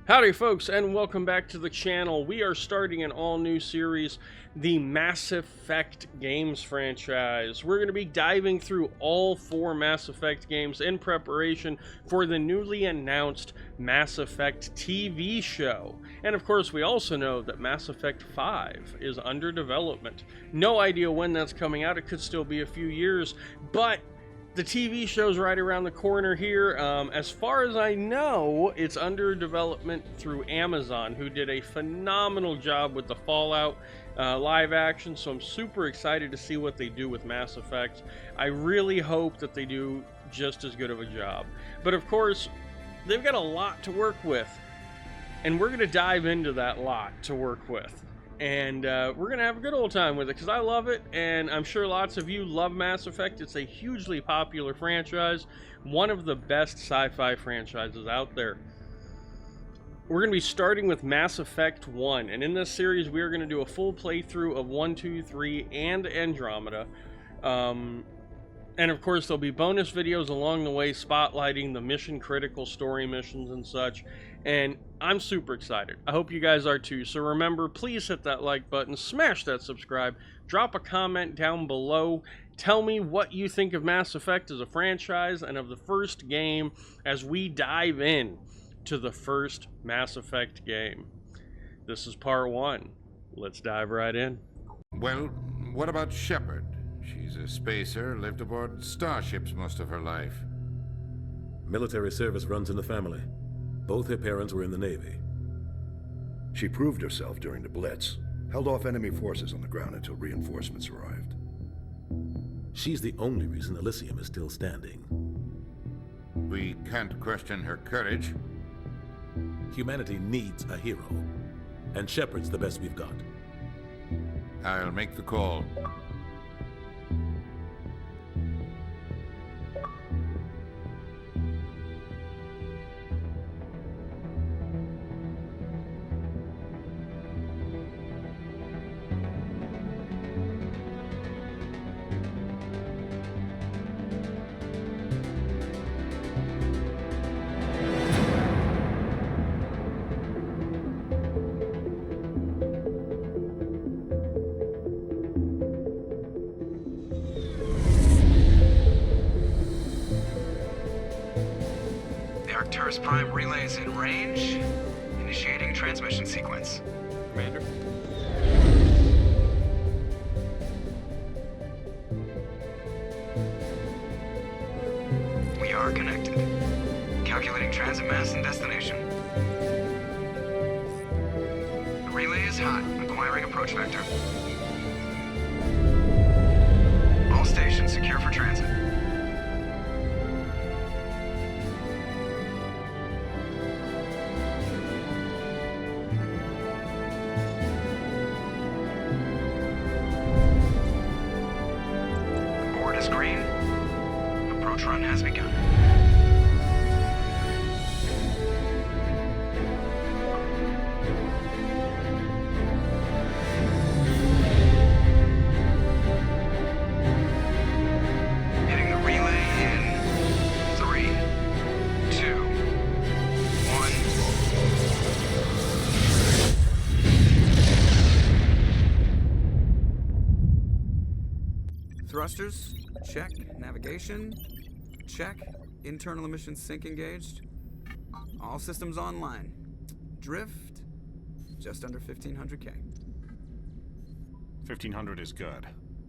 Howdy folks, and welcome back to the channel. We are starting an all-new series, the Mass Effect games franchise. We're going to be diving through all 4 Mass Effect games in preparation for the newly announced Mass Effect TV show. And of course, we also know that Mass Effect 5 is under development. No idea when that's coming out. It could still be a few years, but the TV show's right around the corner here. As far as I know, it's under development through Amazon, who did a phenomenal job with the Fallout live action, so I'm super excited to see what they do with Mass Effect. I really hope that they do just as good of a job. But of course, they've got a lot to work with, and we're going to dive into that lot to work with. And we're going to have a good old time with it, because I love it, and I'm sure lots of you love Mass Effect. It's a hugely popular franchise, one of the best sci-fi franchises out there. We're going to be starting with Mass Effect 1, and in this series we are going to do a full playthrough of 1, 2, 3, and Andromeda. And of course there'll be bonus videos along the way spotlighting the mission-critical story missions and such, and I'm super excited. I hope you guys are too. So remember, please hit that like button, smash that subscribe, drop a comment down below, tell me what you think of Mass Effect as a franchise and of the first game as we dive in to the first Mass Effect game. This is part 1. Let's dive right in. Well, what about Shepard? She's a spacer, lived aboard starships most of her life. Military service runs in the family. Both her parents were in the Navy. She proved herself during the Blitz, held off enemy forces on the ground until reinforcements arrived. She's the only reason Elysium is still standing. We can't question her courage. Humanity needs a hero, and Shepard's the best we've got. I'll make the call. Arcturus Prime relay is in range. Initiating transmission sequence. Commander? We are connected. Calculating transit mass and destination. The relay is hot. Acquiring approach vector. All stations secure for transit. Green. Approach run has begun. Hitting the relay in 3, 2, 1. Thrusters, check. Navigation, check. Internal emissions sync engaged. All systems online. Drift, just under 1500K. 1500 is good.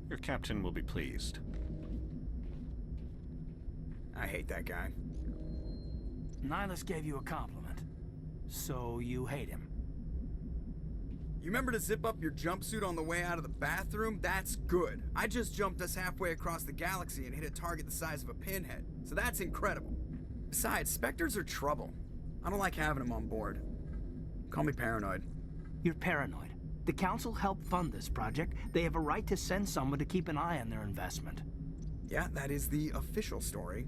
Your captain will be pleased. I hate that guy. Nihilus gave you a compliment, so you hate him. You remember to zip up your jumpsuit on the way out of the bathroom? That's good. I just jumped us halfway across the galaxy and hit a target the size of a pinhead, so that's incredible. Besides, Spectres are trouble. I don't like having them on board. Call me paranoid. You're paranoid. The Council helped fund this project. They have a right to send someone to keep an eye on their investment. Yeah, that is the official story,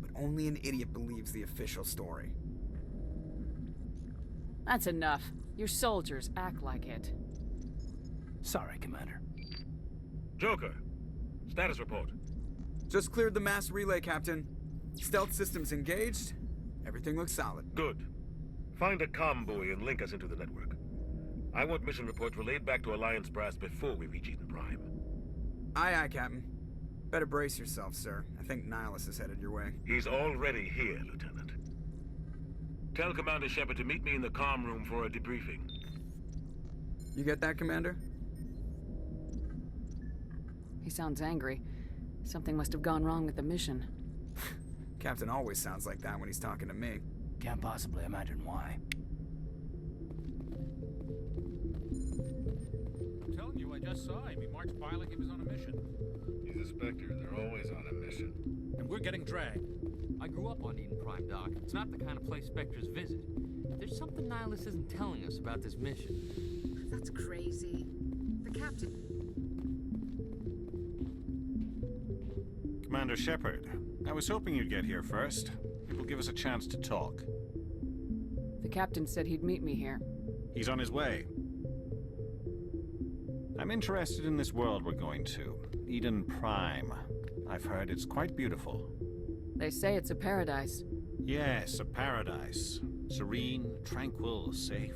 but only an idiot believes the official story. That's enough. Your soldiers act like it. Sorry, Commander. Joker, status report. Just cleared the mass relay, Captain. Stealth systems engaged. Everything looks solid. Good. Find a comm buoy and link us into the network. I want mission reports relayed back to Alliance brass before we reach Eden Prime. Aye, aye, Captain. Better brace yourself, sir. I think Nihilus is headed your way. He's already here, Lieutenant. Tell Commander Shepard to meet me in the comm room for a debriefing. You get that, Commander? He sounds angry. Something must have gone wrong with the mission. Captain always sounds like that when he's talking to me. Can't possibly imagine why. I'm telling you, I just saw him. He marched by like he was on a mission. He's a Spectre. They're always on a mission. And we're getting dragged. I grew up on Eden Prime, Doc. It's not the kind of place Spectres visit. There's something Nihilus isn't telling us about this mission. That's crazy. The captain... Commander Shepard, I was hoping you'd get here first. It will give us a chance to talk. The captain said he'd meet me here. He's on his way. I'm interested in this world we're going to. Eden Prime. I've heard it's quite beautiful. They say it's a paradise. Yes, a paradise. Serene, tranquil, safe.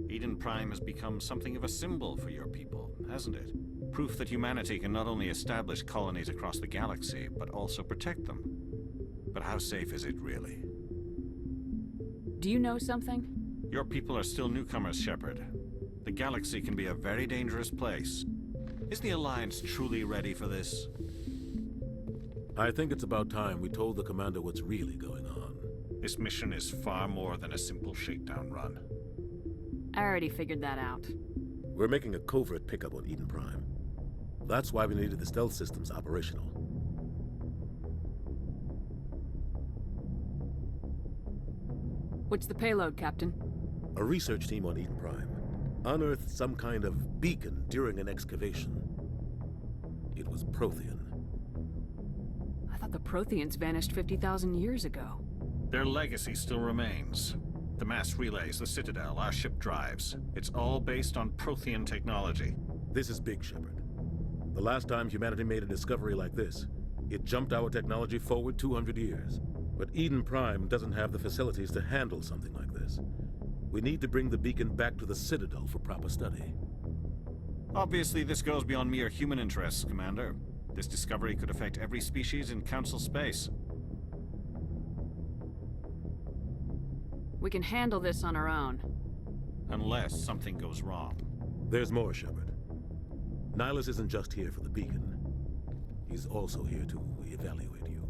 Eden Prime has become something of a symbol for your people, hasn't it? Proof that humanity can not only establish colonies across the galaxy, but also protect them. But how safe is it, really? Do you know something? Your people are still newcomers, Shepard. The galaxy can be a very dangerous place. Is the Alliance truly ready for this? I think it's about time we told the Commander what's really going on. This mission is far more than a simple shakedown run. I already figured that out. We're making a covert pickup on Eden Prime. That's why we needed the stealth systems operational. What's the payload, Captain? A research team on Eden Prime unearthed some kind of beacon during an excavation. It was Prothean. I thought the Protheans vanished 50,000 years ago. Their legacy still remains. The mass relays, the Citadel, our ship drives. It's all based on Prothean technology. This is big, Shepard. The last time humanity made a discovery like this, it jumped our technology forward 200 years. But Eden Prime doesn't have the facilities to handle something like this. We need to bring the beacon back to the Citadel for proper study. Obviously, this goes beyond mere human interests, Commander. This discovery could affect every species in Council space. We can handle this on our own. Unless something goes wrong. There's more, Shepard. Nihilus isn't just here for the beacon. He's also here to evaluate you.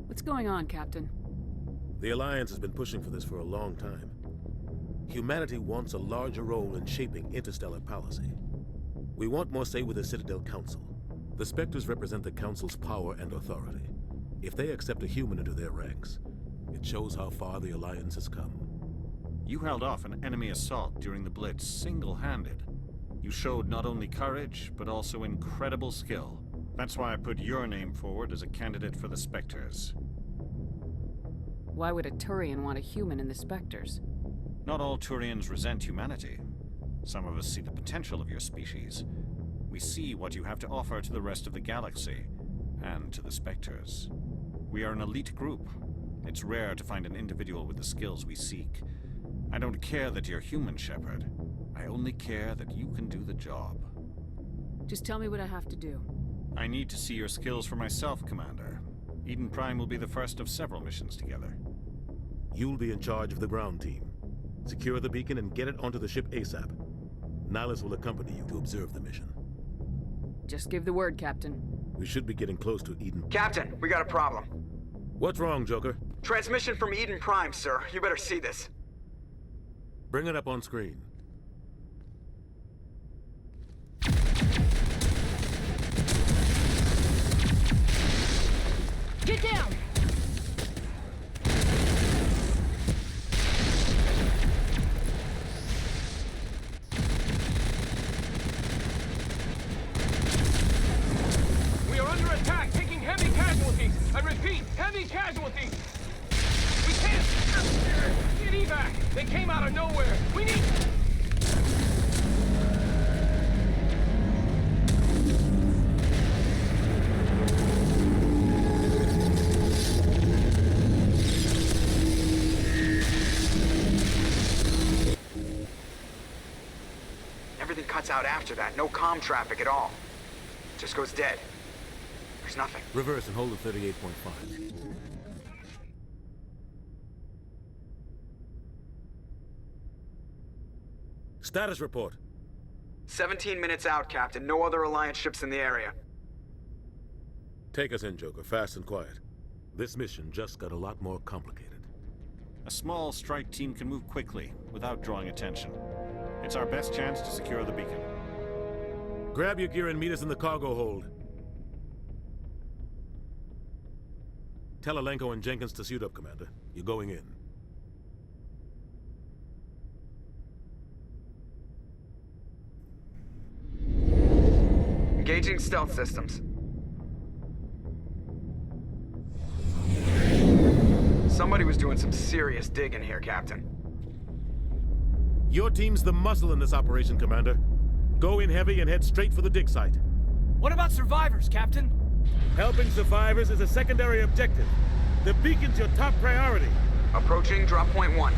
What's going on, Captain? The Alliance has been pushing for this for a long time. Humanity wants a larger role in shaping interstellar policy. We want more say with the Citadel Council. The Spectres represent the Council's power and authority. If they accept a human into their ranks, it shows how far the Alliance has come. You held off an enemy assault during the Blitz single-handed. You showed not only courage, but also incredible skill. That's why I put your name forward as a candidate for the Spectres. Why would a Turian want a human in the Spectres? Not all Turians resent humanity. Some of us see the potential of your species. We see what you have to offer to the rest of the galaxy, and to the Spectres. We are an elite group. It's rare to find an individual with the skills we seek. I don't care that you're human, Shepard. I only care that you can do the job. Just tell me what I have to do. I need to see your skills for myself, Commander. Eden Prime will be the first of several missions together. You'll be in charge of the ground team. Secure the beacon and get it onto the ship ASAP. Nihilus will accompany you to observe the mission. Just give the word, Captain. We should be getting close to Eden. Captain, we got a problem. What's wrong, Joker? Transmission from Eden Prime, sir. You better see this. Bring it up on screen. Get down! We are under attack, taking heavy casualties. I repeat, heavy casualties. We can't get evac. They came out of nowhere. We need... out after that. No comm traffic at all. Just goes dead. There's nothing. Reverse and hold at 38.5. Status report. 17 minutes out, Captain. No other Alliance ships in the area. Take us in, Joker, fast and quiet. This mission just got a lot more complicated. A small strike team can move quickly, without drawing attention. It's our best chance to secure the beacon. Grab your gear and meet us in the cargo hold. Tell Alenko and Jenkins to suit up, Commander. You're going in. Engaging stealth systems. Somebody was doing some serious digging here, Captain. Your team's the muscle in this operation, Commander. Go in heavy and head straight for the dig site. What about survivors, Captain? Helping survivors is a secondary objective. The beacon's your top priority. Approaching drop point 1.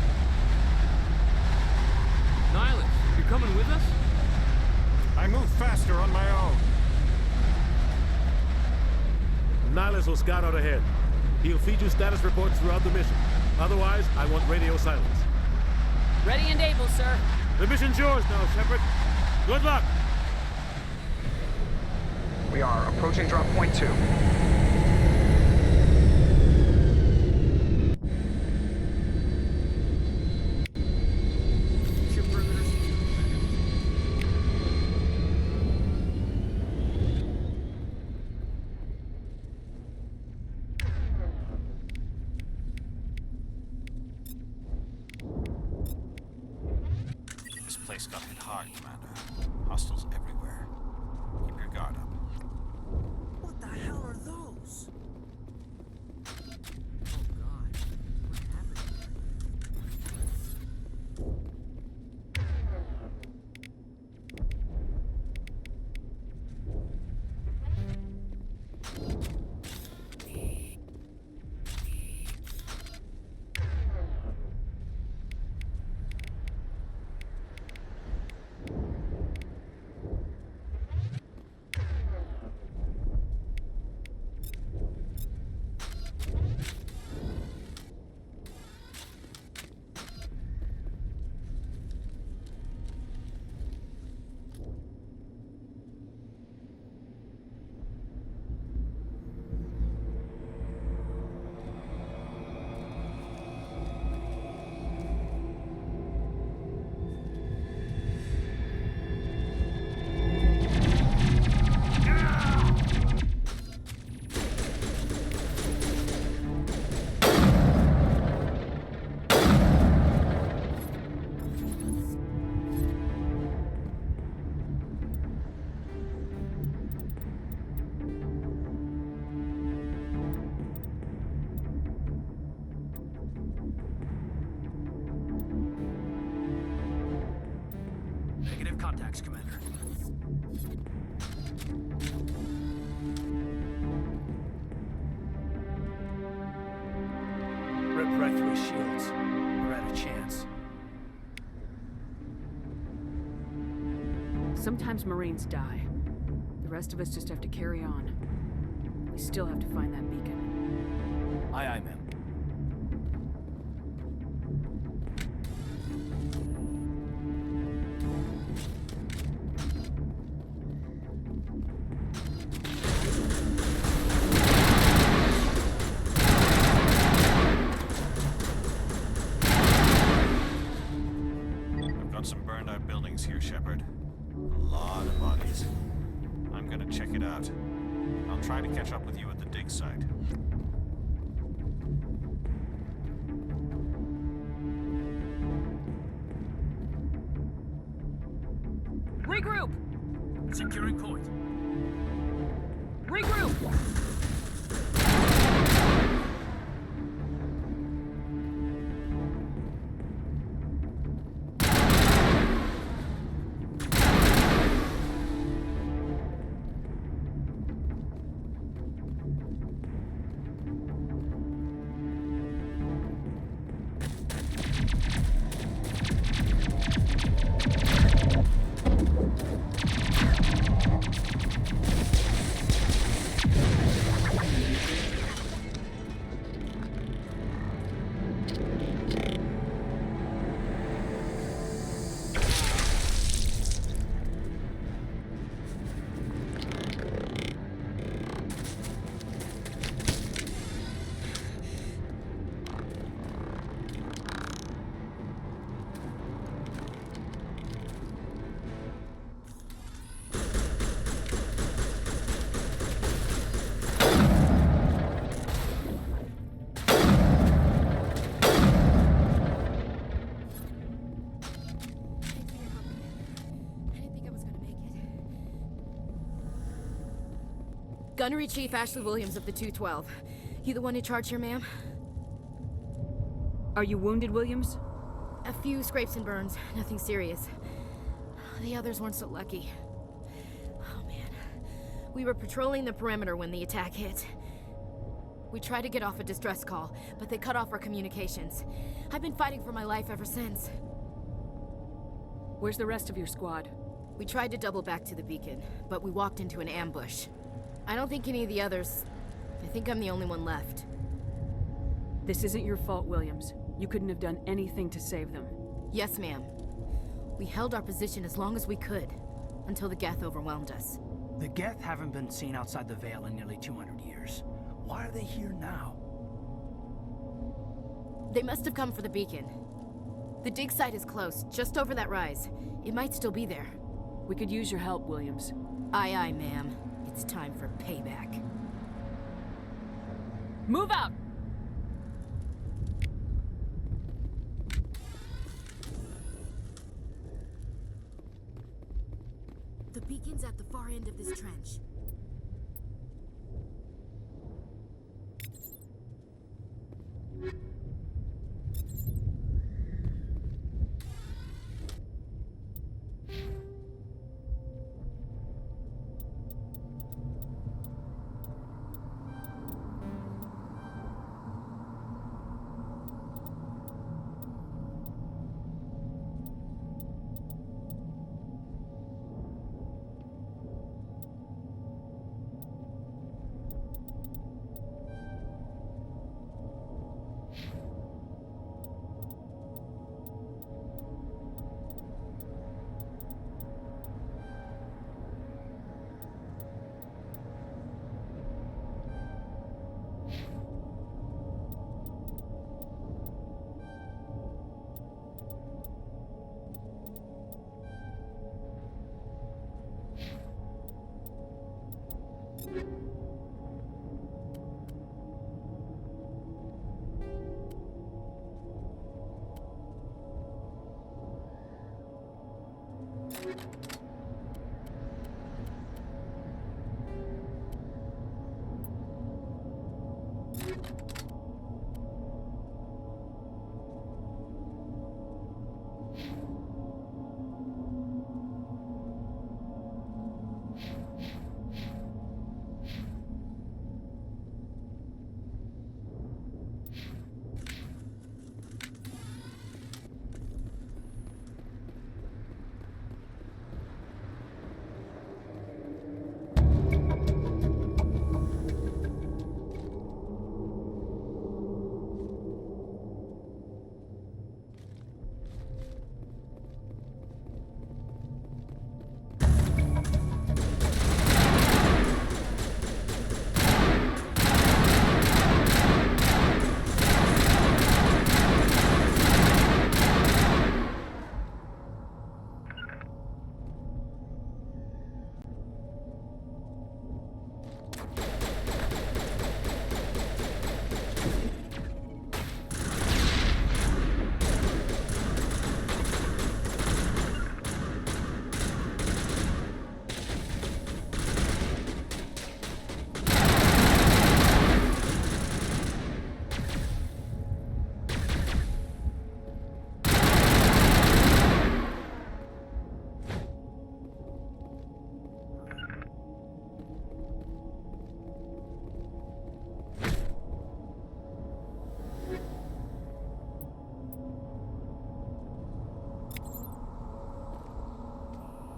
Nihilus, you're coming with us? I move faster on my own. Nihilus will scout out ahead. He'll feed you status reports throughout the mission. Otherwise, I want radio silence. Ready and able, sir. The mission's yours now, Shepard. Good luck! We are approaching drop point 2. This place got hit hard, Commander. Hostiles everywhere. Keep your guard up. What the hell are those? Negative contacts, Commander. Ripped right through his shields. We're out of chance. Sometimes Marines die. The rest of us just have to carry on. We still have to find that beacon. Aye, aye, ma'am. I've got some burned out buildings here, Shepard. A lot of bodies. I'm gonna check it out. I'll try to catch up with you at the dig site. Regroup! Securing point. Regroup! Gunnery Chief Ashley Williams of the 212. You the one in charge here, ma'am? Are you wounded, Williams? A few scrapes and burns, nothing serious. The others weren't so lucky. Oh man. We were patrolling the perimeter when the attack hit. We tried to get off a distress call, but they cut off our communications. I've been fighting for my life ever since. Where's the rest of your squad? We tried to double back to the beacon, but we walked into an ambush. I don't think any of the others... I think I'm the only one left. This isn't your fault, Williams. You couldn't have done anything to save them. Yes, ma'am. We held our position as long as we could, until the Geth overwhelmed us. The Geth haven't been seen outside the Veil in nearly 200 years. Why are they here now? They must have come for the beacon. The dig site is close, just over that rise. It might still be there. We could use your help, Williams. Aye, aye, ma'am. It's time for payback. Move out! The beacon's at the far end of this trench.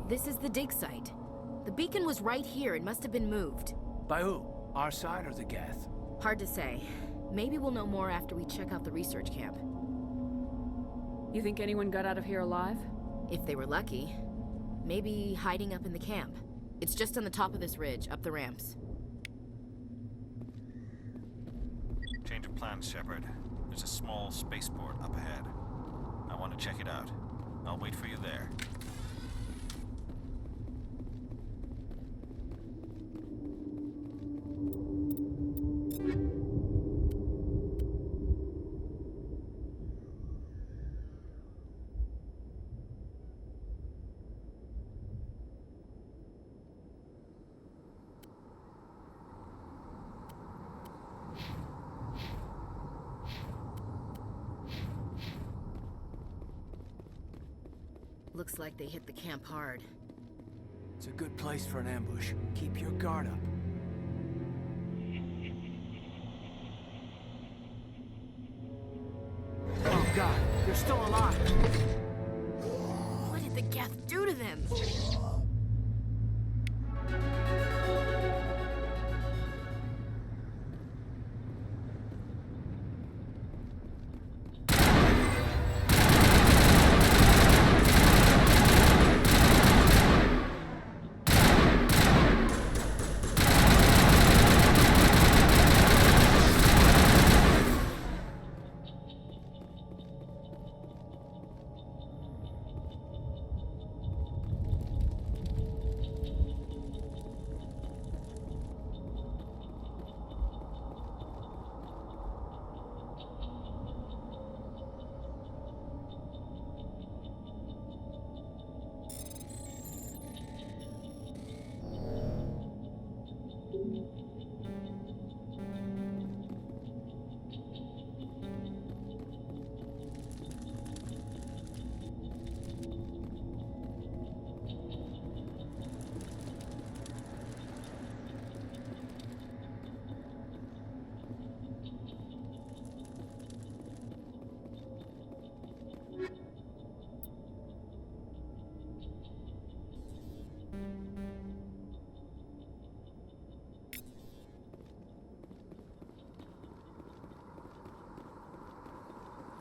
This is the dig site. The beacon was right here. It must have been moved. By who? Our side or the Geth? Hard to say. Maybe we'll know more after we check out the research camp. You think anyone got out of here alive? If they were lucky. Maybe hiding up in the camp. It's just on the top of this ridge, up the ramps. Change of plans, Shepard. There's a small spaceport up ahead. I want to check it out. I'll wait for you there. Looks like they hit the camp hard. It's a good place for an ambush. Keep your guard up. Oh God, they're still alive. What did the Geth do to them?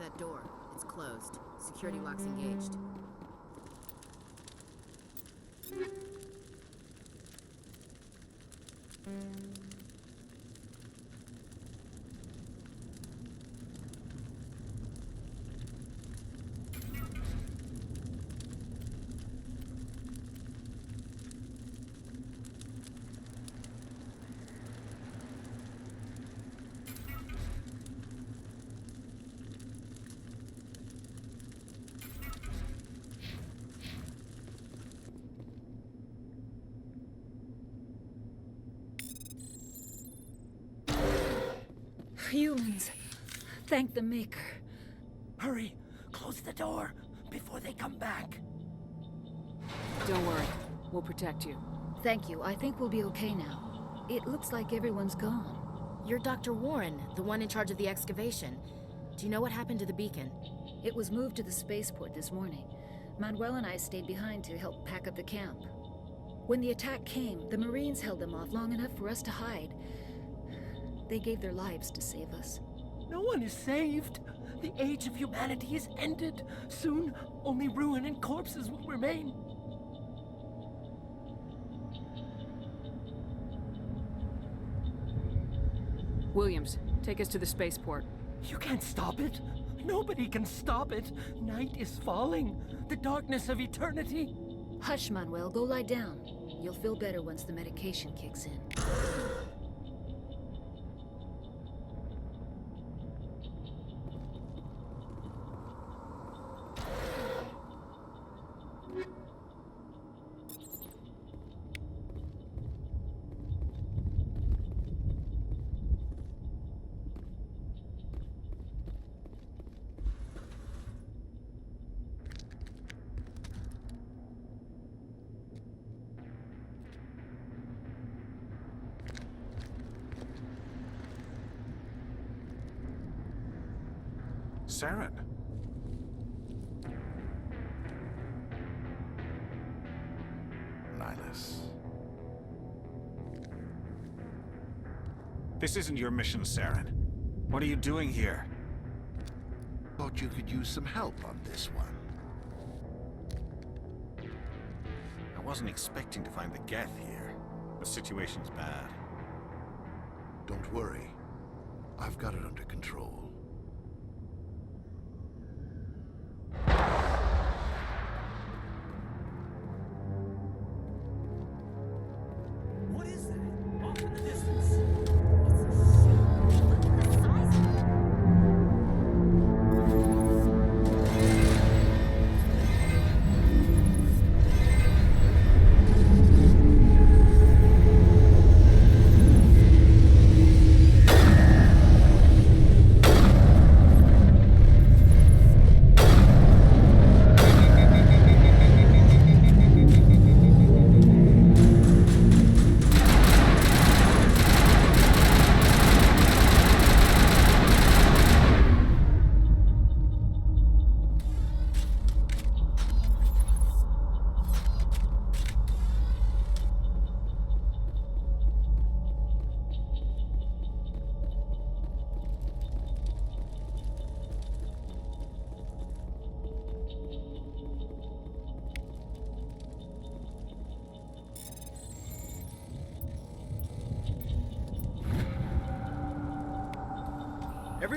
That door, it's closed. Security lock's engaged. Humans. Thank the Maker. Hurry! Close the door before they come back. Don't worry. We'll protect you. Thank you. I think we'll be okay now. It looks like everyone's gone. You're Dr. Warren, the one in charge of the excavation. Do you know what happened to the beacon? It was moved to the spaceport this morning. Manuel and I stayed behind to help pack up the camp. When the attack came, the Marines held them off long enough for us to hide. They gave their lives to save us. No one is saved. The age of humanity is ended. Soon, only ruin and corpses will remain. Williams, take us to the spaceport. You can't stop it. Nobody can stop it. Night is falling. The darkness of eternity. Hush, Manuel. Go lie down. You'll feel better once the medication kicks in. Saren. Nihilus. This isn't your mission, Saren. What are you doing here? Thought you could use some help on this one. I wasn't expecting to find the Geth here. The situation's bad. Don't worry. I've got it under control. What is that? Off in the distance.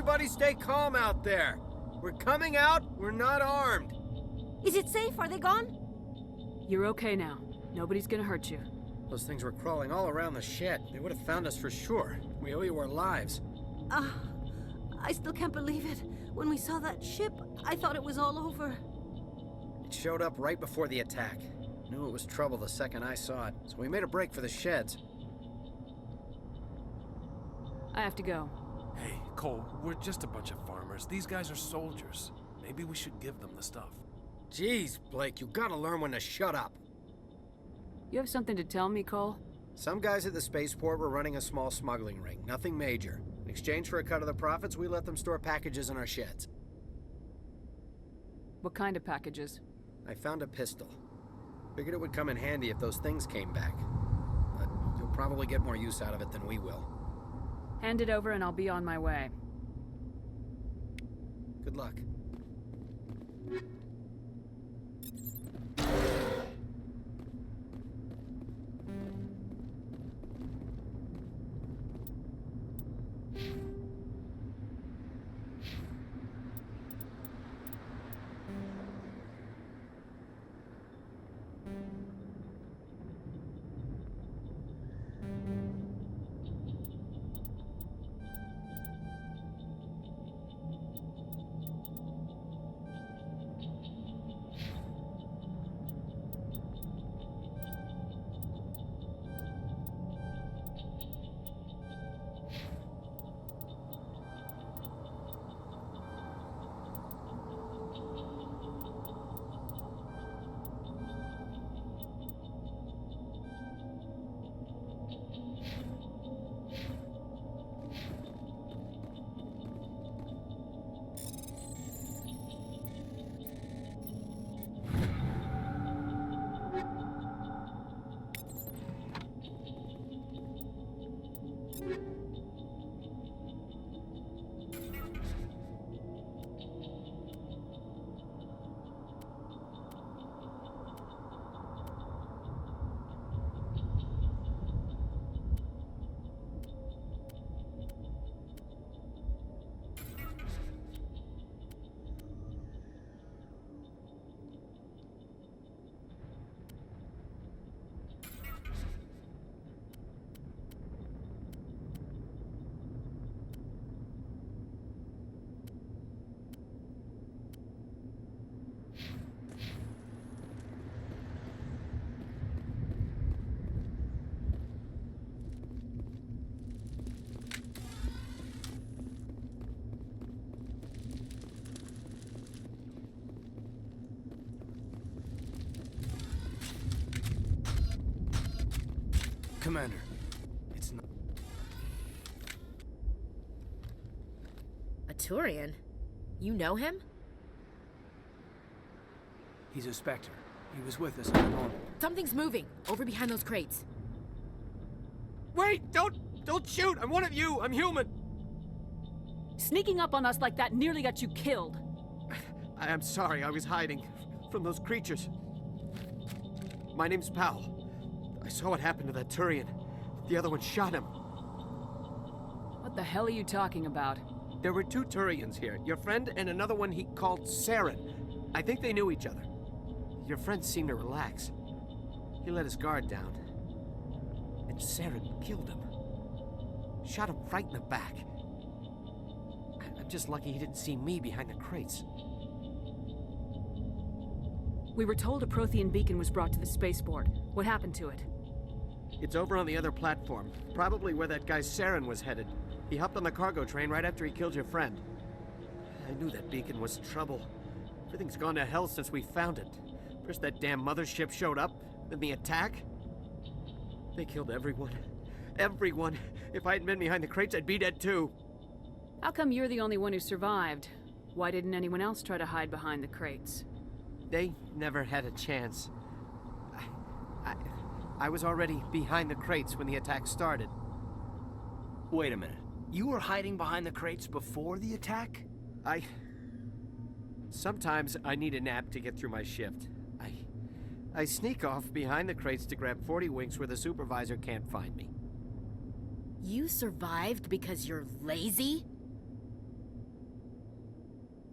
Everybody stay calm out there. We're coming out, we're not armed. Is it safe? Are they gone? You're okay now. Nobody's gonna hurt you. Those things were crawling all around the shed. They would have found us for sure. We owe you our lives. I still can't believe it. When we saw that ship, I thought it was all over. It showed up right before the attack. Knew it was trouble the second I saw it, so we made a break for the sheds. I have to go. Hey, Cole, we're just a bunch of farmers. These guys are soldiers. Maybe we should give them the stuff. Jeez, Blake, you gotta learn when to shut up. You have something to tell me, Cole? Some guys at the spaceport were running a small smuggling ring, nothing major. In exchange for a cut of the profits, we let them store packages in our sheds. What kind of packages? I found a pistol. Figured it would come in handy if those things came back. But you'll probably get more use out of it than we will. Hand it over and I'll be on my way. Good luck. Commander, it's not... A Turian? You know him? He's a Spectre. He was with us on the normal. Something's moving, over behind those crates. Wait! Don't shoot! I'm one of you! I'm human! Sneaking up on us like that nearly got you killed. I'm sorry, I was hiding from those creatures. My name's Powell. I saw what happened to that Turian. The other one shot him. What the hell are you talking about? There were two Turians here. Your friend and another one he called Saren. I think they knew each other. Your friend seemed to relax. He let his guard down. And Saren killed him. Shot him right in the back. I'm just lucky he didn't see me behind the crates. We were told a Prothean beacon was brought to the spaceport. What happened to it? It's over on the other platform. Probably where that guy Saren was headed. He hopped on the cargo train right after he killed your friend. I knew that beacon was trouble. Everything's gone to hell since we found it. First that damn mothership showed up, then the attack. They killed everyone. Everyone. If I hadn't been behind the crates, I'd be dead too. How come you're the only one who survived? Why didn't anyone else try to hide behind the crates? They never had a chance. I was already behind the crates when the attack started. Wait a minute. You were hiding behind the crates before the attack? Sometimes I need a nap to get through my shift. I sneak off behind the crates to grab 40 winks where the supervisor can't find me. You survived because you're lazy?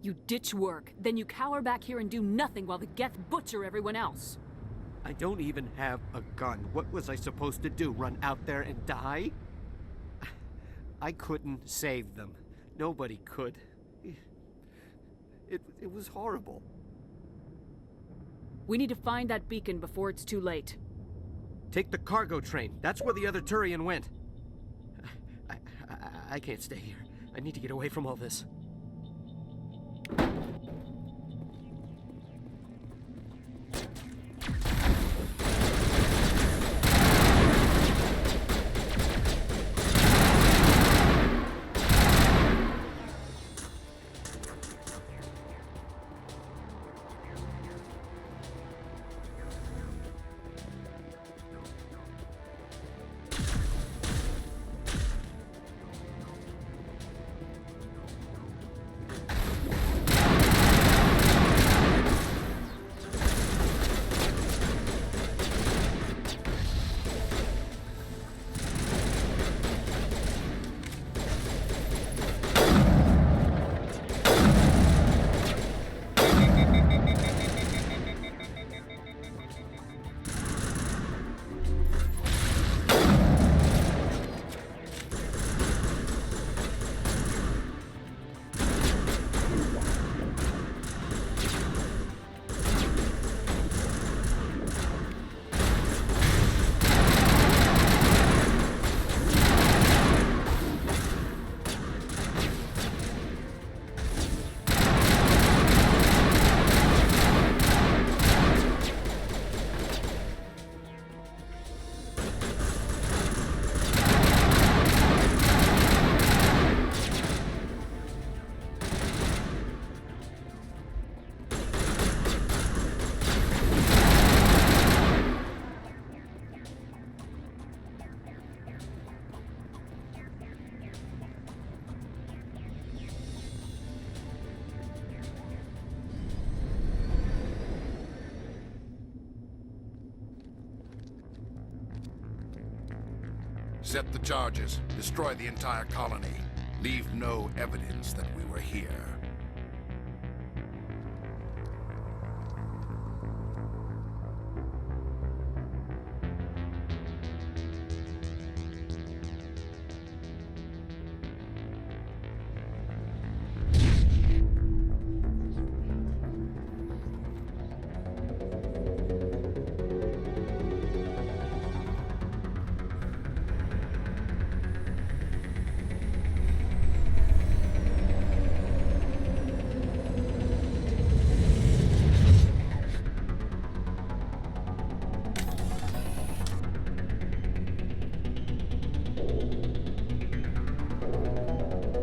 You ditch work, then you cower back here and do nothing while the Geth butcher everyone else. I don't even have a gun. What was I supposed to do? Run out there and die? I couldn't save them. Nobody could. It was horrible. We need to find that beacon before it's too late. Take the cargo train. That's where the other Turian went. I can't stay here. I need to get away from all this. Set the charges. Destroy the entire colony. Leave no evidence that we were here.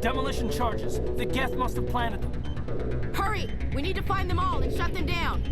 Demolition charges. The Geth must have planted them. Hurry! We need to find them all and shut them down.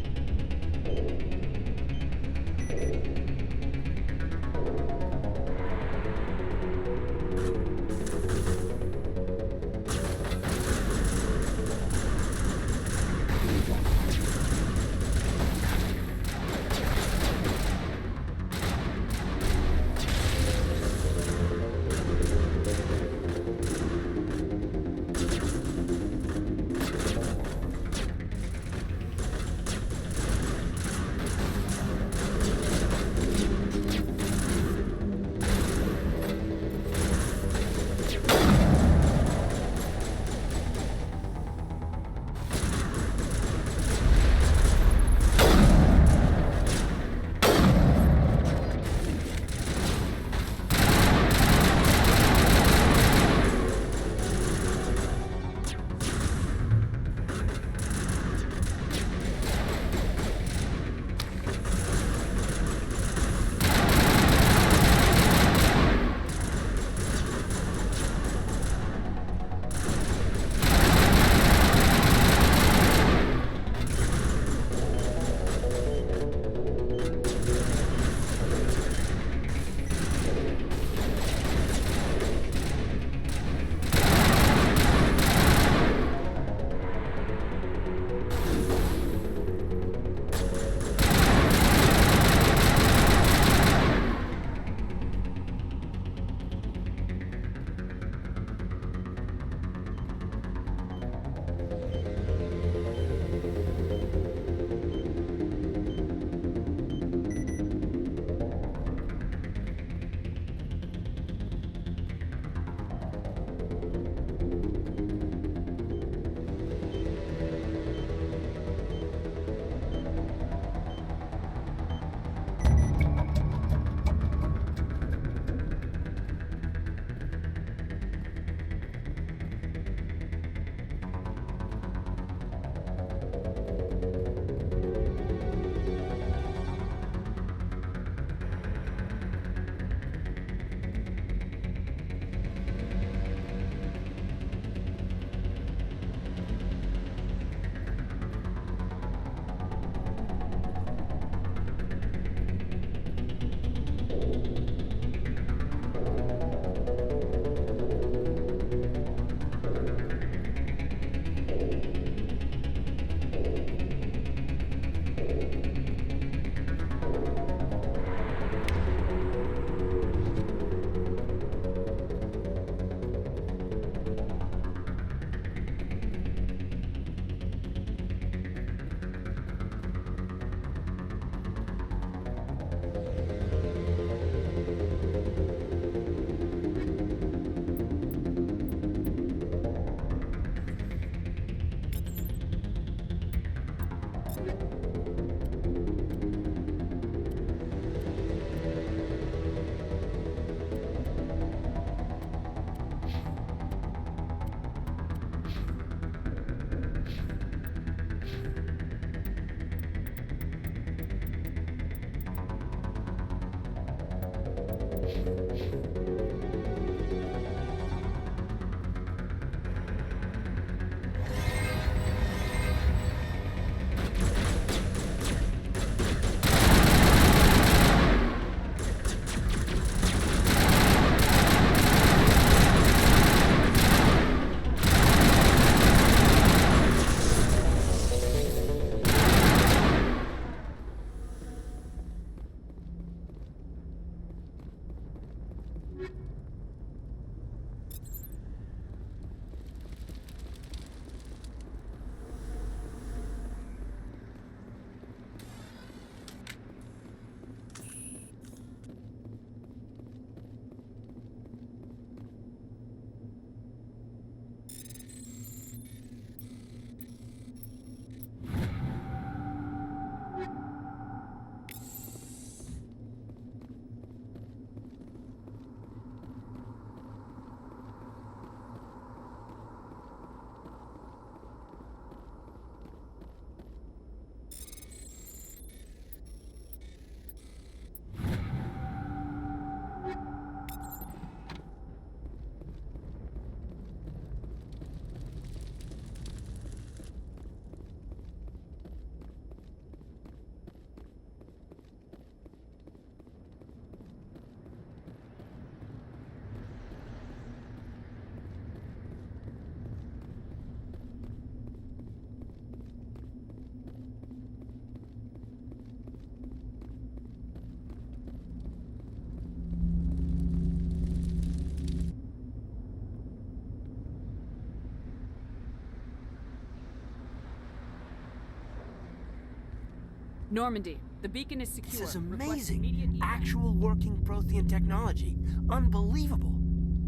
Normandy, the beacon is secure. This is Request amazing. immediate evac. Actual working Prothean technology. Unbelievable.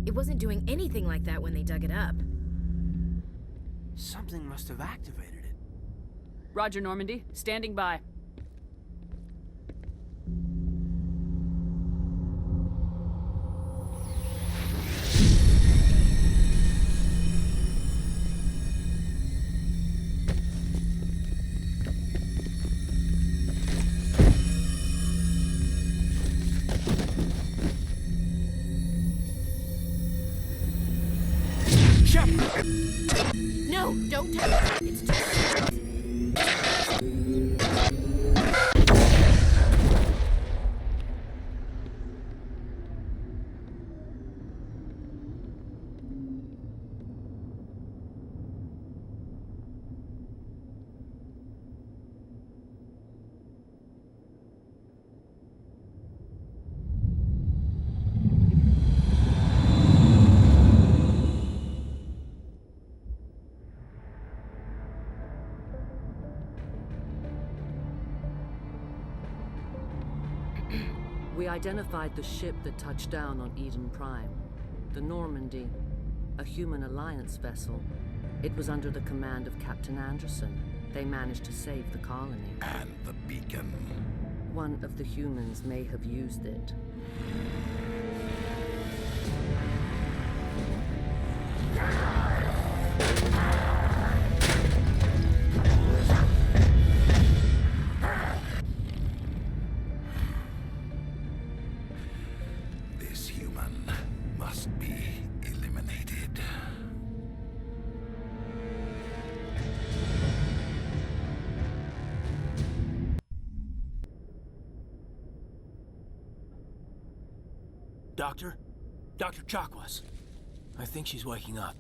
It wasn't doing anything like that when they dug it up. Something must have activated it. Roger, Normandy. Standing by. No, don't touch it. It's too We identified the ship that touched down on Eden Prime. The Normandy, a human alliance vessel. It was under the command of Captain Anderson. They managed to save the colony. And the beacon. One of the humans may have used it. This human must be eliminated. Doctor? Dr. Chakwas. I think she's waking up.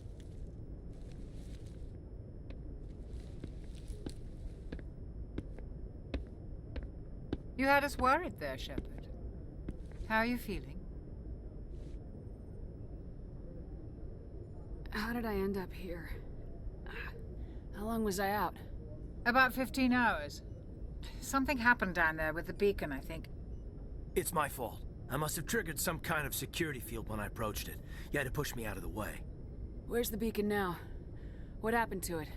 You had us worried there, Shepard. How are you feeling? How did I end up here? How long was I out? About 15 hours. Something happened down there with the beacon, I think. It's my fault. I must have triggered some kind of security field when I approached it. You had to push me out of the way. Where's the beacon now? What happened to it?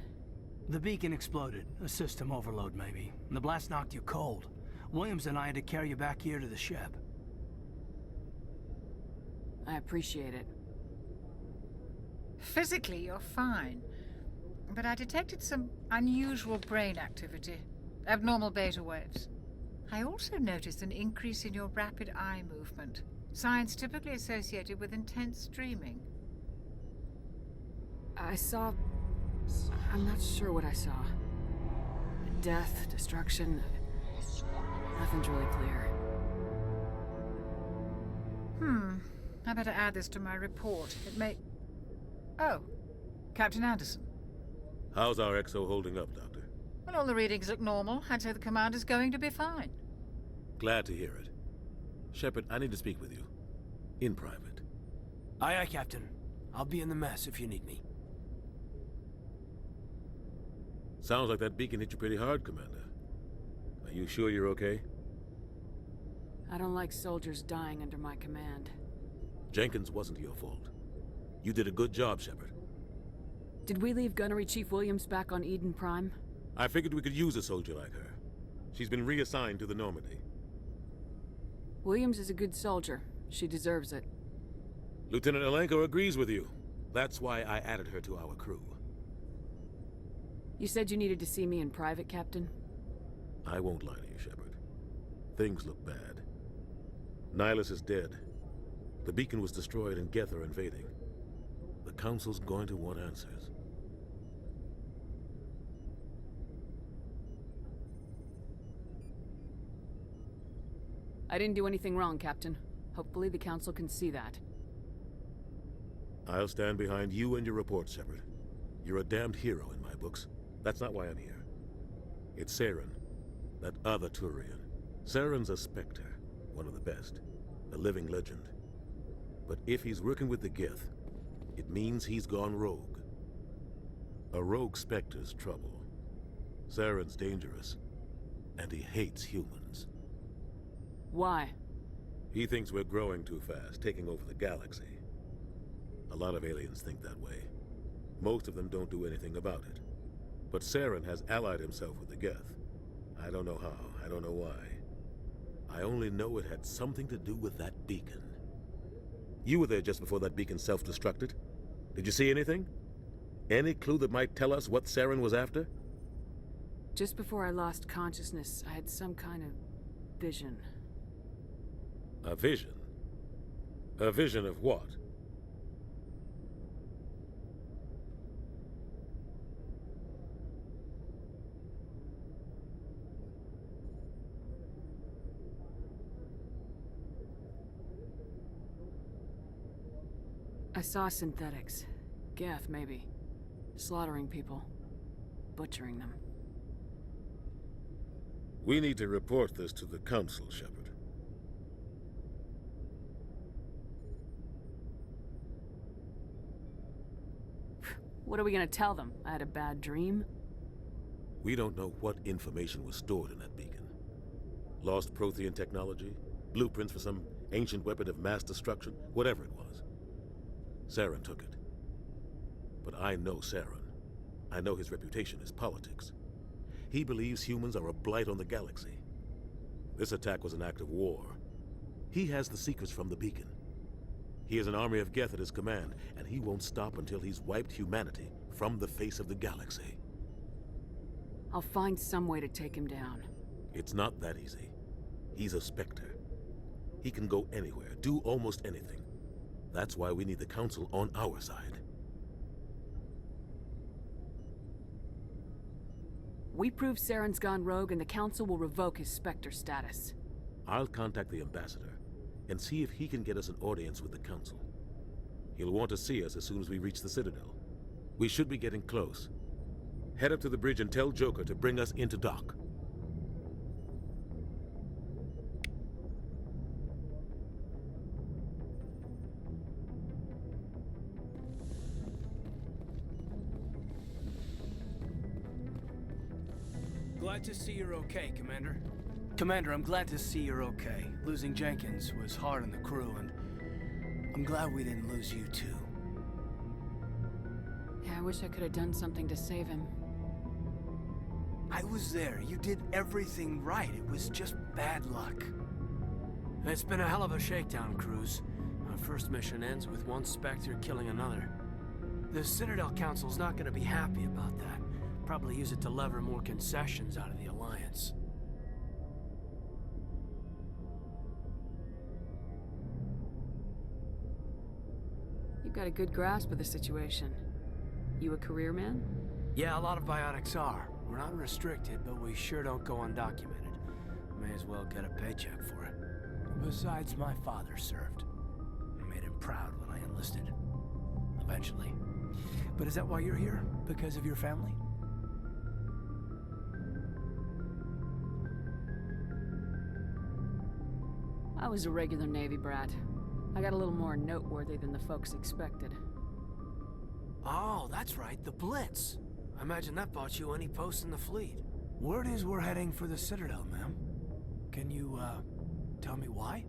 The beacon exploded. A system overload, maybe. And the blast knocked you cold. Williams and I had to carry you back here to the ship. I appreciate it. Physically, you're fine. But I detected some unusual brain activity. Abnormal beta waves. I also noticed an increase in your rapid eye movement. Signs typically associated with intense dreaming. I saw... I'm not sure what I saw. Death, destruction... Nothing's really clear. I better add this to my report. It may... Oh, Captain Anderson. How's our XO holding up, Doctor? Well, all the readings look normal. I'd say the commander's going to be fine. Glad to hear it. Shepard, I need to speak with you. In private. Aye, aye, Captain. I'll be in the mess if you need me. Sounds like that beacon hit you pretty hard, Commander. Are you sure you're okay? I don't like soldiers dying under my command. Jenkins wasn't your fault. You did a good job, Shepard. Did we leave Gunnery Chief Williams back on Eden Prime? I figured we could use a soldier like her. She's been reassigned to the Normandy. Williams is a good soldier. She deserves it. Lieutenant Alenko agrees with you. That's why I added her to our crew. You said you needed to see me in private, Captain? I won't lie to you, Shepard. Things look bad. Nihilus is dead. The beacon was destroyed and Geth are invading. The Council's going to want answers. I didn't do anything wrong, Captain. Hopefully the Council can see that. I'll stand behind you and your report, Shepard. You're a damned hero in my books. That's not why I'm here. It's Saren, that other Turian. Saren's a Spectre, one of the best, a living legend. But if he's working with the Geth, it means he's gone rogue. A rogue Spectre's trouble. Saren's dangerous, and he hates humans. Why? He thinks we're growing too fast, taking over the galaxy. A lot of aliens think that way. Most of them don't do anything about it. But Saren has allied himself with the Geth. I don't know how, I don't know why. I only know it had something to do with that beacon. You were there just before that beacon self-destructed. Did you see anything? Any clue that might tell us what Saren was after? Just before I lost consciousness, I had some kind of vision. A vision? A vision of what? I saw synthetics. Geth, maybe. Slaughtering people. Butchering them. We need to report this to the Council, Shepard. What are we gonna tell them? I had a bad dream? We don't know what information was stored in that beacon. Lost Prothean technology? Blueprints for some ancient weapon of mass destruction? Whatever it was. Saren took it. But I know Saren. I know his reputation is politics. He believes humans are a blight on the galaxy. This attack was an act of war. He has the secrets from the beacon. He has an army of Geth at his command, and he won't stop until he's wiped humanity from the face of the galaxy. I'll find some way to take him down. It's not that easy. He's a Spectre. He can go anywhere, do almost anything. That's why we need the Council on our side. We prove Saren's gone rogue and the Council will revoke his Spectre status. I'll contact the Ambassador and see if he can get us an audience with the Council. He'll want to see us as soon as we reach the Citadel. We should be getting close. Head up to the bridge and tell Joker to bring us into dock. Glad to see you're okay, Commander. Commander, I'm glad to see you're okay. Losing Jenkins was hard on the crew, and I'm glad we didn't lose you too. Yeah, I wish I could have done something to save him. I was there. You did everything right. It was just bad luck. It's been a hell of a shakedown, Cruz. Our first mission ends with one Spectre killing another. The Citadel Council's not going to be happy about that. Probably use it to lever more concessions out of the Alliance. You've got a good grasp of the situation. You a career man? Yeah, a lot of biotics are. We're not restricted, but we sure don't go undocumented. May as well get a paycheck for it. Besides, my father served. I made him proud when I enlisted. Eventually. But is that why you're here? Because of your family? I was a regular Navy brat. I got a little more noteworthy than the folks expected. Oh, that's right, the Blitz. I imagine that bought you any post in the fleet. Word is we're heading for the Citadel, ma'am. Can you, tell me why?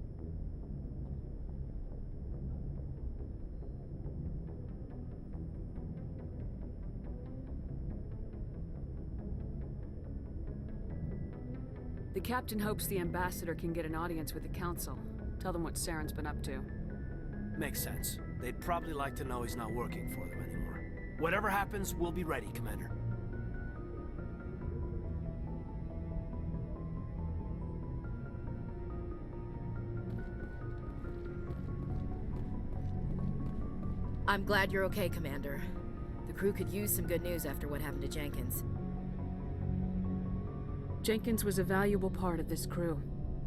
The captain hopes the ambassador can get an audience with the council. Tell them what Saren's been up to. Makes sense. They'd probably like to know he's not working for them anymore. Whatever happens, we'll be ready, Commander. I'm glad you're okay, Commander. The crew could use some good news after what happened to Jenkins. Jenkins was a valuable part of this crew.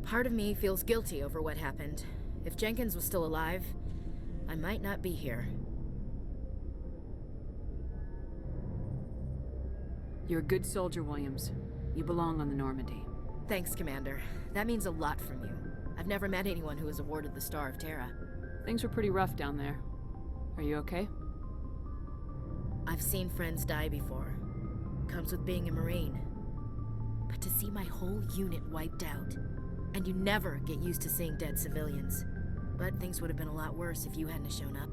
Part of me feels guilty over what happened. If Jenkins was still alive, I might not be here. You're a good soldier, Williams. You belong on the Normandy. Thanks, Commander. That means a lot from you. I've never met anyone who was awarded the Star of Terra. Things were pretty rough down there. Are you okay? I've seen friends die before. Comes with being a Marine. But to see my whole unit wiped out, and you never get used to seeing dead civilians. But things would have been a lot worse if you hadn't shown up.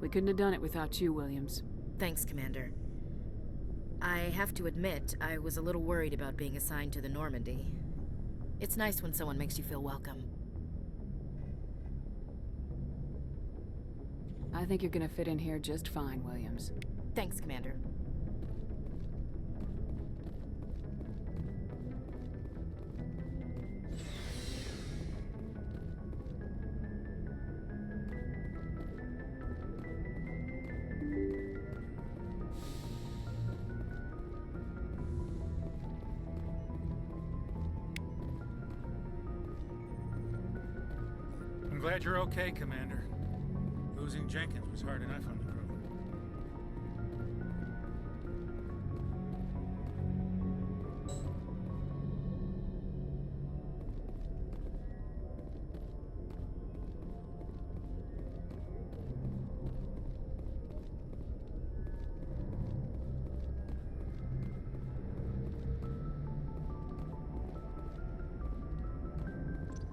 We couldn't have done it without you, Williams. Thanks, Commander. I have to admit, I was a little worried about being assigned to the Normandy. It's nice when someone makes you feel welcome. I think you're gonna fit in here just fine, Williams. Thanks, Commander. I'm glad you're okay, Commander. Losing Jenkins was hard enough on the crew.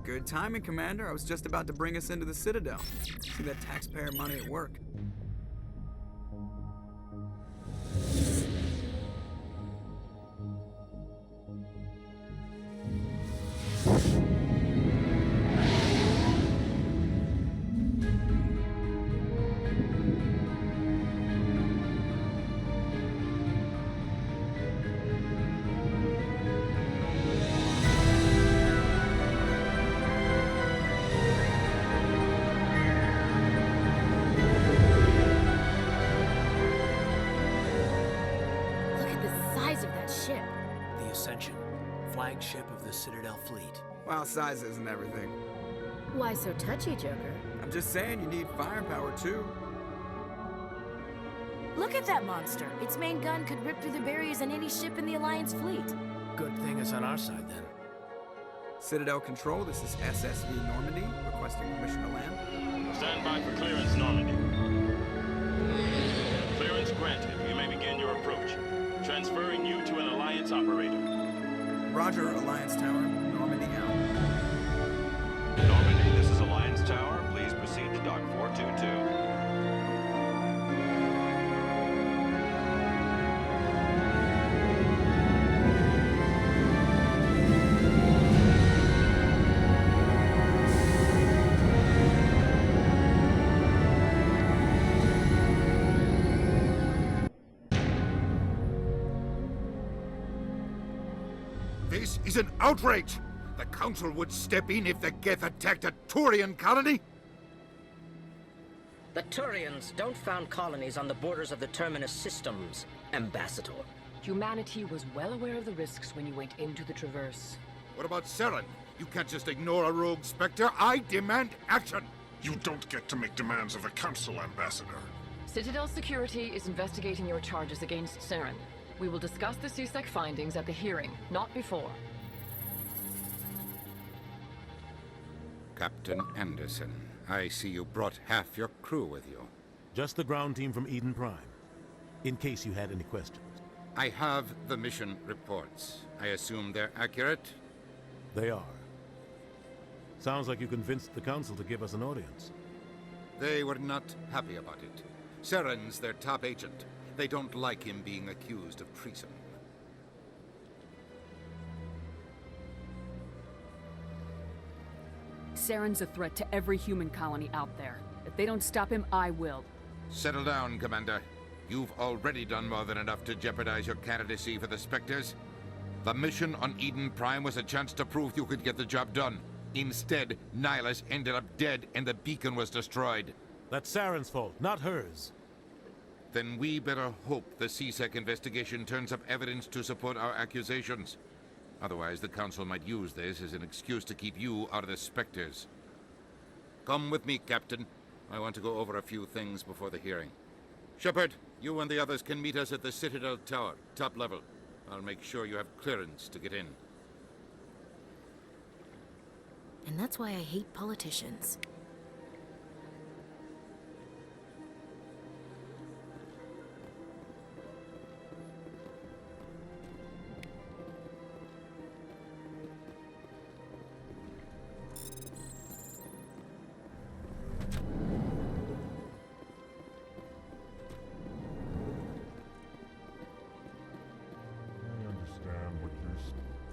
Good timing, Commander. I was just about to bring us into the Citadel. See that taxpayer money at work. Flagship of the Citadel fleet. Well, size isn't everything. Why so touchy, Joker? I'm just saying you need firepower, too. Look at that monster! Its main gun could rip through the barriers in any ship in the Alliance fleet. Good thing it's on our side, then. Citadel Control, this is SSV Normandy, requesting permission to land. Stand by for clearance, Normandy. Clearance granted. You may begin your approach. Transferring you to an Alliance Alliance operator. Roger, Alliance Tower. Normandy out. Normandy, this is Alliance Tower. Please proceed to Dock 422. This is an outrage! The Council would step in if the Geth attacked a Turian colony? The Turians don't found colonies on the borders of the Terminus systems, Ambassador. Humanity was well aware of the risks when you went into the Traverse. What about Saren? You can't just ignore a rogue Spectre. I demand action! You don't get to make demands of the Council, Ambassador. Citadel Security is investigating your charges against Saren. We will discuss the CSEC findings at the hearing, not before. Captain Anderson, I see you brought half your crew with you. Just the ground team from Eden Prime, in case you had any questions. I have the mission reports. I assume they're accurate? They are. Sounds like you convinced the Council to give us an audience. They were not happy about it. Saren's their top agent. They don't like him being accused of treason. Saren's a threat to every human colony out there. If they don't stop him, I will. Settle down, Commander. You've already done more than enough to jeopardize your candidacy for the Spectres. The mission on Eden Prime was a chance to prove you could get the job done. Instead, Nihilus ended up dead and the beacon was destroyed. That's Saren's fault, not hers. Then we better hope the CSEC investigation turns up evidence to support our accusations. Otherwise, the Council might use this as an excuse to keep you out of the Spectres. Come with me, Captain. I want to go over a few things before the hearing. Shepard, you and the others can meet us at the Citadel Tower, top level. I'll make sure you have clearance to get in. And that's why I hate politicians.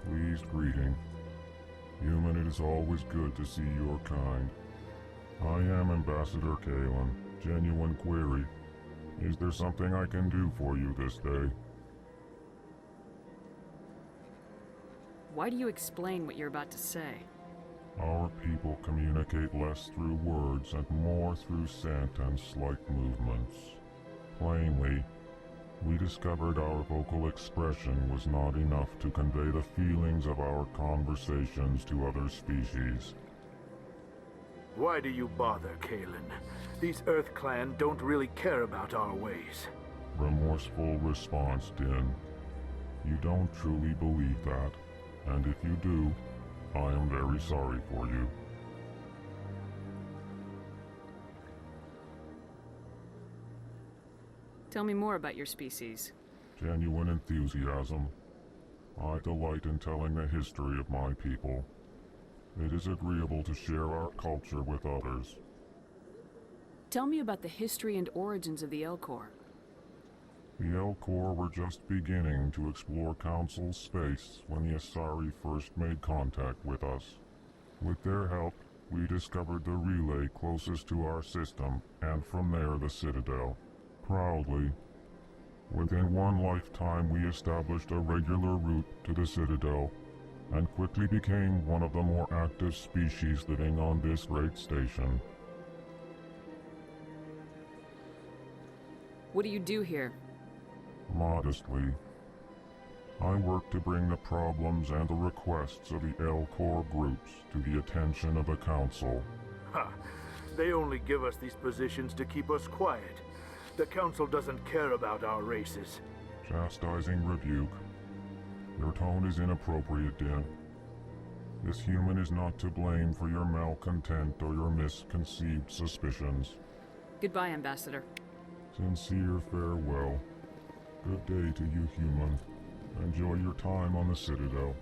Pleased greeting. Human, it is always good to see your kind. I am Ambassador Kalen. Genuine query. Is there something I can do for you this day? Why do you explain what you're about to say? Our people communicate less through words and more through scent and slight movements. Plainly, we discovered our vocal expression was not enough to convey the feelings of our conversations to other species. Why do you bother, Kalen? These Earth Clan don't really care about our ways. Remorseful response, Din. You don't truly believe that, and if you do, I am very sorry for you. Tell me more about your species. Genuine enthusiasm. I delight in telling the history of my people. It is agreeable to share our culture with others. Tell me about the history and origins of the Elcor. The Elcor were just beginning to explore Council space when the Asari first made contact with us. With their help, we discovered the relay closest to our system, and from there the Citadel. Proudly, within one lifetime we established a regular route to the Citadel, and quickly became one of the more active species living on this great station. What do you do here? Modestly, I work to bring the problems and the requests of the Elcor groups to the attention of the Council. Ha! They only give us these positions to keep us quiet. The Council doesn't care about our races. Chastising rebuke. Your tone is inappropriate, Din. This human is not to blame for your malcontent or your misconceived suspicions. Goodbye, Ambassador. Sincere farewell. Good day to you, human. Enjoy your time on the Citadel.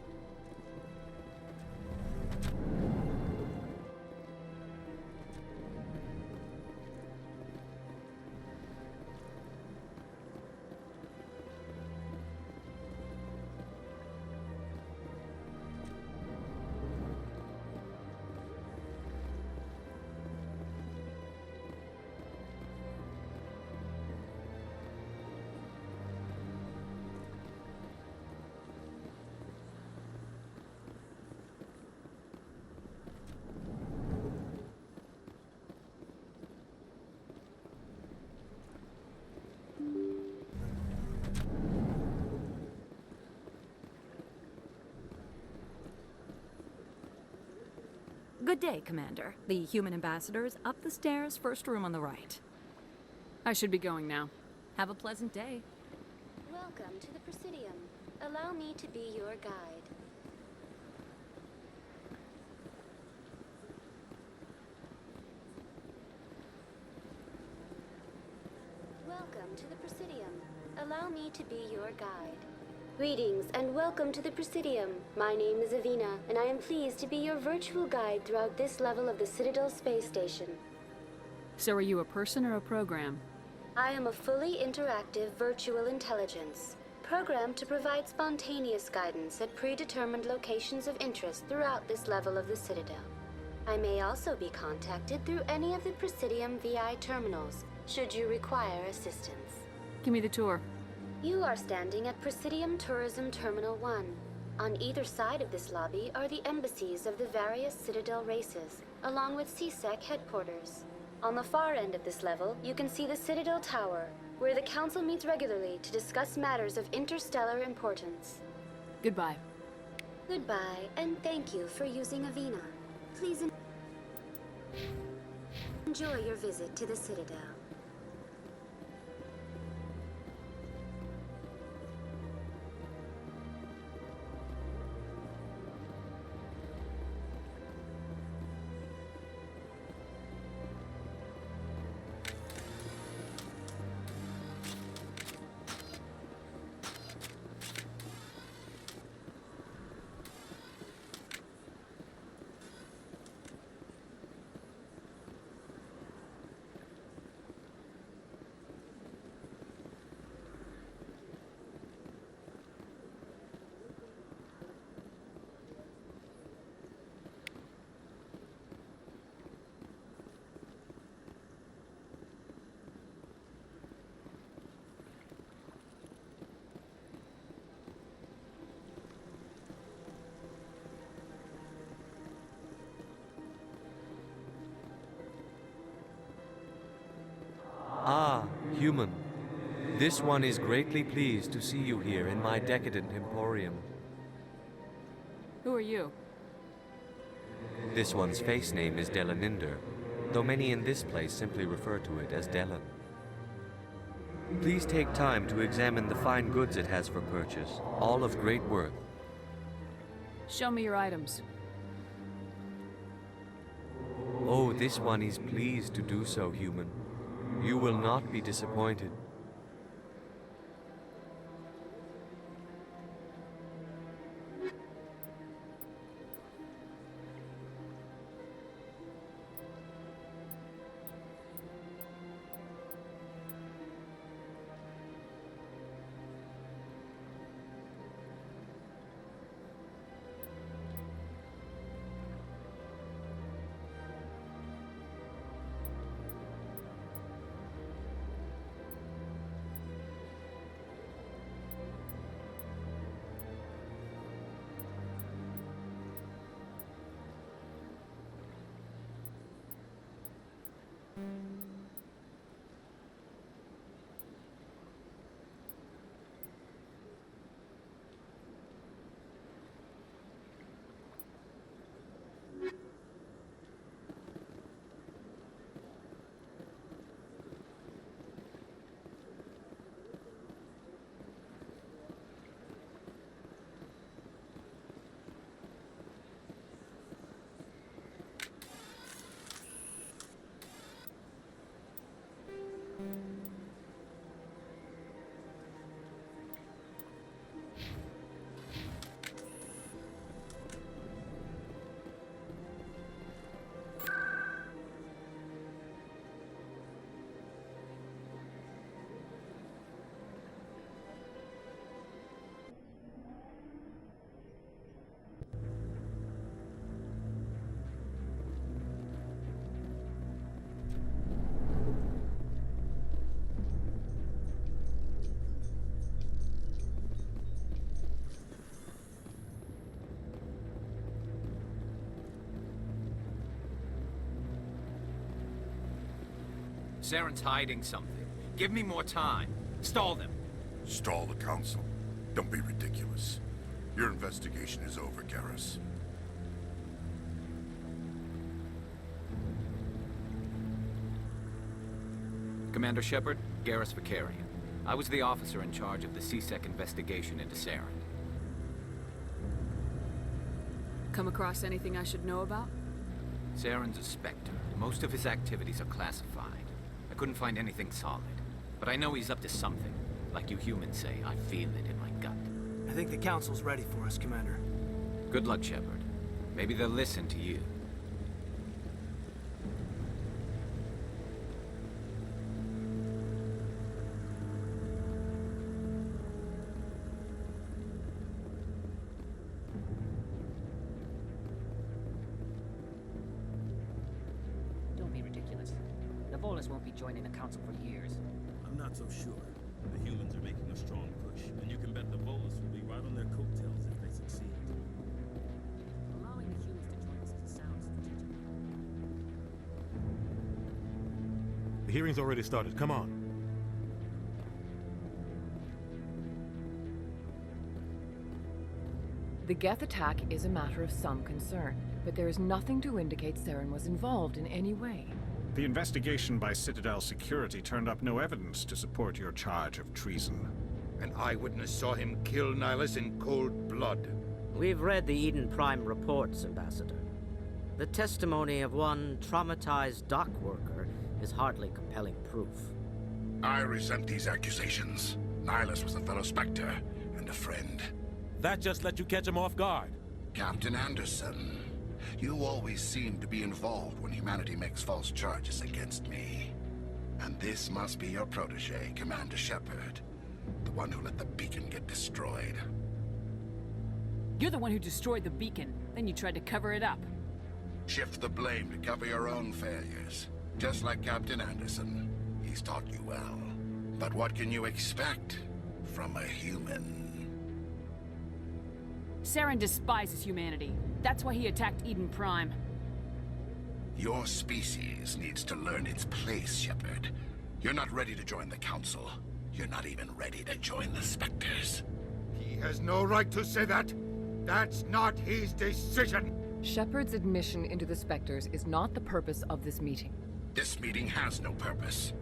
Good day, Commander. The human ambassador is up the stairs, first room on the right. I should be going now. Have a pleasant day. Welcome to the Presidium. Allow me to be your guide. Welcome to the Presidium. Allow me to be your guide. Greetings and welcome to the Presidium. My name is Avina, and I am pleased to be your virtual guide throughout this level of the Citadel space station. So are you a person or a program? I am a fully interactive virtual intelligence, programmed to provide spontaneous guidance at predetermined locations of interest throughout this level of the Citadel. I may also be contacted through any of the Presidium VI terminals, should you require assistance. Give me the tour. You are standing at Presidium Tourism Terminal 1. On either side of this lobby are the embassies of the various Citadel races, along with CSEC headquarters. On the far end of this level, you can see the Citadel Tower, where the Council meets regularly to discuss matters of interstellar importance. Goodbye. Goodbye, and thank you for using Avina. Please enjoy your visit to the Citadel. Ah, human. This one is greatly pleased to see you here in my decadent emporium. Who are you? This one's face name is Delaninder, though many in this place simply refer to it as Delan. Please take time to examine the fine goods it has for purchase, all of great worth. Show me your items. Oh, this one is pleased to do so, human. You will not be disappointed. Saren's hiding something. Give me more time. Stall them. Stall the Council? Don't be ridiculous. Your investigation is over, Garrus. Commander Shepard, Garrus Vicarian. I was the officer in charge of the CSEC investigation into Saren. Come across anything I should know about? Saren's a Spectre. Most of his activities are classified. I couldn't find anything solid. But I know he's up to something. Like you humans say, I feel it in my gut. I think the Council's ready for us, Commander. Good luck, Shepard. Maybe they'll listen to you. Don't be ridiculous. The Volus won't be joining the Council for years. I'm not so sure. The humans are making a strong push, and you can bet the Volus will be right on their coattails if they succeed. Allowing the humans to join us sounds strategic. The hearing's already started. Come on. The Geth attack is a matter of some concern, but there is nothing to indicate Saren was involved in any way. The investigation by Citadel Security turned up no evidence to support your charge of treason. An eyewitness saw him kill Nihilus in cold blood. We've read the Eden Prime reports, Ambassador. The testimony of one traumatized dock worker is hardly compelling proof. I resent these accusations. Nihilus was a fellow Spectre and a friend. That just let you catch him off guard. Captain Anderson, you always seem to be involved when humanity makes false charges against me. And this must be your protege, Commander Shepard. The one who let the beacon get destroyed. You're the one who destroyed the beacon. Then you tried to cover it up. Shift the blame to cover your own failures. Just like Captain Anderson. He's taught you well. But what can you expect from a human? Saren despises humanity. That's why he attacked Eden Prime. Your species needs to learn its place, Shepard. You're not ready to join the Council. You're not even ready to join the Spectres. He has no right to say that. That's not his decision. Shepard's admission into the Spectres is not the purpose of this meeting. This meeting has no purpose.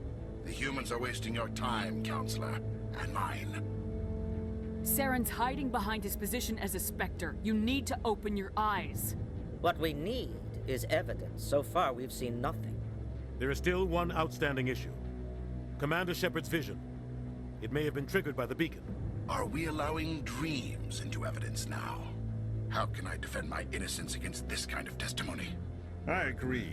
The humans are wasting your time, Counselor, and mine. Saren's hiding behind his position as a Spectre. You need to open your eyes. What we need is evidence. So far, we've seen nothing. There is still one outstanding issue. Commander Shepard's vision. It may have been triggered by the beacon. Are we allowing dreams into evidence now? How can I defend my innocence against this kind of testimony? I agree.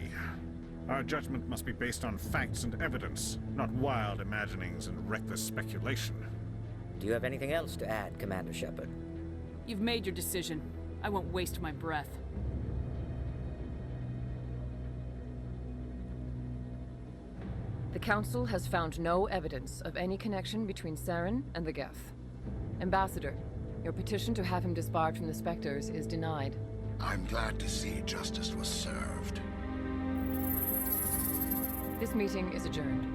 Our judgment must be based on facts and evidence, not wild imaginings and reckless speculation. Do you have anything else to add, Commander Shepard? You've made your decision. I won't waste my breath. The Council has found no evidence of any connection between Saren and the Geth. Ambassador, your petition to have him disbarred from the Spectres is denied. I'm glad to see justice was served. This meeting is adjourned.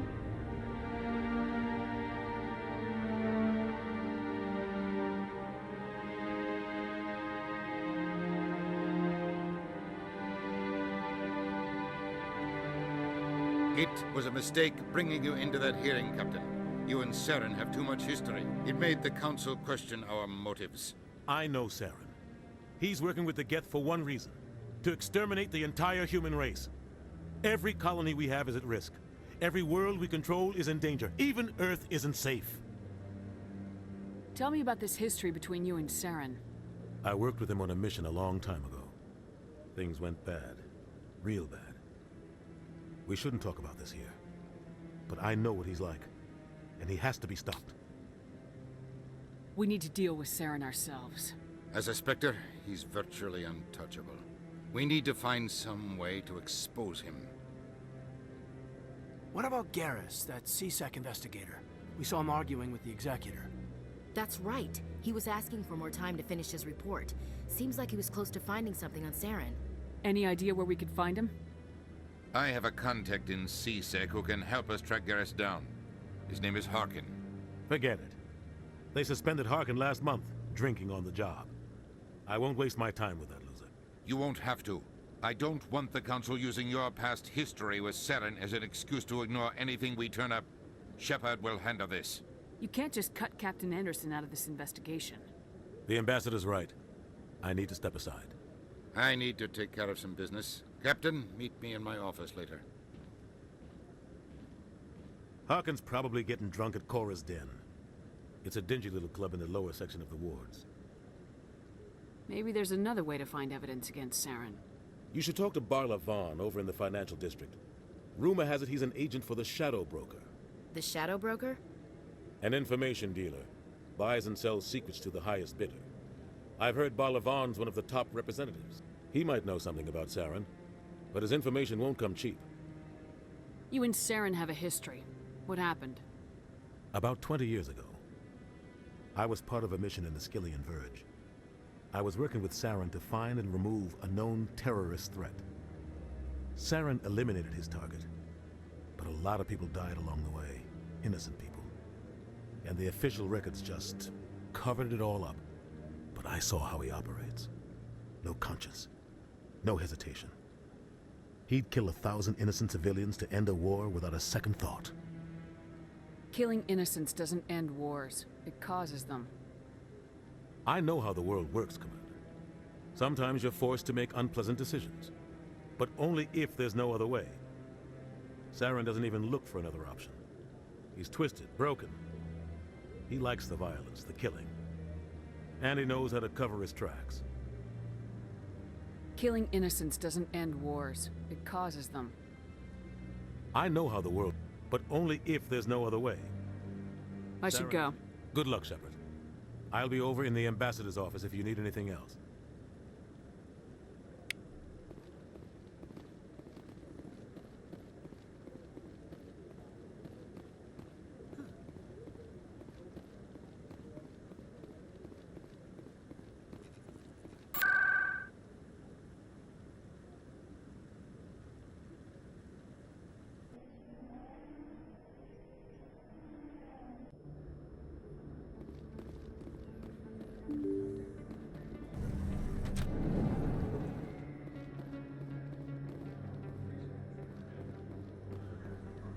It was a mistake bringing you into that hearing, Captain. You and Saren have too much history. It made the Council question our motives. I know Saren. He's working with the Geth for one reason. To exterminate the entire human race. Every colony we have is at risk. Every world we control is in danger. Even Earth isn't safe. Tell me about this history between you and Saren. I worked with him on a mission a long time ago. Things went bad. Real bad. We shouldn't talk about this here. But I know what he's like. And he has to be stopped. We need to deal with Saren ourselves. As a Spectre, he's virtually untouchable. We need to find some way to expose him. What about Garrus, that CSEC investigator? We saw him arguing with the Executor. That's right. He was asking for more time to finish his report. Seems like he was close to finding something on Saren. Any idea where we could find him? I have a contact in CSEC who can help us track Garrus down. His name is Harkin. Forget it. They suspended Harkin last month, drinking on the job. I won't waste my time with that loser. You won't have to. I don't want the Council using your past history with Saren as an excuse to ignore anything we turn up. Shepard will handle this. You can't just cut Captain Anderson out of this investigation. The ambassador's right. I need to step aside. I need to take care of some business. Captain, meet me in my office later. Harkin's probably getting drunk at Cora's Den. It's a dingy little club in the lower section of the wards. Maybe there's another way to find evidence against Saren. You should talk to Barla Vaughn over in the financial district. Rumor has it he's an agent for the Shadow Broker. The Shadow Broker? An information dealer. Buys and sells secrets to the highest bidder. I've heard Barla Vaughn's one of the top representatives. He might know something about Saren, but his information won't come cheap. You and Saren have a history. What happened? About 20 years ago, I was part of a mission in the Skillian Verge. I was working with Saren to find and remove a known terrorist threat. Saren eliminated his target, but a lot of people died along the way, innocent people. And the official records just covered it all up. But I saw how he operates. No conscience, no hesitation. He'd kill 1,000 innocent civilians to end a war without a second thought. Killing innocents doesn't end wars. It causes them. I know how the world works, Commander. Sometimes you're forced to make unpleasant decisions, but only if there's no other way. Saren doesn't even look for another option. He's twisted, broken. He likes the violence, the killing. And he knows how to cover his tracks. Killing innocents doesn't end wars. It causes them. I know how the world, but only if there's no other way. I should go. Good luck, Shepard. I'll be over in the ambassador's office if you need anything else.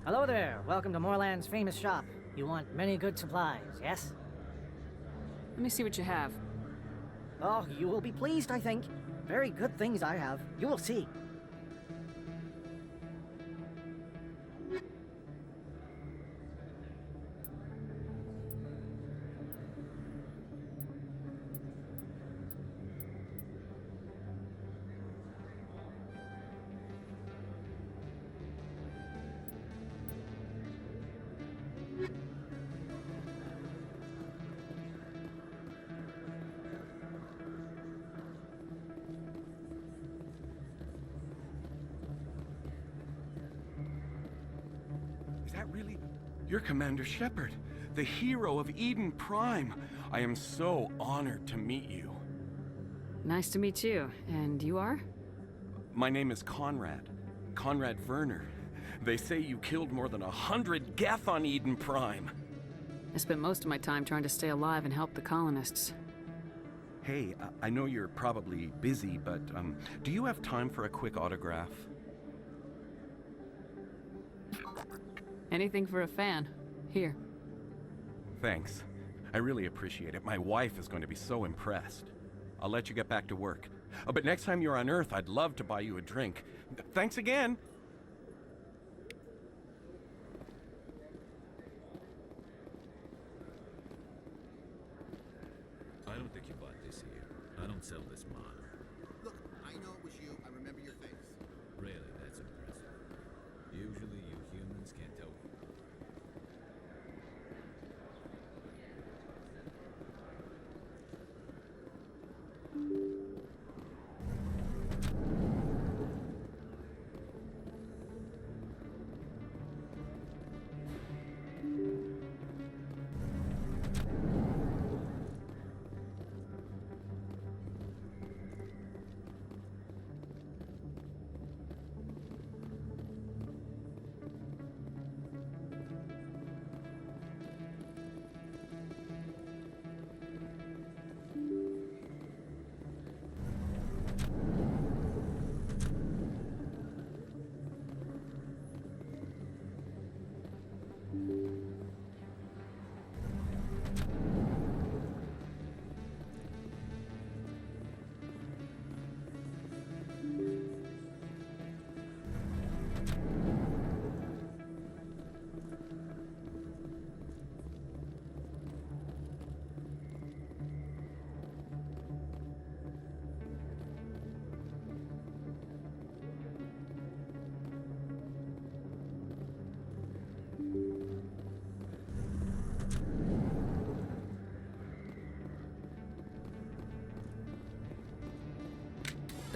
Hello there. Welcome to Moorland's famous shop. You want many good supplies, yes? Let me see what you have. Oh, you will be pleased, I think. Very good things I have. You will see. Really? You're Commander Shepard, the hero of Eden Prime. I am so honored to meet you. Nice to meet you. And you are? My name is Conrad. Conrad Werner. They say you killed more than 100 Geth on Eden Prime. I spent most of my time trying to stay alive and help the colonists. Hey, I know you're probably busy, but do you have time for a quick autograph? Anything for a fan. Here. Thanks. I really appreciate it. My wife is going to be so impressed. I'll let you get back to work. But next time you're on Earth, I'd love to buy you a drink. Thanks again! I don't think you bought this here. I don't sell this mod. Look, I know it was you. I remember your face. Really, that's impressive. Usually you humans can't tell.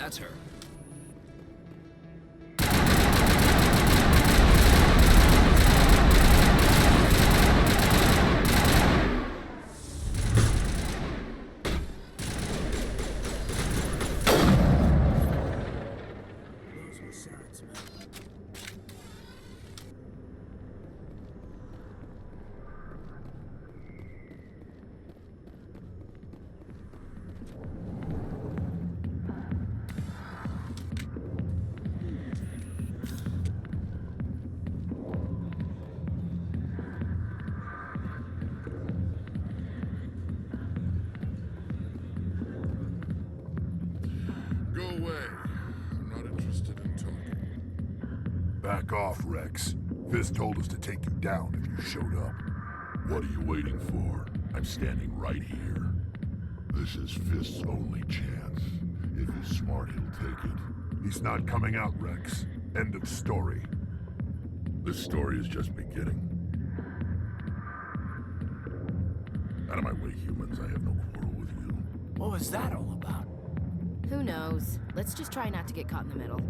That's her. Go away. I'm not interested in talking. Back off, Rex. Fist told us to take you down if you showed up. What are you waiting for? I'm standing right here. This is Fist's only chance. If he's smart, he'll take it. He's not coming out, Rex. End of story. This story is just beginning. Out of my way, humans. I have no quarrel with you. What was that all about? Who knows? Let's just try not to get caught in the middle.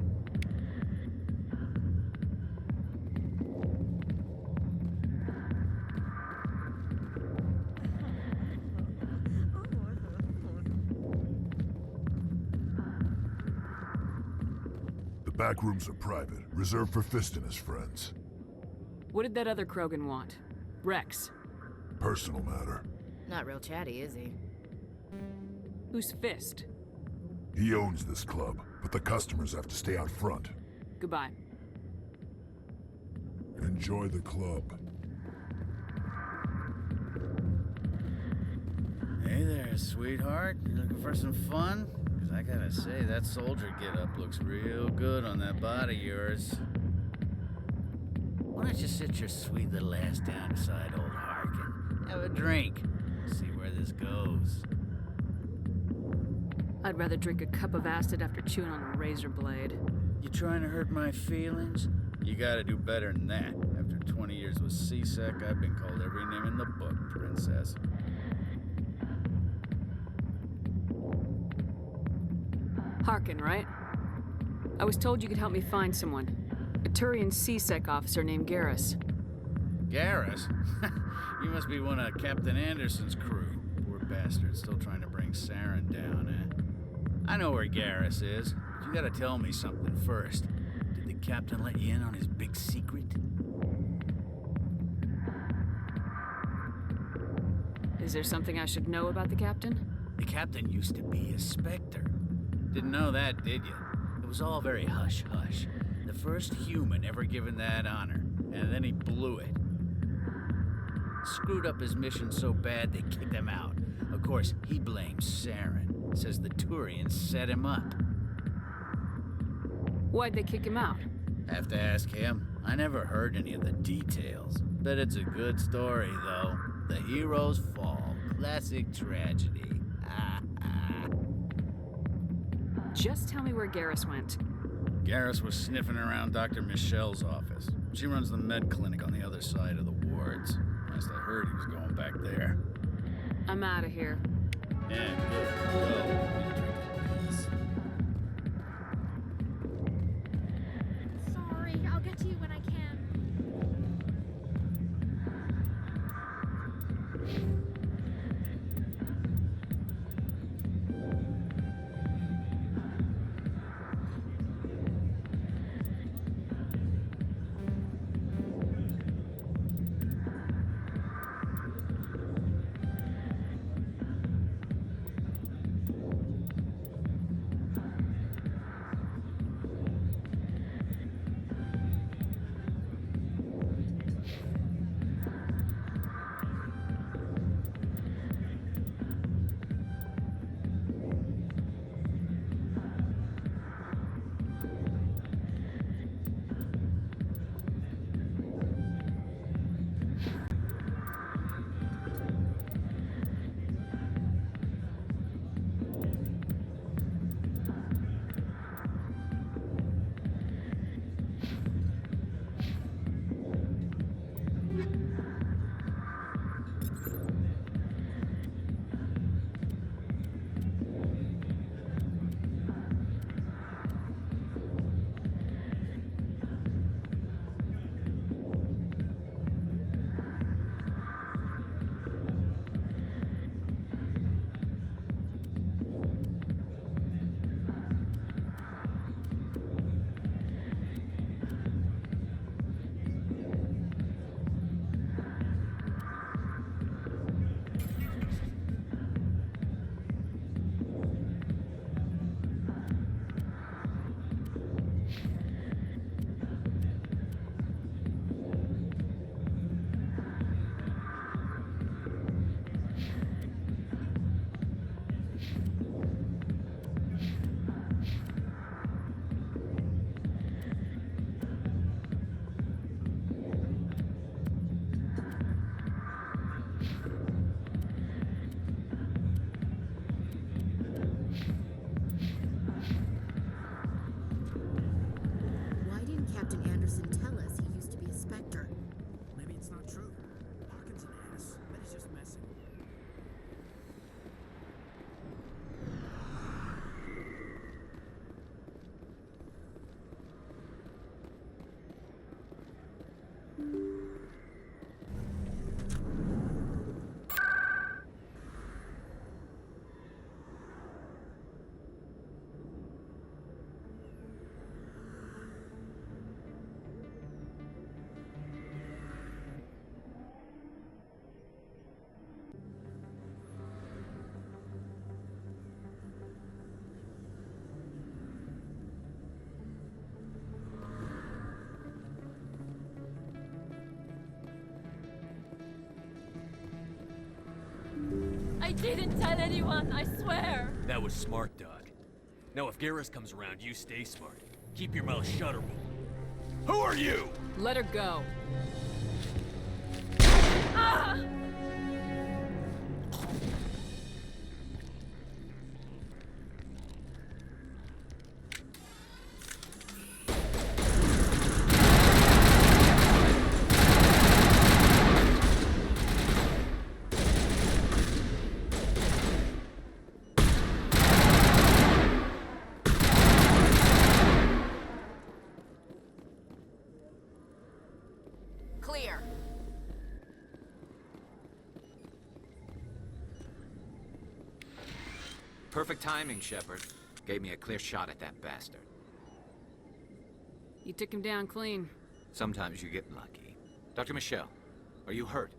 The back rooms are private, reserved for Fist and his friends. What did that other Krogan want? Rex. Personal matter. Not real chatty, is he? Who's Fist? He owns this club, but the customers have to stay out front. Goodbye. Enjoy the club. Hey there, sweetheart. You looking for some fun? 'Cause I gotta say, that soldier getup looks real good on that body of yours. Why don't you sit your sweet little ass down beside old Harkin? Have a drink. See where this goes. I'd rather drink a cup of acid after chewing on a razor blade. You trying to hurt my feelings? You gotta do better than that. After 20 years with C-Sec, I've been called every name in the book, princess. Harkin, right? I was told you could help me find someone. A Turian C-Sec officer named Garrus. Garrus? You must be one of Captain Anderson's crew. Poor bastard, still trying to bring Saren down, eh? I know where Garrus is, but you gotta tell me something first. Did the captain let you in on his big secret? Is there something I should know about the captain? The captain used to be a Spectre. Didn't know that, did you? It was all very hush-hush. The first human ever given that honor, and then he blew it. Screwed up his mission so bad they kicked him out. Of course, he blames Saren. Says the Turians set him up. Why'd they kick him out? Have to ask him. I never heard any of the details. Bet it's a good story, though. The hero's fall. Classic tragedy. Just tell me where Garrus went. Garrus was sniffing around Dr. Michelle's office. She runs the med clinic on the other side of the wards. Last I heard, he was going back there. I'm out of here. Yeah, good. Go. Sorry, I'll get to you when I can. I didn't tell anyone, I swear! That was smart, Doc. Now if Garrus comes around, you stay smart. Keep your mouth shut or we'll... Who are you? Let her go. Ah! Clear. Perfect timing, Shepard. Gave me a clear shot at that bastard. You took him down clean. Sometimes you get lucky. Dr. Michelle, are you hurt?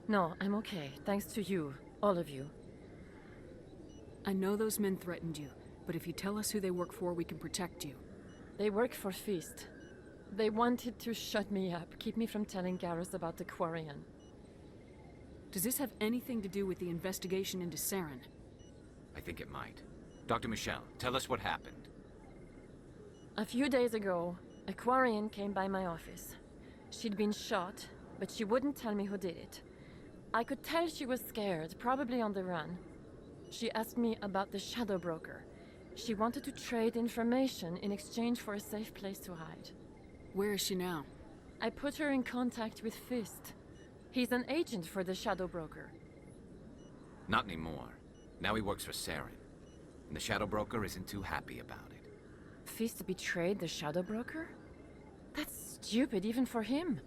No, I'm okay. Thanks to you. All of you. I know those men threatened you, but if you tell us who they work for, we can protect you. They work for Feast. They wanted to shut me up, keep me from telling Garrus about the Quarian. Does this have anything to do with the investigation into Saren? I think it might. Dr. Michelle, tell us what happened. A few days ago, a Quarian came by my office. She'd been shot, but she wouldn't tell me who did it. I could tell she was scared, probably on the run. She asked me about the Shadow Broker. She wanted to trade information in exchange for a safe place to hide. Where is she now? I put her in contact with Fist. He's an agent for the Shadow Broker. Not anymore. Now he works for Saren. And the Shadow Broker isn't too happy about it. Fist betrayed the Shadow Broker? That's stupid even for him.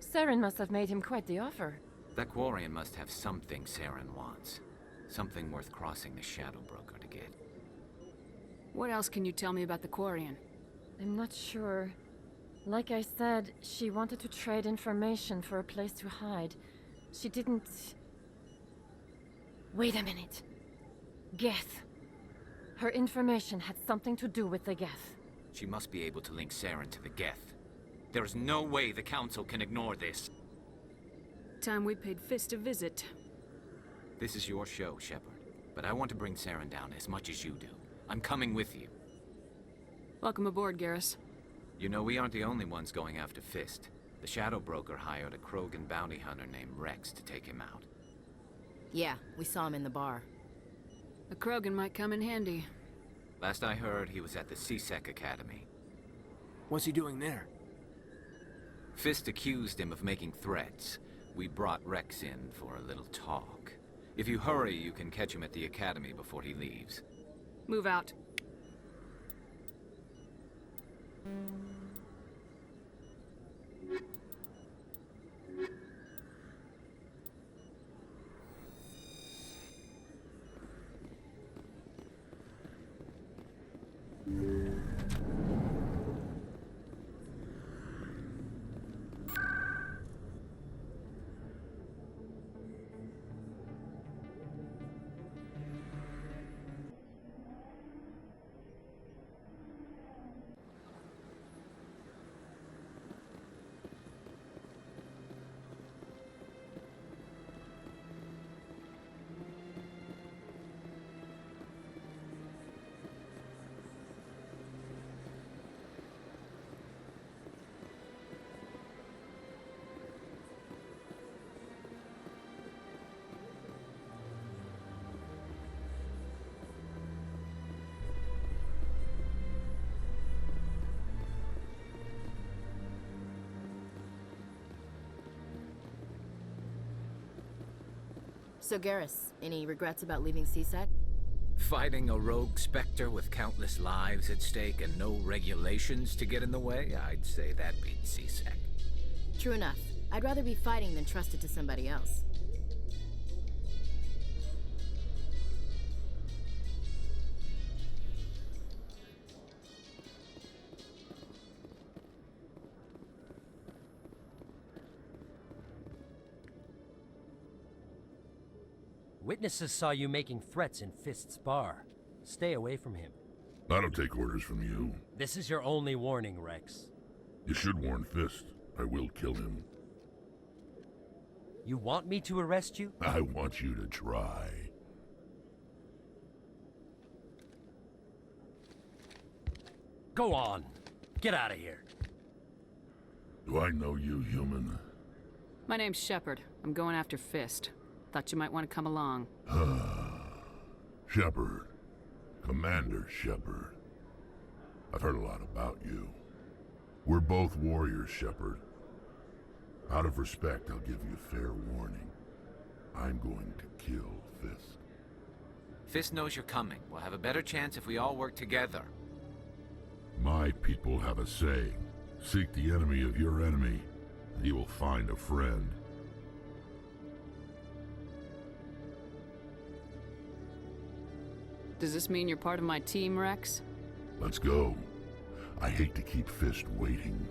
Saren must have made him quite the offer. That Quarian must have something Saren wants. Something worth crossing the Shadow Broker to get. What else can you tell me about the Quarian? I'm not sure. Like I said, she wanted to trade information for a place to hide. She didn't... Wait a minute. Geth. Her information had something to do with the Geth. She must be able to link Saren to the Geth. There's no way the Council can ignore this. Time we paid Fist a visit. This is your show, Shepard. But I want to bring Saren down as much as you do. I'm coming with you. Welcome aboard, Garrus. You know, we aren't the only ones going after Fist. The Shadow Broker hired a Krogan bounty hunter named Rex to take him out. Yeah, we saw him in the bar. A Krogan might come in handy. Last I heard, he was at the CSEC Academy. What's he doing there? Fist accused him of making threats. We brought Rex in for a little talk. If you hurry, you can catch him at the Academy before he leaves. Move out. So Garrus, any regrets about leaving CSEC? Fighting a rogue Spectre with countless lives at stake and no regulations to get in the way? I'd say that beats CSEC. True enough. I'd rather be fighting than trusted to somebody else. Witnesses saw you making threats in Fist's bar. Stay away from him. I don't take orders from you. This is your only warning, Rex. You should warn Fist. I will kill him. You want me to arrest you? I want you to try. Go on. Get out of here. Do I know you, human? My name's Shepard. I'm going after Fist. Thought you might want to come along. Shepard. Commander Shepard. I've heard a lot about you. We're both warriors, Shepard. Out of respect, I'll give you fair warning. I'm going to kill Fist. Fist knows you're coming. We'll have a better chance if we all work together. My people have a saying. Seek the enemy of your enemy, and you will find a friend. Does this mean you're part of my team, Rex? Let's go. I hate to keep Fist waiting.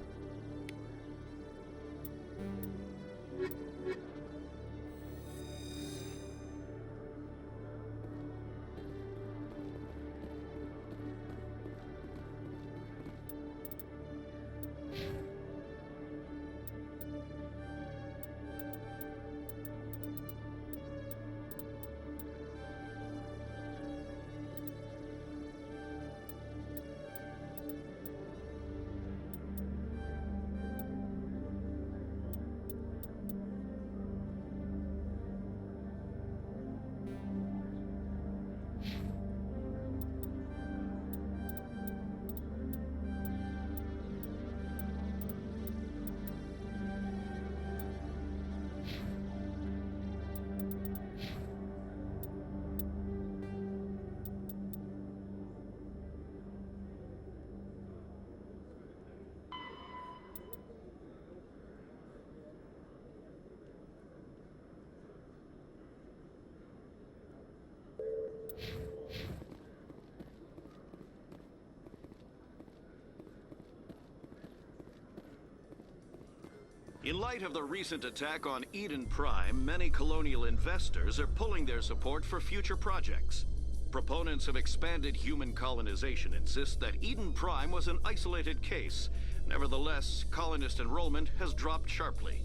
In light of the recent attack on Eden Prime, many colonial investors are pulling their support for future projects. Proponents of expanded human colonization insist that Eden Prime was an isolated case. Nevertheless, colonist enrollment has dropped sharply.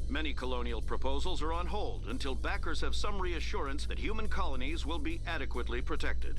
Many colonial proposals are on hold until backers have some reassurance that human colonies will be adequately protected.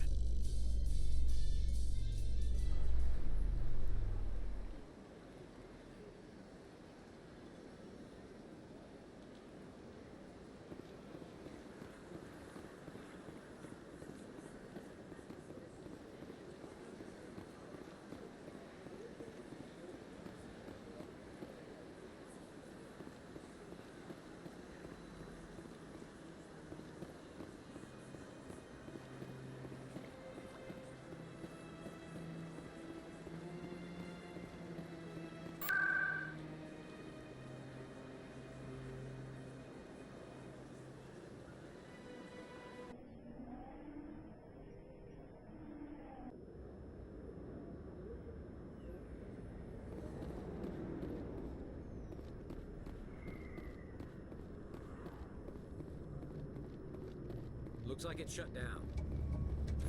Looks like it's shut down.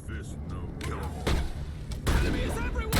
Fist no kill 'em all. Enemies everywhere!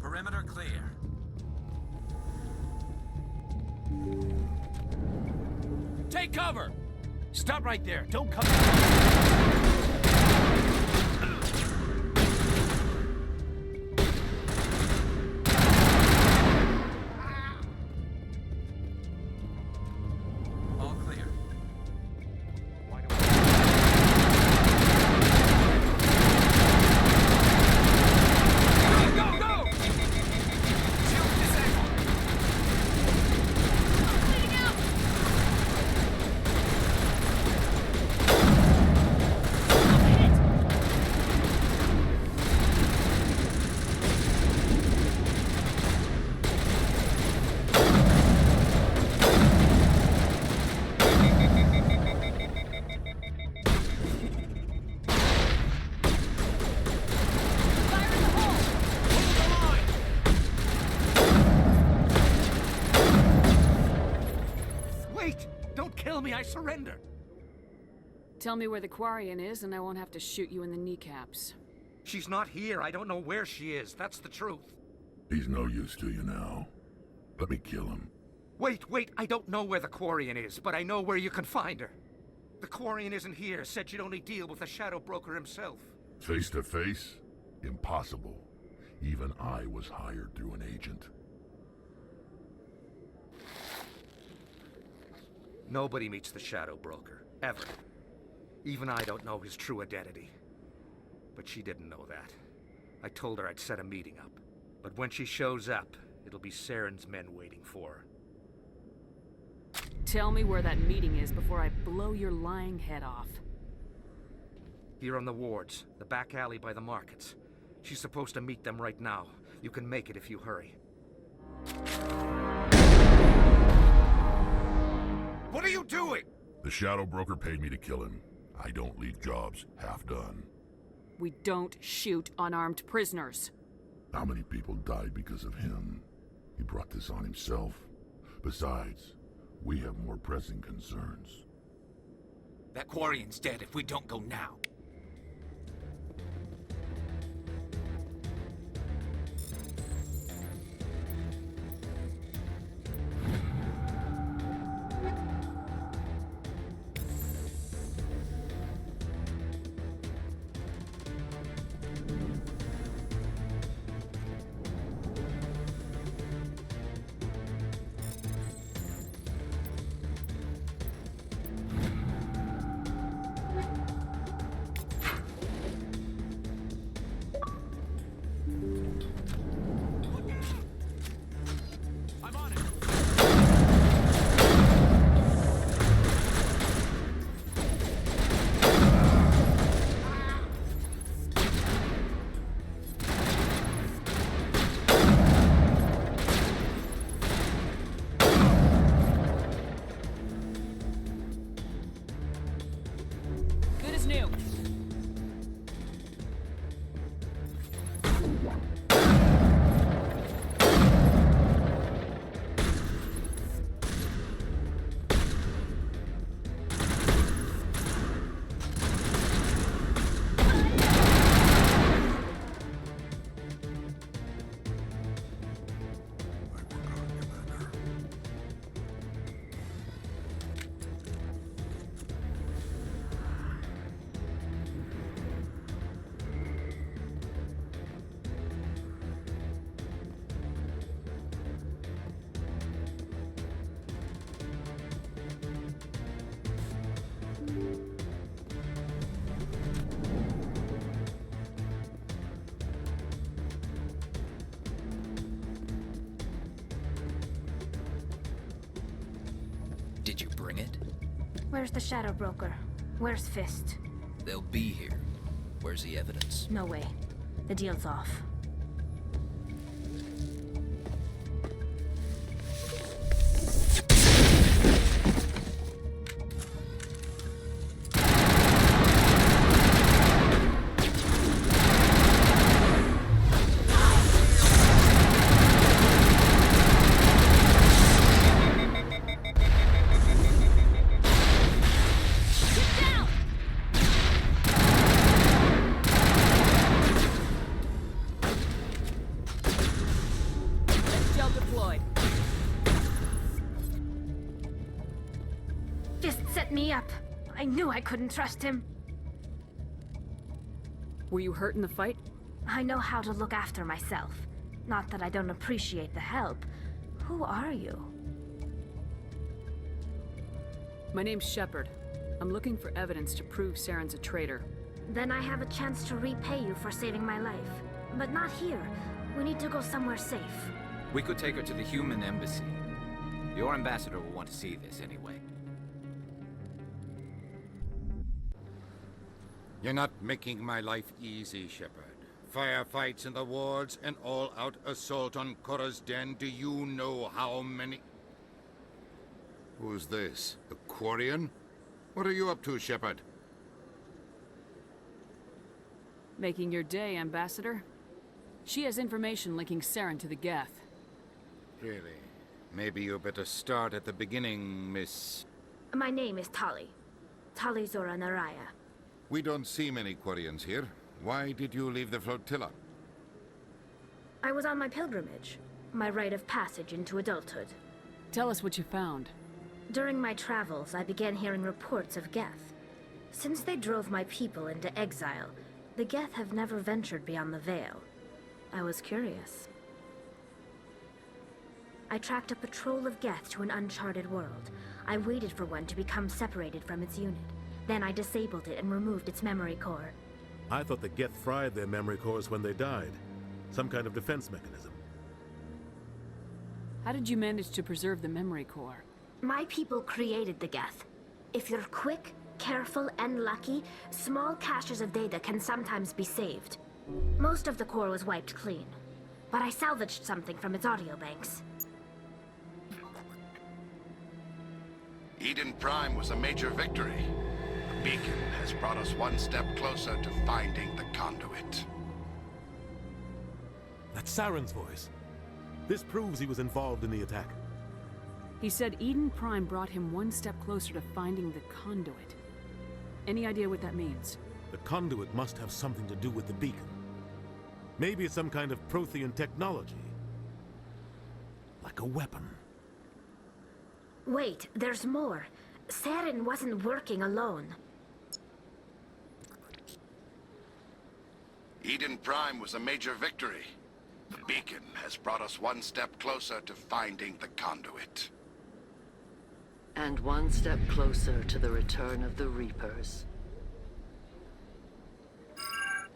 Perimeter clear. Take cover! Stop right there. Don't come. All clear. Go, go, go! Shield disabled. Bleeding out. kill me, I surrender. Tell me where the Quarian is, and I won't have to shoot you in the kneecaps. She's not here. I don't know where she is. That's the truth. He's no use to you now. Let me kill him. Wait. I don't know where the Quarian is, but I know where you can find her. The Quarian isn't here. Said she'd only deal with the Shadow Broker himself. Face to face? Impossible. Even I was hired through an agent. Nobody meets the Shadow Broker. Ever. Even I don't know his true identity. But she didn't know that. I told her I'd set a meeting up. But when she shows up, it'll be Saren's men waiting for her. Tell me where that meeting is before I blow your lying head off. Here on the wards, the back alley by the markets. She's supposed to meet them right now. You can make it if you hurry. What are you doing? The Shadow Broker paid me to kill him. I don't leave jobs half done. We don't shoot unarmed prisoners. How many people died because of him? He brought this on himself. Besides, we have more pressing concerns. That Quarian's dead if we don't go now. Did you bring it? Where's the Shadow Broker? Where's Fist? They'll be here. Where's the evidence? No way. The deal's off. Me up. I knew I couldn't trust him. Were you hurt in the fight? I know how to look after myself. Not that I don't appreciate the help. Who are you? My name's Shepard. I'm looking for evidence to prove Saren's a traitor. Then I have a chance to repay you for saving my life. But not here. We need to go somewhere safe. We could take her to the human embassy. Your ambassador will want to see this anyway. You're not making my life easy, Shepard. Firefights in the wards, an all-out assault on Korra's den. Do you know how many... Who's this? The Quarian? What are you up to, Shepard? Making your day, Ambassador. She has information linking Saren to the Geth. Really? Maybe you better start at the beginning, Miss... My name is Tali. Tali Zora Naraya. We don't see many Quarians here. Why did you leave the flotilla? I was on my pilgrimage. My rite of passage into adulthood. Tell us what you found. During my travels, I began hearing reports of Geth. Since they drove my people into exile, the Geth have never ventured beyond the Veil. I was curious. I tracked a patrol of Geth to an uncharted world. I waited for one to become separated from its unit. Then I disabled it and removed its memory core. I thought the Geth fried their memory cores when they died. Some kind of defense mechanism. How did you manage to preserve the memory core? My people created the Geth. If you're quick, careful, and lucky, small caches of data can sometimes be saved. Most of the core was wiped clean, but I salvaged something from its audio banks. Eden Prime was a major victory. The beacon has brought us one step closer to finding the conduit. That's Saren's voice. This proves he was involved in the attack. He said Eden Prime brought him one step closer to finding the conduit. Any idea what that means? The conduit must have something to do with the beacon. Maybe it's some kind of Prothean technology. Like a weapon. Wait, there's more. Saren wasn't working alone. Eden Prime was a major victory. The beacon has brought us one step closer to finding the conduit. And one step closer to the return of the Reapers.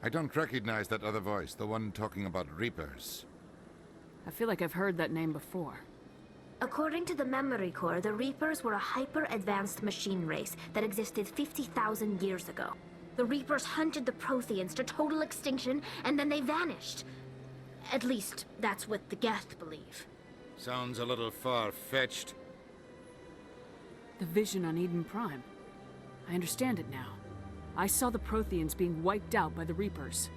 I don't recognize that other voice, the one talking about Reapers. I feel like I've heard that name before. According to the memory core, the Reapers were a hyper-advanced machine race that existed 50,000 years ago. The Reapers hunted the Protheans to total extinction, and then they vanished. At least, that's what the Geth believe. Sounds a little far-fetched. The vision on Eden Prime. I understand it now. I saw the Protheans being wiped out by the Reapers.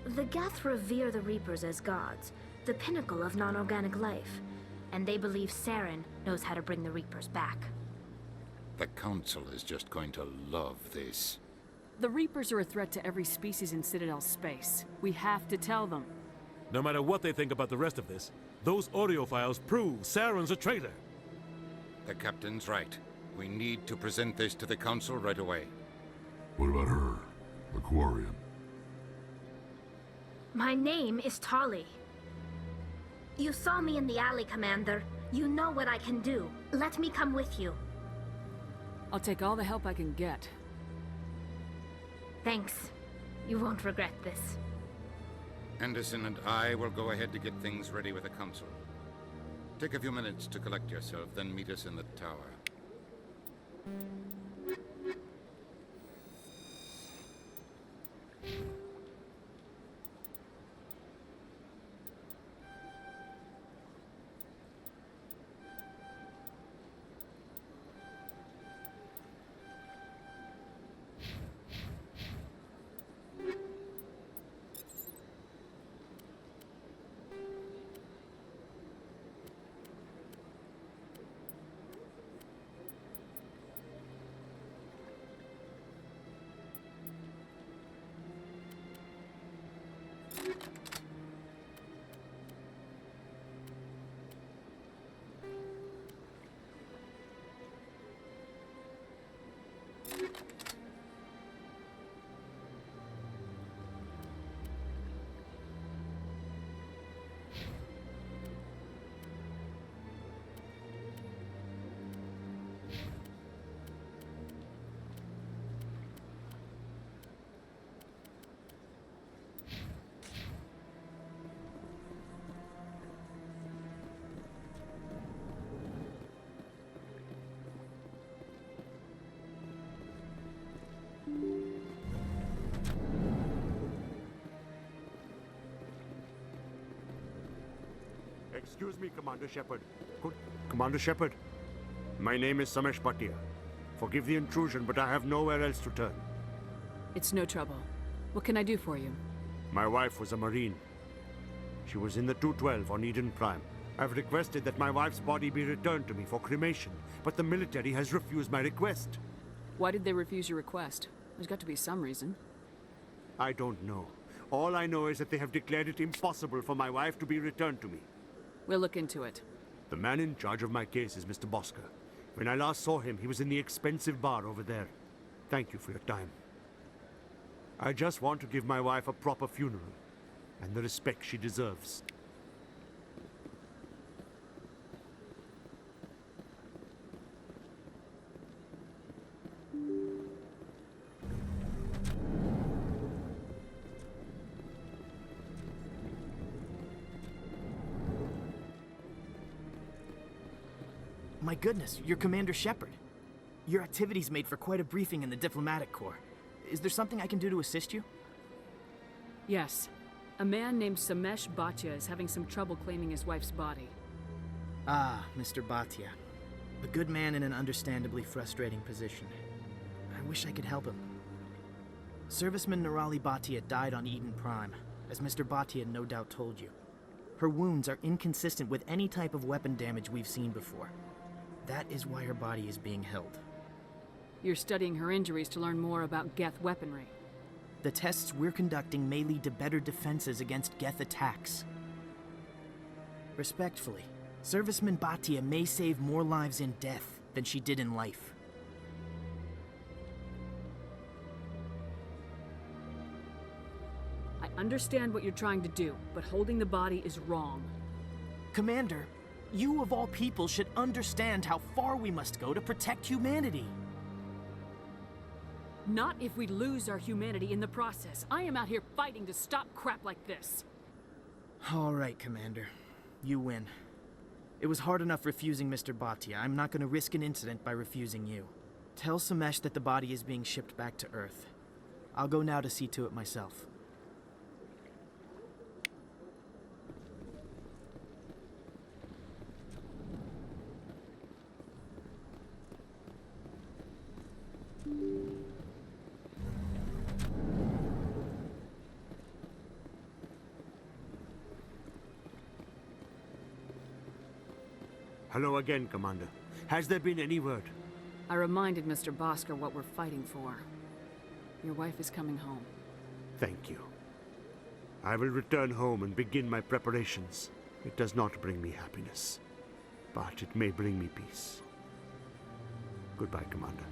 The Geth revere the Reapers as gods, the pinnacle of non-organic life. And they believe Saren knows how to bring the Reapers back. The Council is just going to love this. The Reapers are a threat to every species in Citadel space. We have to tell them. No matter what they think about the rest of this, those audio files prove Saren's a traitor. The Captain's right. We need to present this to the Council right away. What about her? Aquarian. My name is Tali. You saw me in the alley, Commander. You know what I can do. Let me come with you. I'll take all the help I can get. Thanks. You won't regret this. Anderson and I will go ahead to get things ready with the Council. Take a few minutes to collect yourself, then meet us in the tower. Excuse me, Commander Shepard. Commander Shepard, my name is Samesh Bhatia. Forgive the intrusion, but I have nowhere else to turn. It's no trouble. What can I do for you? My wife was a Marine. She was in the 212 on Eden Prime. I've requested that my wife's body be returned to me for cremation, but the military has refused my request. Why did they refuse your request? There's got to be some reason. I don't know. All I know is that they have declared it impossible for my wife to be returned to me. We'll look into it. The man in charge of my case is Mr. Bosker. When I last saw him, he was in the expensive bar over there. Thank you for your time. I just want to give my wife a proper funeral, and the respect she deserves. My goodness, you're Commander Shepard. Your activities made for quite a briefing in the Diplomatic Corps. Is there something I can do to assist you? Yes. A man named Samesh Bhatia is having some trouble claiming his wife's body. Ah, Mr. Bhatia. A good man in an understandably frustrating position. I wish I could help him. Serviceman Nirali Bhatia died on Eden Prime, as Mr. Bhatia no doubt told you. Her wounds are inconsistent with any type of weapon damage we've seen before. That is why her body is being held. You're studying her injuries to learn more about Geth weaponry. The tests we're conducting may lead to better defenses against Geth attacks. Respectfully, Serviceman Bhatia may save more lives in death than she did in life. I understand what you're trying to do, but holding the body is wrong. Commander, you of all people should understand how far we must go to protect humanity. Not if we lose our humanity in the process. I am out here fighting to stop crap like this. All right, Commander. You win. It was hard enough refusing Mr. Bhatia. I'm not going to risk an incident by refusing you. Tell Samesh that the body is being shipped back to Earth. I'll go now to see to it myself. Hello again, Commander. Has there been any word? I reminded Mr. Bosker what we're fighting for. Your wife is coming home. Thank you. I will return home and begin my preparations. It does not bring me happiness, but it may bring me peace. Goodbye, Commander.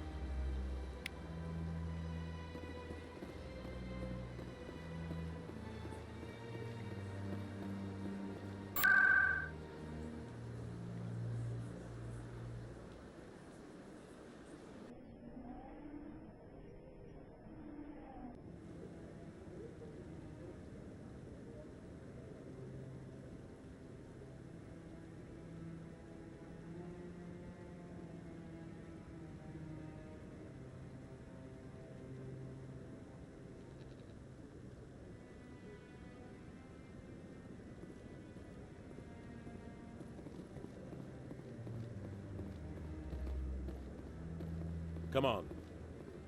Come on.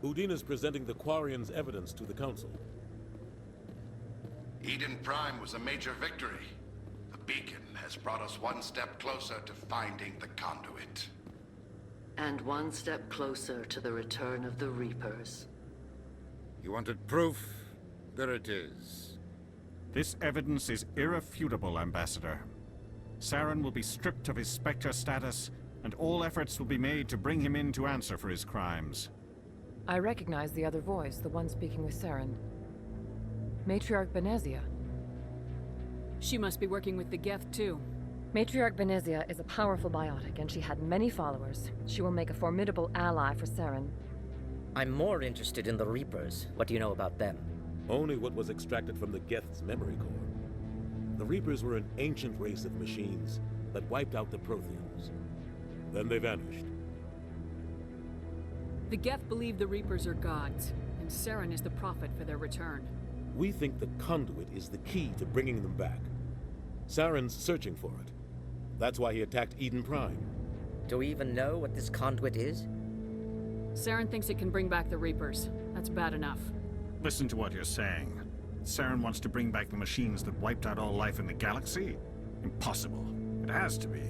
Udine is presenting the Quarians' evidence to the Council. Eden Prime was a major victory. The beacon has brought us one step closer to finding the conduit. And one step closer to the return of the Reapers. You wanted proof? There it is. This evidence is irrefutable, Ambassador. Saren will be stripped of his Spectre status, and all efforts will be made to bring him in to answer for his crimes. I recognize the other voice, the one speaking with Saren. Matriarch Benezia. She must be working with the Geth, too. Matriarch Benezia is a powerful biotic, and she had many followers. She will make a formidable ally for Saren. I'm more interested in the Reapers. What do you know about them? Only what was extracted from the Geth's memory core. The Reapers were an ancient race of machines that wiped out the Protheans. Then they vanished. The Geth believe the Reapers are gods, and Saren is the prophet for their return. We think the conduit is the key to bringing them back. Saren's searching for it. That's why he attacked Eden Prime. Do we even know what this conduit is? Saren thinks it can bring back the Reapers. That's bad enough. Listen to what you're saying. Saren wants to bring back the machines that wiped out all life in the galaxy? Impossible. It has to be.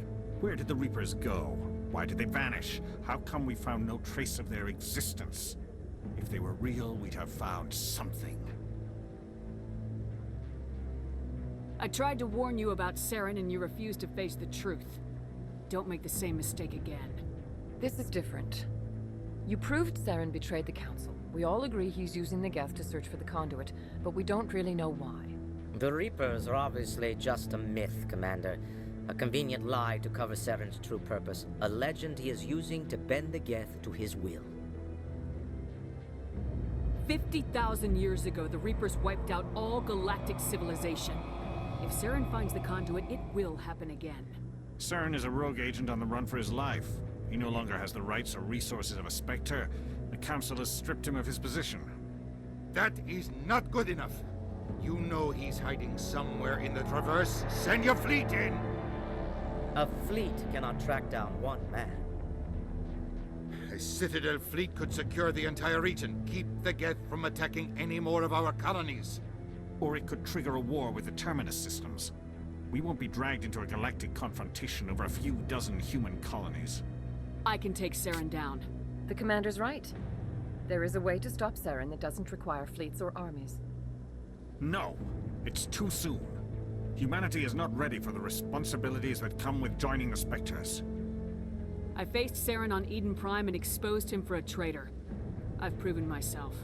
Where did the Reapers go? Why did they vanish? How come we found no trace of their existence? If they were real, we'd have found something. I tried to warn you about Saren and you refused to face the truth. Don't make the same mistake again. This is different. You proved Saren betrayed the Council. We all agree he's using the Geth to search for the conduit, but we don't really know why. The Reapers are obviously just a myth, Commander. A convenient lie to cover Saren's true purpose. A legend he is using to bend the Geth to his will. 50,000 years ago, the Reapers wiped out all galactic civilization. If Saren finds the conduit, it will happen again. Saren is a rogue agent on the run for his life. He no longer has the rights or resources of a Spectre. The Council has stripped him of his position. That is not good enough. You know he's hiding somewhere in the Traverse. Send your fleet in! A fleet cannot track down one man. A Citadel fleet could secure the entire region, keep the Geth from attacking any more of our colonies. Or it could trigger a war with the Terminus systems. We won't be dragged into a galactic confrontation over a few dozen human colonies. I can take Saren down. The Commander's right. There is a way to stop Saren that doesn't require fleets or armies. No, it's too soon. Humanity is not ready for the responsibilities that come with joining the Spectres. I faced Saren on Eden Prime and exposed him for a traitor. I've proven myself.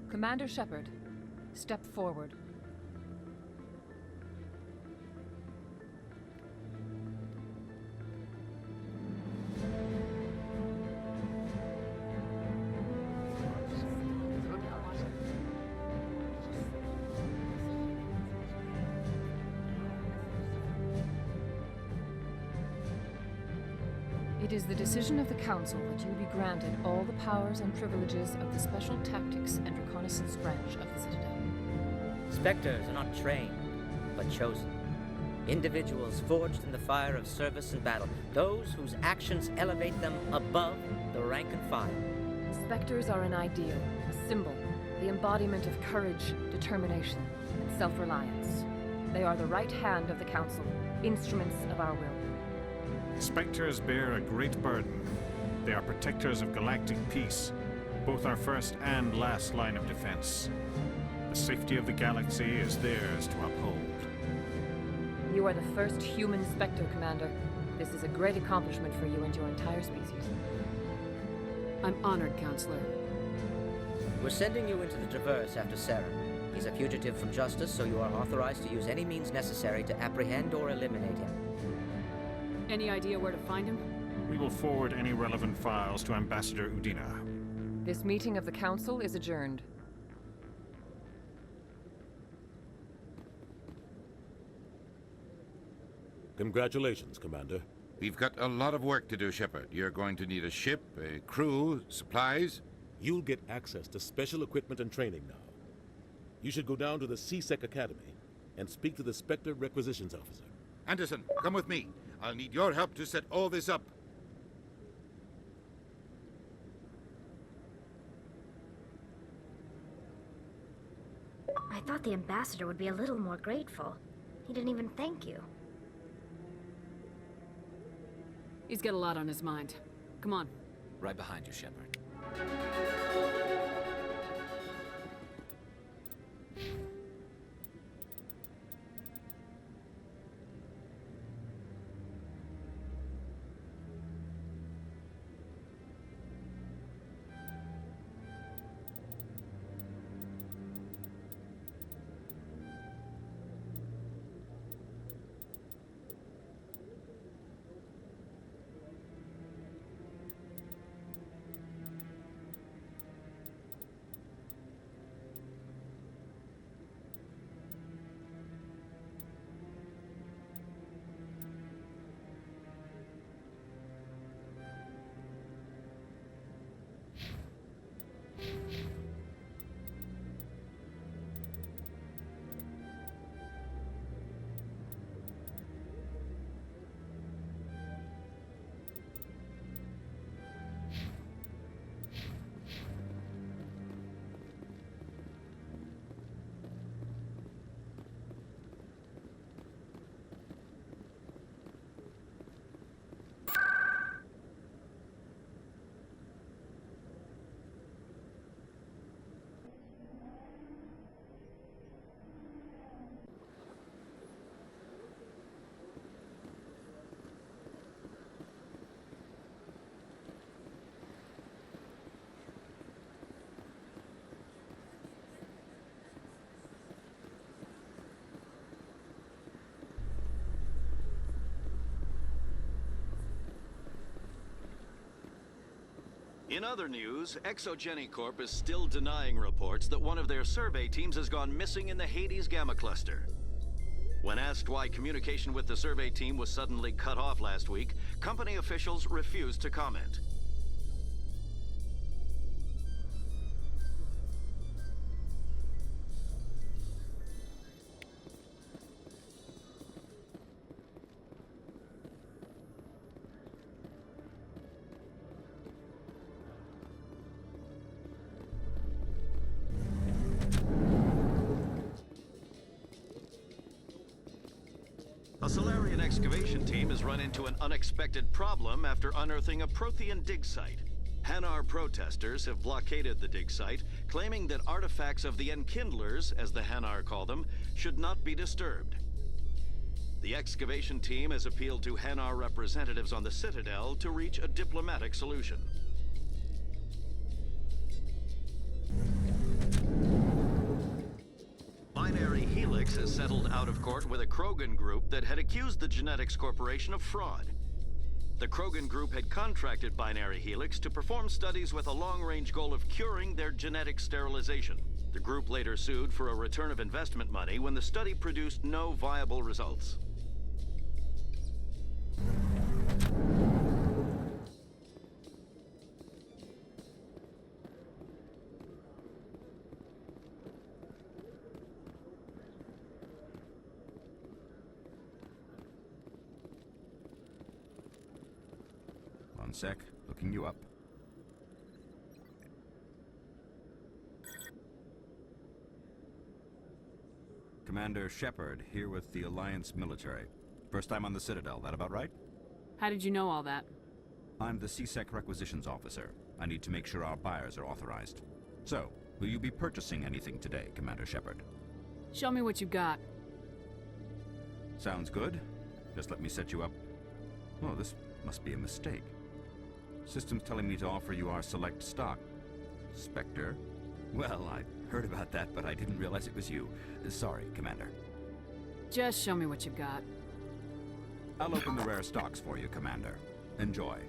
Commander Shepard, step forward. It is the decision of the Council that you be granted all the powers and privileges of the Special Tactics and Reconnaissance Branch of the Citadel. Spectres are not trained, but chosen. Individuals forged in the fire of service and battle. Those whose actions elevate them above the rank and file. Spectres are an ideal, a symbol, the embodiment of courage, determination, and self-reliance. They are the right hand of the Council, instruments of our will. Spectres bear a great burden. They are protectors of galactic peace, both our first and last line of defense. The safety of the galaxy is theirs to uphold. You are the first human Spectre, Commander. This is a great accomplishment for you and your entire species. I'm honored, Counselor. We're sending you into the Traverse after Saren. He's a fugitive from justice, so you are authorized to use any means necessary to apprehend or eliminate him. Any idea where to find him? We will forward any relevant files to Ambassador Udina. This meeting of the Council is adjourned. Congratulations, Commander. We've got a lot of work to do, Shepard. You're going to need a ship, a crew, supplies. You'll get access to special equipment and training now. You should go down to the C-Sec Academy and speak to the Spectre Requisitions Officer. Anderson, come with me. I'll need your help to set all this up. I thought the ambassador would be a little more grateful. He didn't even thank you. He's got a lot on his mind. Come on. Right behind you, Shepard. In other news, Exogeny Corp is still denying reports that one of their survey teams has gone missing in the Hades Gamma Cluster. When asked why communication with the survey team was suddenly cut off last week, company officials refused to comment. A Solarian excavation team has run into an unexpected problem after unearthing a Prothean dig site. Hanar protesters have blockaded the dig site, claiming that artifacts of the Enkindlers, as the Hanar call them, should not be disturbed. The excavation team has appealed to Hanar representatives on the Citadel to reach a diplomatic solution. Binary Helix has settled out of court with a Krogan group that had accused the Genetics Corporation of fraud. The Krogan group had contracted Binary Helix to perform studies with a long-range goal of curing their genetic sterilization. The group later sued for a return of investment money when the study produced no viable results. One sec, looking you up. Commander Shepard, here with the Alliance military. First time on the Citadel, that about right? How did you know all that? I'm the CSEC requisitions officer. I need to make sure our buyers are authorized. So, will you be purchasing anything today, Commander Shepard? Show me what you got. Sounds good. Just let me set you up. Oh, this must be a mistake. System's telling me to offer you our select stock. Spectre? Well, I heard about that, but I didn't realize it was you. Sorry, Commander. Just show me what you've got. I'll open the rare stocks for you, Commander. Enjoy.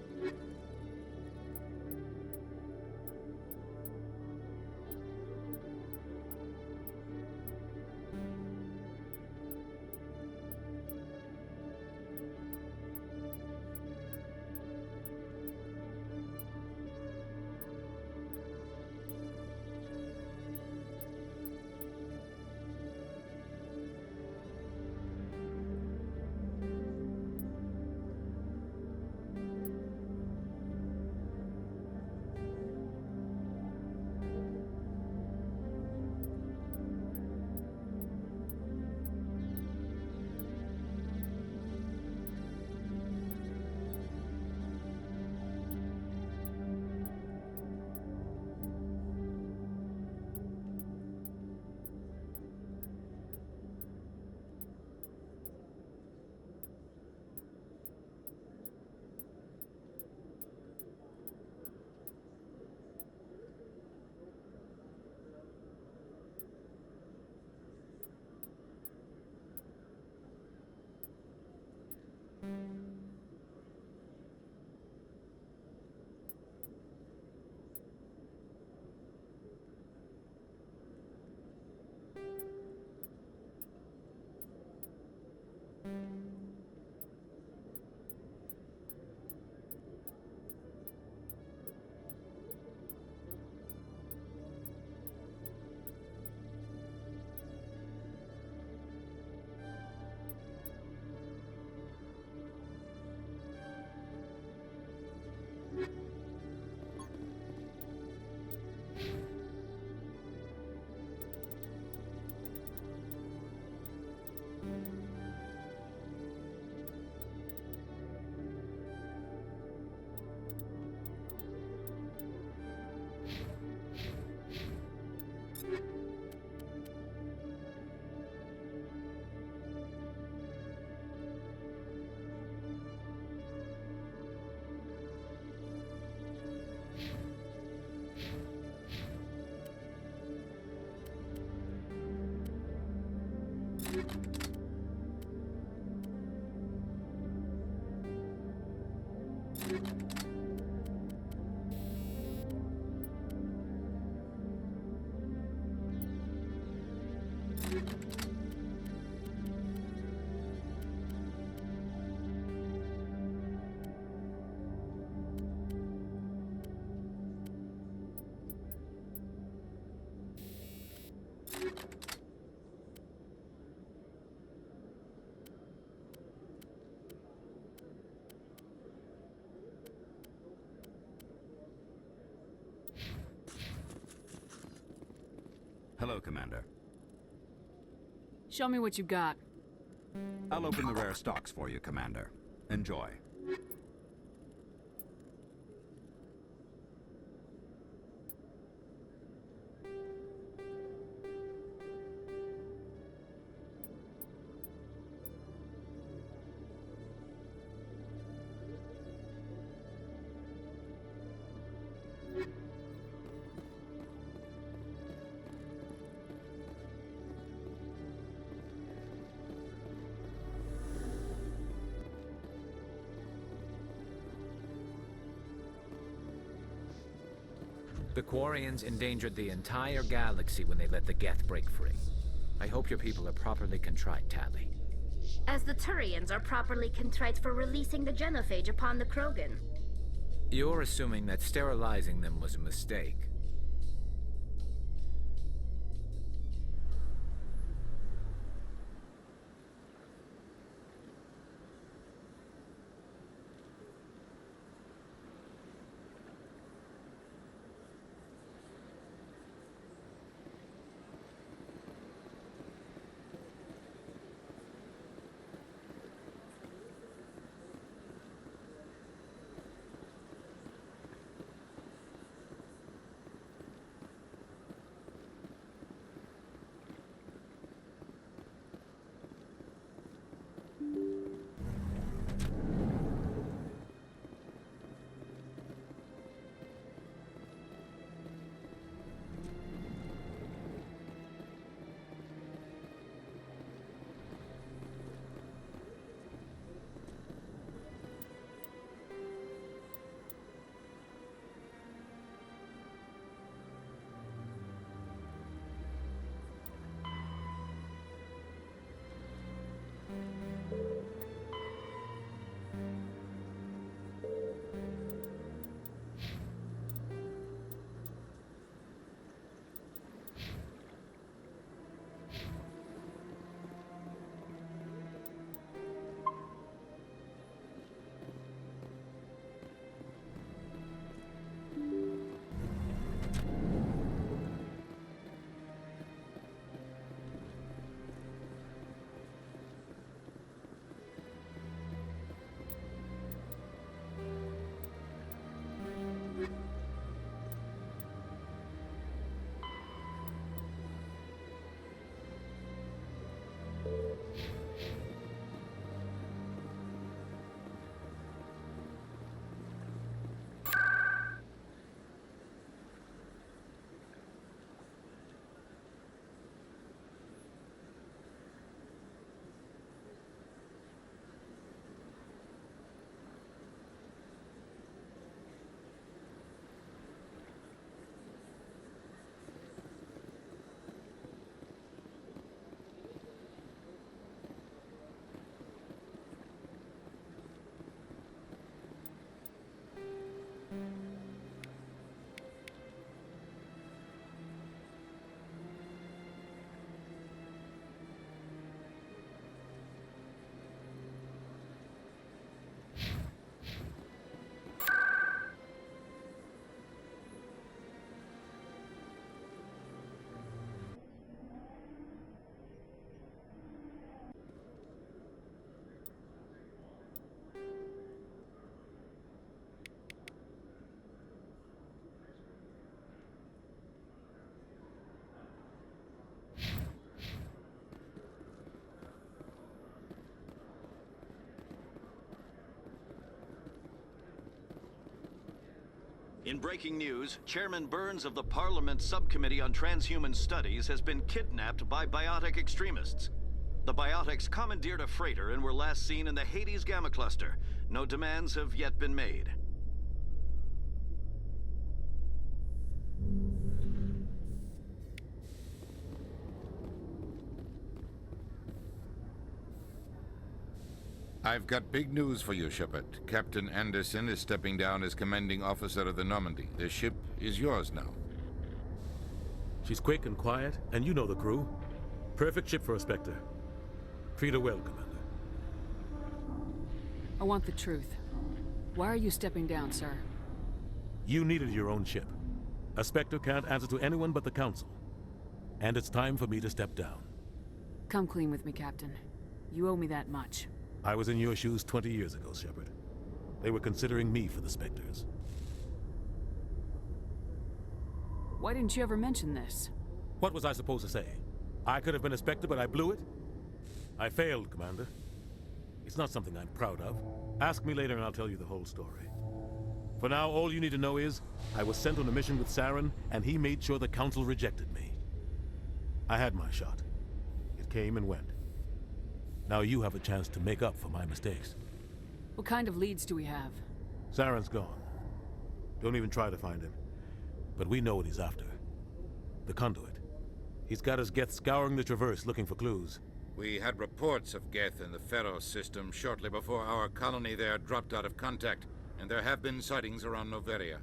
Hello, Commander. Show me what you got. I'll open the rare stocks for you, Commander. Enjoy. The Quarians endangered the entire galaxy when they let the Geth break free. I hope your people are properly contrite, Tali. As the Turians are properly contrite for releasing the genophage upon the Krogan. You're assuming that sterilizing them was a mistake. In breaking news, Chairman Burns of the Parliament Subcommittee on Transhuman Studies has been kidnapped by biotic extremists. The biotics commandeered a freighter and were last seen in the Hades Gamma Cluster. No demands have yet been made. I've got big news for you, Shepard. Captain Anderson is stepping down as commanding officer of the Normandy. The ship is yours now. She's quick and quiet, and you know the crew. Perfect ship for a Spectre. Treat her well, Commander. I want the truth. Why are you stepping down, sir? You needed your own ship. A Spectre can't answer to anyone but the Council. And it's time for me to step down. Come clean with me, Captain. You owe me that much. I was in your shoes 20 years ago, Shepard. They were considering me for the Spectres. Why didn't you ever mention this? What was I supposed to say? I could have been a Spectre, but I blew it? I failed, Commander. It's not something I'm proud of. Ask me later and I'll tell you the whole story. For now, all you need to know is, I was sent on a mission with Saren, and he made sure the Council rejected me. I had my shot. It came and went. Now you have a chance to make up for my mistakes. What kind of leads do we have? Saren's gone. Don't even try to find him. But we know what he's after. The conduit. He's got his Geth scouring the Traverse looking for clues. We had reports of Geth in the Pharos system shortly before our colony there dropped out of contact, and there have been sightings around Noveria.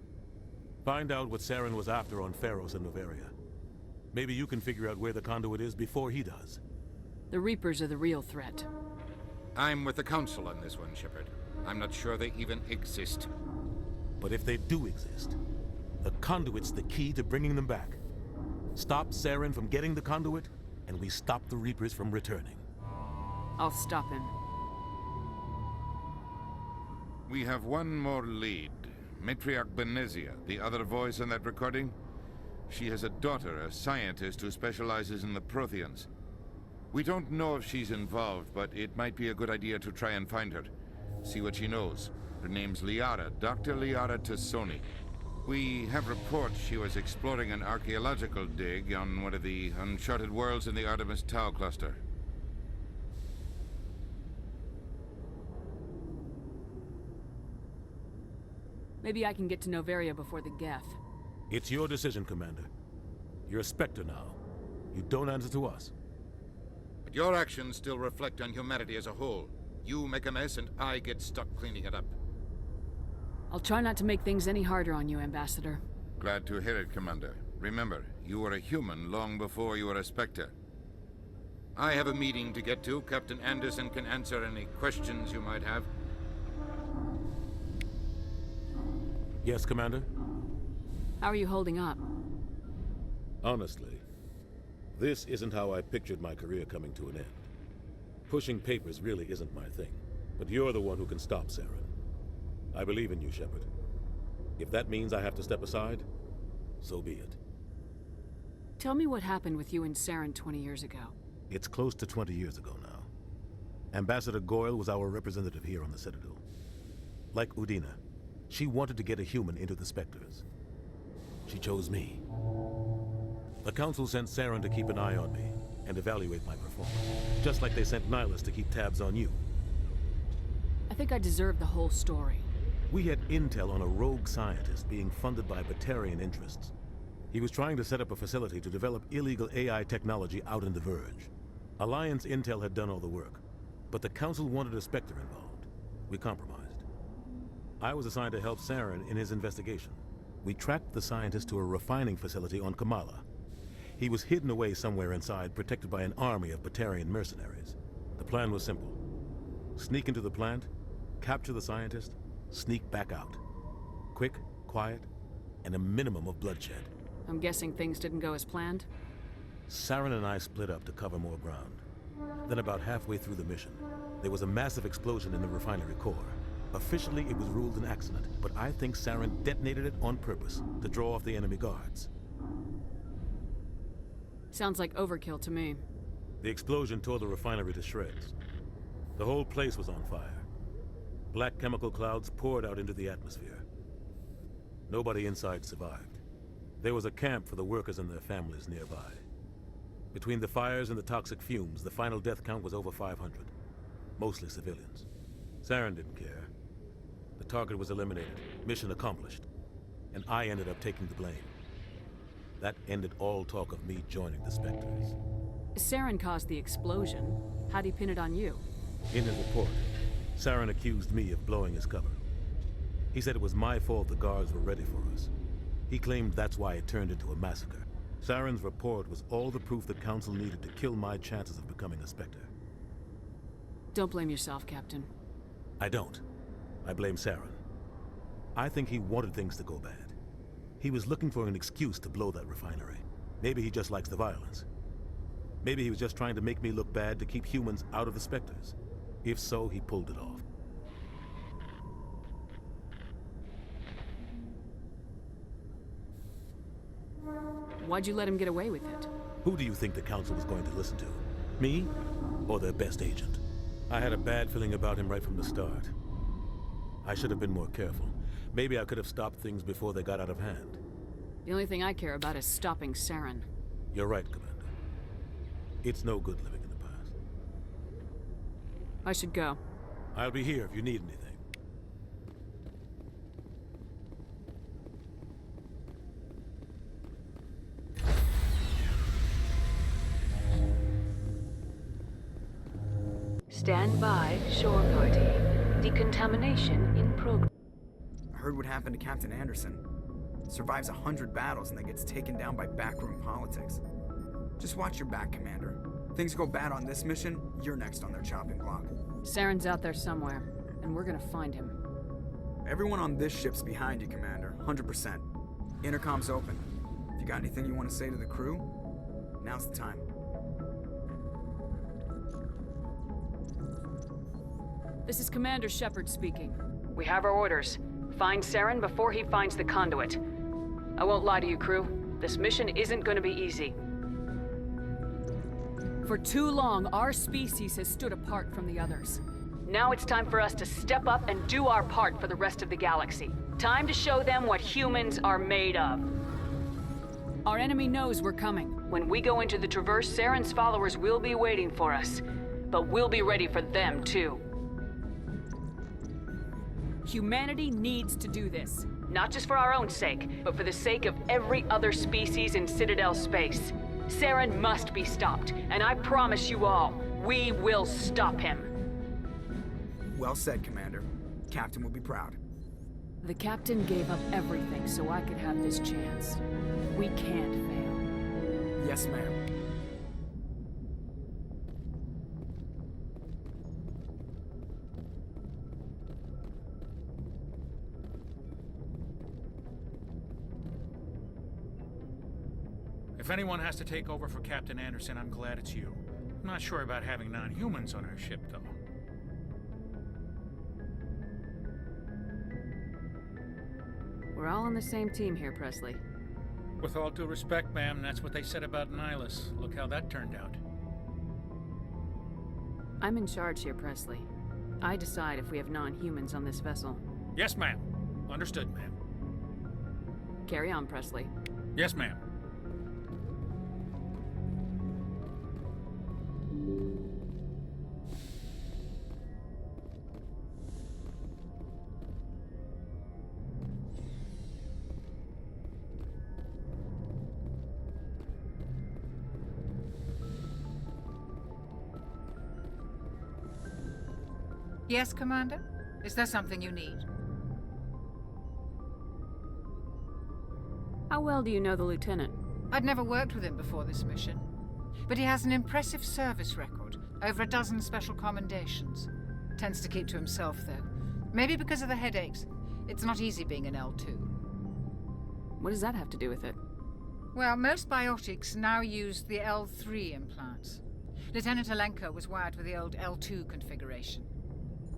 Find out what Saren was after on Pharos and Noveria. Maybe you can figure out where the conduit is before he does. The Reapers are the real threat. I'm with the Council on this one, Shepard. I'm not sure they even exist. But if they do exist, the conduit's the key to bringing them back. Stop Saren from getting the conduit, and we stop the Reapers from returning. I'll stop him. We have one more lead. Matriarch Benezia, the other voice in that recording. She has a daughter, a scientist who specializes in the Protheans. We don't know if she's involved, but it might be a good idea to try and find her. See what she knows. Her name's Liara, Dr. Liara Tassoni. We have reports she was exploring an archaeological dig on one of the uncharted worlds in the Artemis Tau cluster. Maybe I can get to Noveria before the Geth. It's your decision, Commander. You're a Spectre now. You don't answer to us. But your actions still reflect on humanity as a whole. You make a mess and I get stuck cleaning it up. I'll try not to make things any harder on you, Ambassador. Glad to hear it, Commander. Remember, you were a human long before you were a Spectre. I have a meeting to get to. Captain Anderson can answer any questions you might have. Yes, Commander? How are you holding up? Honestly, this isn't how I pictured my career coming to an end. Pushing papers really isn't my thing, but you're the one who can stop Saren. I believe in you, Shepard. If that means I have to step aside, so be it. Tell me what happened with you and Saren 20 years ago. It's close to 20 years ago now. Ambassador Goyle was our representative here on the Citadel. Like Udina, she wanted to get a human into the Spectres. She chose me. The Council sent Saren to keep an eye on me and evaluate my performance, just like they sent Nihilus to keep tabs on you. I think I deserve the whole story. We had intel on a rogue scientist being funded by Batarian interests. He was trying to set up a facility to develop illegal AI technology out in the Verge. Alliance intel had done all the work, but the Council wanted a Spectre involved. We compromised. I was assigned to help Saren in his investigation. We tracked the scientist to a refining facility on Kamala. He was hidden away somewhere inside, protected by an army of Batarian mercenaries. The plan was simple. Sneak into the plant, capture the scientist, sneak back out. Quick, quiet, and a minimum of bloodshed. I'm guessing things didn't go as planned? Saren and I split up to cover more ground. Then about halfway through the mission, there was a massive explosion in the refinery core. Officially, it was ruled an accident, but I think Saren detonated it on purpose to draw off the enemy guards. Sounds like overkill to me. The explosion tore the refinery to shreds. The whole place was on fire. Black chemical clouds poured out into the atmosphere. Nobody inside survived. There was a camp for the workers and their families nearby. Between the fires and the toxic fumes, the final death count was over 500. Mostly civilians. Saren didn't care. The target was eliminated, mission accomplished. And I ended up taking the blame. That ended all talk of me joining the Spectres. Saren caused the explosion. How'd he pin it on you? In his report, Saren accused me of blowing his cover. He said it was my fault the guards were ready for us. He claimed that's why it turned into a massacre. Saren's report was all the proof the Council needed to kill my chances of becoming a Spectre. Don't blame yourself, Captain. I don't. I blame Saren. I think he wanted things to go bad. He was looking for an excuse to blow that refinery. Maybe he just likes the violence. Maybe he was just trying to make me look bad to keep humans out of the Spectres. If so, he pulled it off. Why'd you let him get away with it? Who do you think the Council was going to listen to? Me? Or their best agent? I had a bad feeling about him right from the start. I should have been more careful. Maybe I could have stopped things before they got out of hand. The only thing I care about is stopping Saren. You're right, Commander. It's no good living in the past. I should go. I'll be here if you need anything. Stand by, shore party. Decontamination in progress. I heard what happened to Captain Anderson. Survives 100 battles and then gets taken down by backroom politics. Just watch your back, Commander. Things go bad on this mission, you're next on their chopping block. Saren's out there somewhere, and we're gonna find him. Everyone on this ship's behind you, Commander. 100%. Intercom's open. If you got anything you want to say to the crew, now's the time. This is Commander Shepard speaking. We have our orders. Find Saren before he finds the conduit. I won't lie to you, crew. This mission isn't gonna be easy. For too long, our species has stood apart from the others. Now it's time for us to step up and do our part for the rest of the galaxy. Time to show them what humans are made of. Our enemy knows we're coming. When we go into the Traverse, Saren's followers will be waiting for us. But we'll be ready for them, too. Humanity needs to do this. Not just for our own sake, but for the sake of every other species in Citadel space. Saren must be stopped, and I promise you all, we will stop him. Well said, Commander. Captain will be proud. The Captain gave up everything so I could have this chance. We can't fail. Yes, ma'am. If anyone has to take over for Captain Anderson, I'm glad it's you. I'm not sure about having non-humans on our ship, though. We're all on the same team here, Presley. With all due respect, ma'am, that's what they said about Nihilus. Look how that turned out. I'm in charge here, Presley. I decide if we have non-humans on this vessel. Yes, ma'am. Understood, ma'am. Carry on, Presley. Yes, ma'am. Yes, Commander? Is there something you need? How well do you know the Lieutenant? I'd never worked with him before this mission. But he has an impressive service record. Over a dozen special commendations. Tends to keep to himself, though. Maybe because of the headaches. It's not easy being an L2. What does that have to do with it? Well, most biotics now use the L3 implants. Lieutenant Alenko was wired with the old L2 configuration.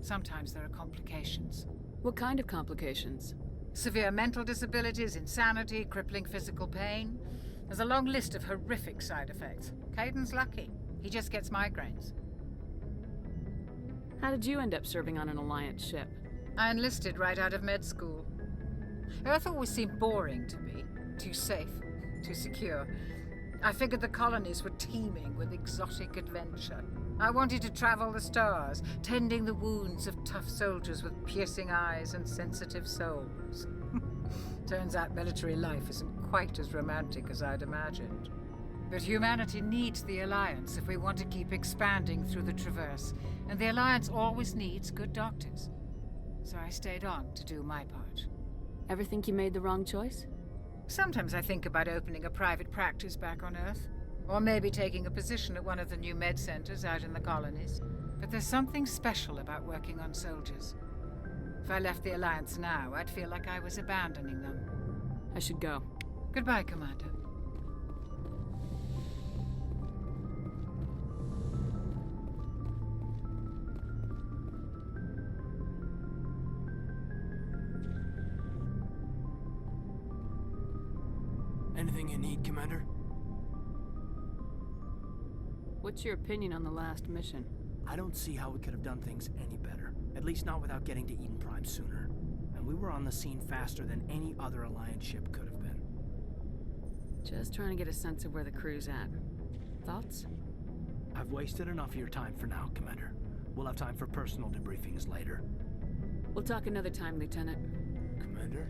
Sometimes there are complications. What kind of complications? Severe mental disabilities, insanity, crippling physical pain. There's a long list of horrific side effects. Caden's lucky. He just gets migraines. How did you end up serving on an Alliance ship? I enlisted right out of med school. Earth always seemed boring to me. Too safe, too secure. I figured the colonies were teeming with exotic adventure. I wanted to travel the stars, tending the wounds of tough soldiers with piercing eyes and sensitive souls. Turns out military life isn't quite as romantic as I'd imagined. But humanity needs the Alliance if we want to keep expanding through the Traverse, and the Alliance always needs good doctors. So I stayed on to do my part. Ever think you made the wrong choice? Sometimes I think about opening a private practice back on Earth. Or maybe taking a position at one of the new med centers out in the colonies. But there's something special about working on soldiers. If I left the Alliance now, I'd feel like I was abandoning them. I should go. Goodbye, Commander. Anything you need, Commander? What's your opinion on the last mission? I don't see how we could have done things any better. At least not without getting to Eden Prime sooner. And we were on the scene faster than any other Alliance ship could have been. Just trying to get a sense of where the crew's at. Thoughts? I've wasted enough of your time for now, Commander. We'll have time for personal debriefings later. We'll talk another time, Lieutenant. Commander?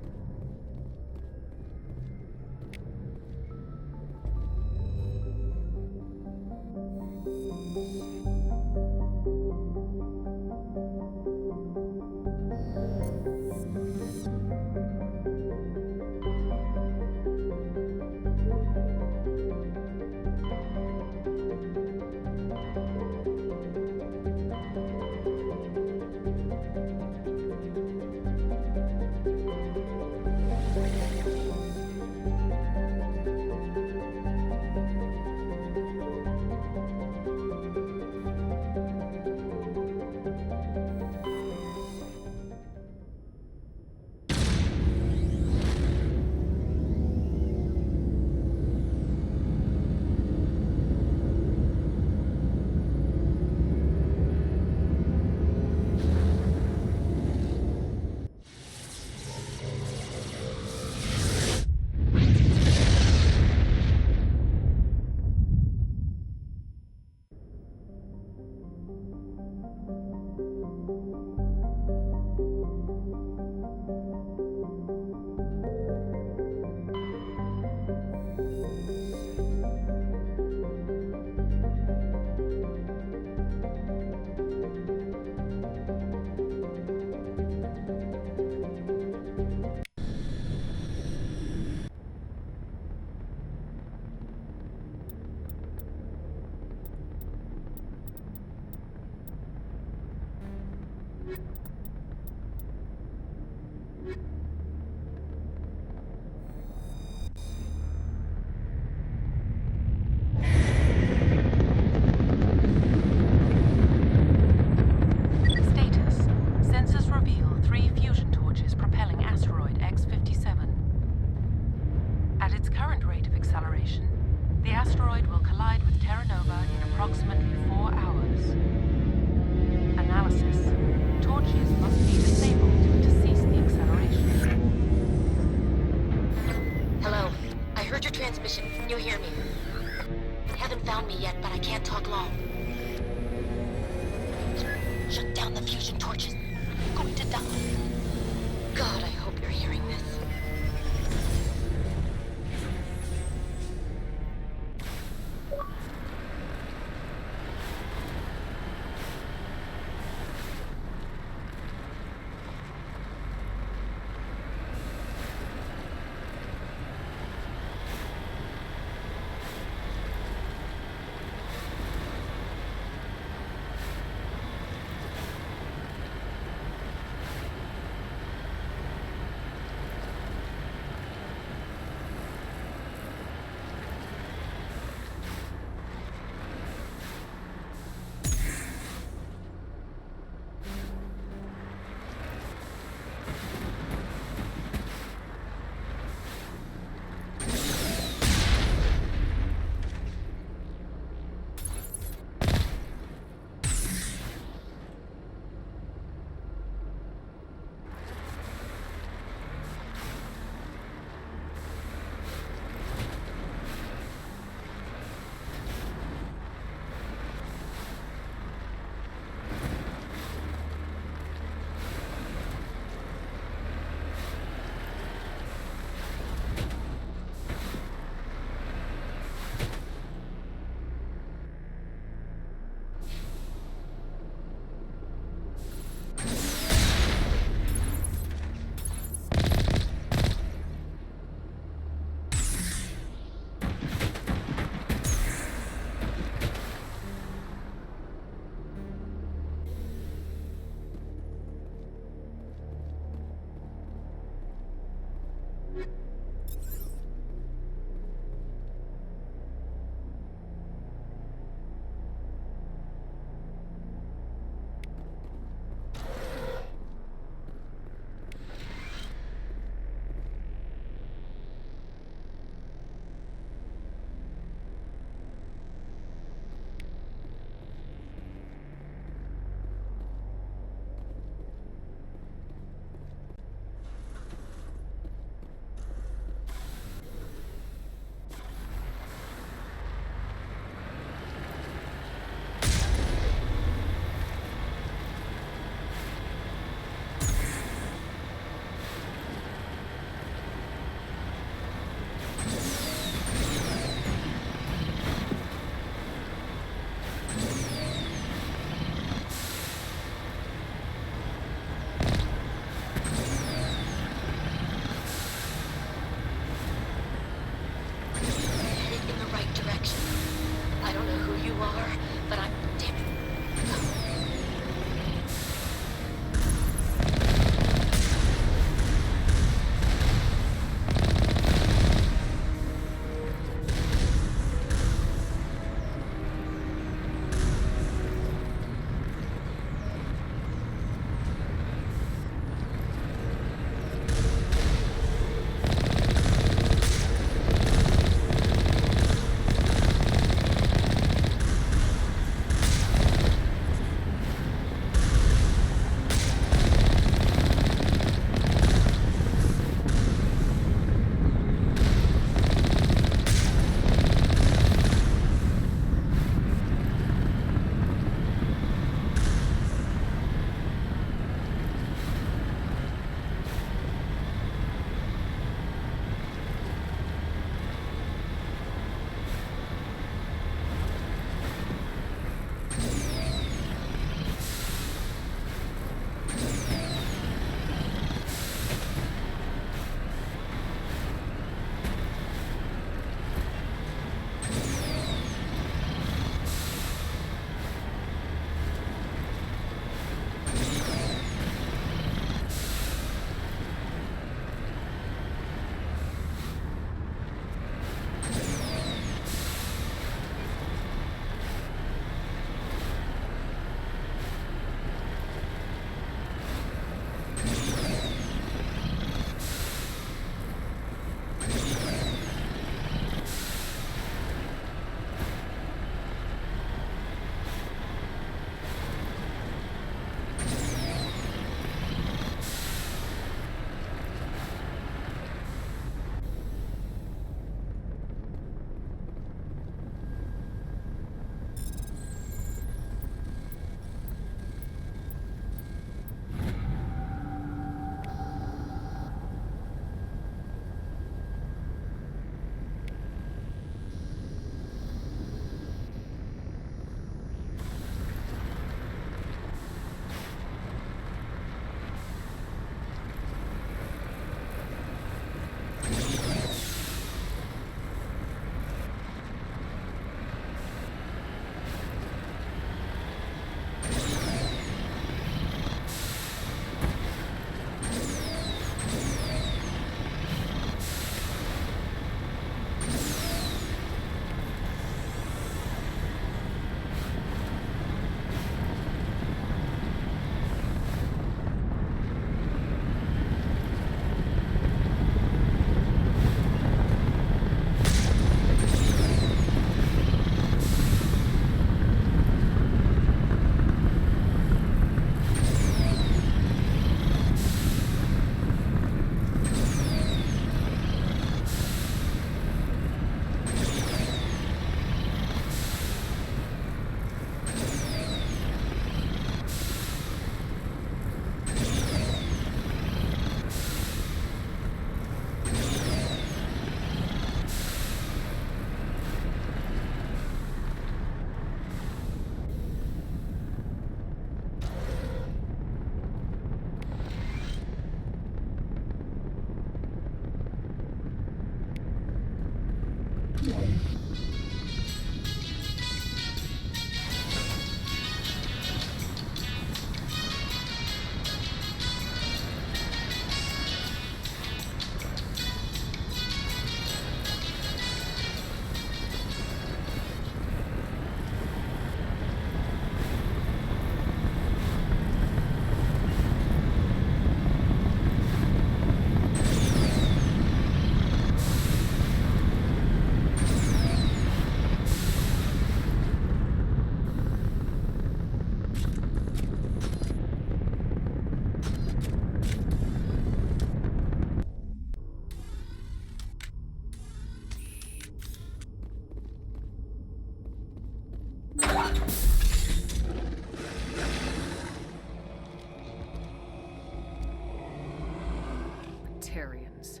Batarians.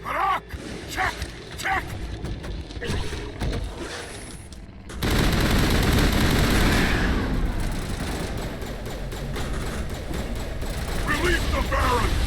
Harak! Check! Check! Release the Baron!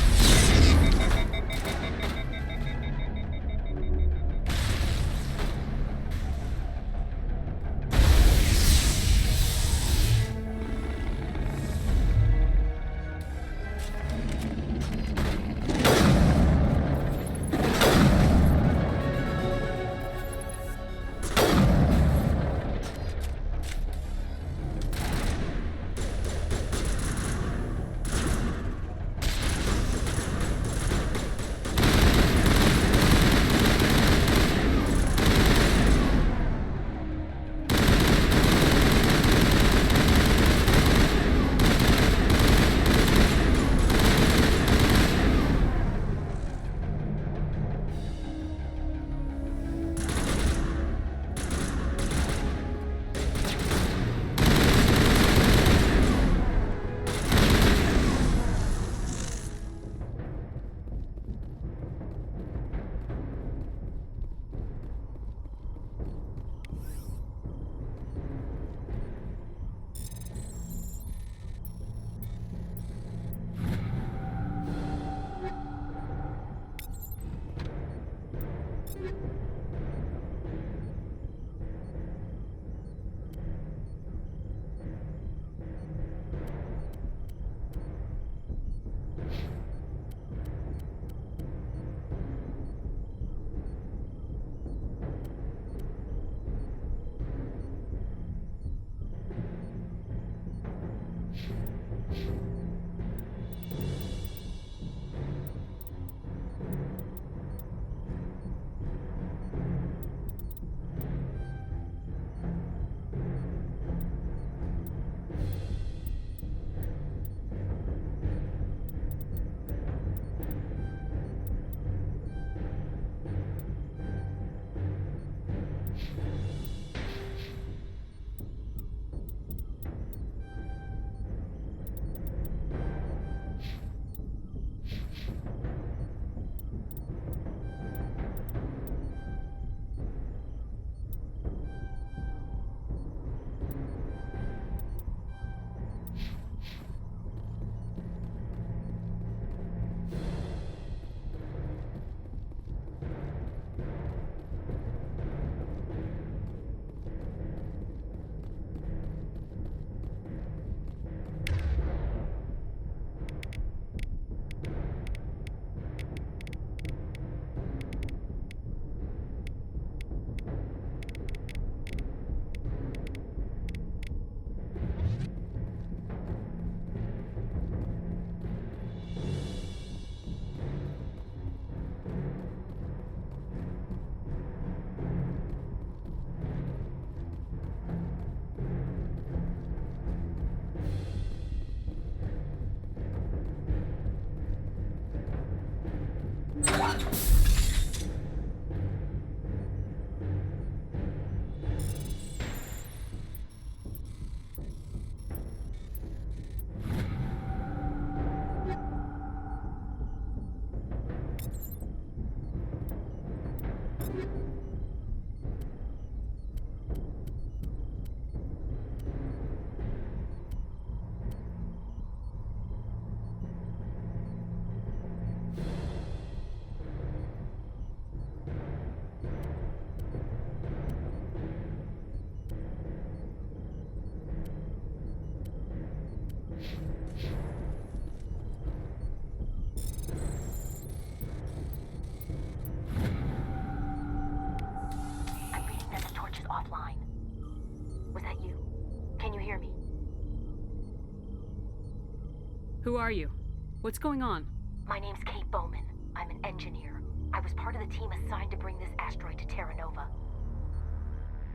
Who are you? What's going on? My name's Kate Bowman. I'm an engineer. I was part of the team assigned to bring this asteroid to Terra Nova.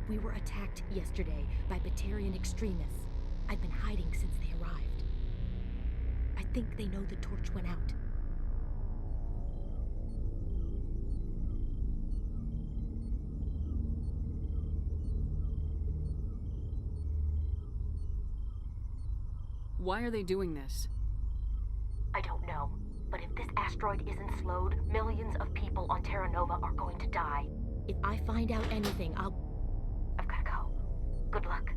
We were attacked yesterday by Batarian extremists. I've been hiding since they arrived. I think they know the torch went out. Why are they doing this? I don't know. But if this asteroid isn't slowed, millions of people on Terra Nova are going to die. If I find out anything, I've gotta go. Good luck.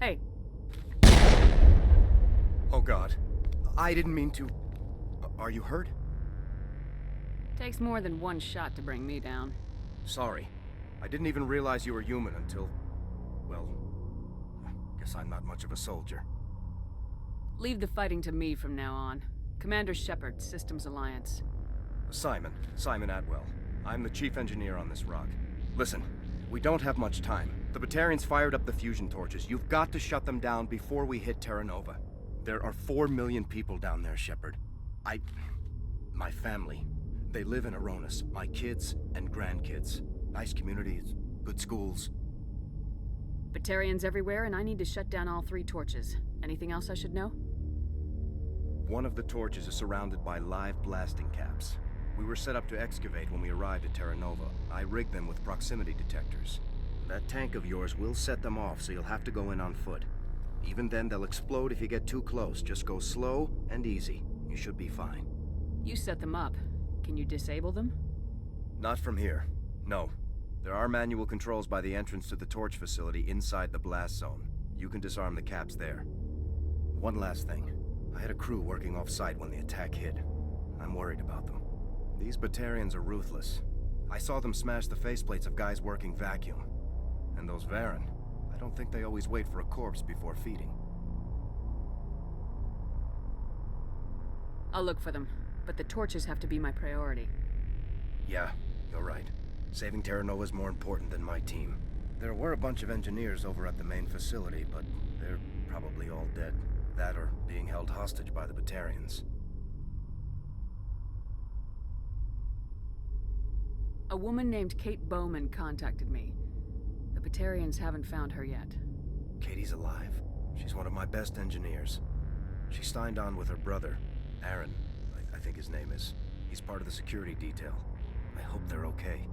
Hey. Oh God. I didn't mean to... Are you hurt? Takes more than one shot to bring me down. Sorry. I didn't even realize you were human until... Well... Guess I'm not much of a soldier. Leave the fighting to me from now on. Commander Shepard, Systems Alliance. Simon Atwell. I'm the chief engineer on this rock. Listen, we don't have much time. The Batarians fired up the fusion torches. You've got to shut them down before we hit Terra Nova. There are 4 million people down there, Shepard. My family. They live in Aronis. My kids and grandkids. Nice communities, good schools. Batarians everywhere, and I need to shut down all 3 torches. Anything else I should know? One of the torches is surrounded by live blasting caps. We were set up to excavate when we arrived at Terra Nova. I rigged them with proximity detectors. That tank of yours will set them off, so you'll have to go in on foot. Even then, they'll explode if you get too close. Just go slow and easy. You should be fine. You set them up. Can you disable them? Not from here. No. There are manual controls by the entrance to the torch facility inside the blast zone. You can disarm the caps there. One last thing. I had a crew working off-site when the attack hit. I'm worried about them. These Batarians are ruthless. I saw them smash the faceplates of guys working vacuum. And those Varen, I don't think they always wait for a corpse before feeding. I'll look for them, but the torches have to be my priority. Yeah, you're right. Saving Terra Nova is more important than my team. There were a bunch of engineers over at the main facility, but they're probably all dead. That or being held hostage by the Batarians. A woman named Kate Bowman contacted me. The Batarians haven't found her yet. Katie's alive. She's one of my best engineers. She signed on with her brother, Aaron, I think his name is. He's part of the security detail. I hope they're okay.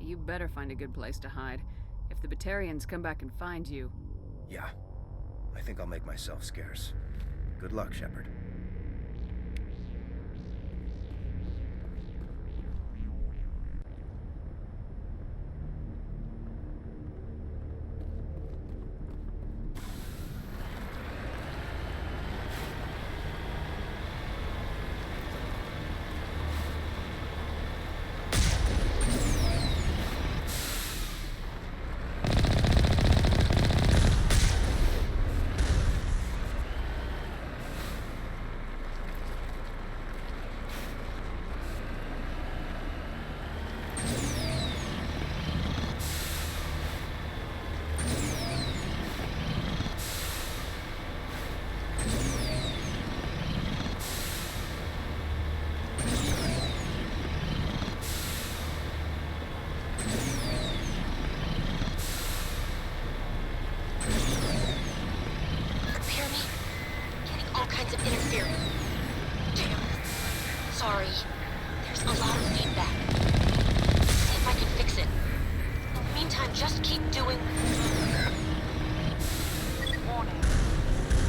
You better find a good place to hide. If the Batarians come back and find you... Yeah. I think I'll make myself scarce. Good luck, Shepard. Sorry. There's a lot of feedback. See if I can fix it. In the meantime, just keep doing... Warning.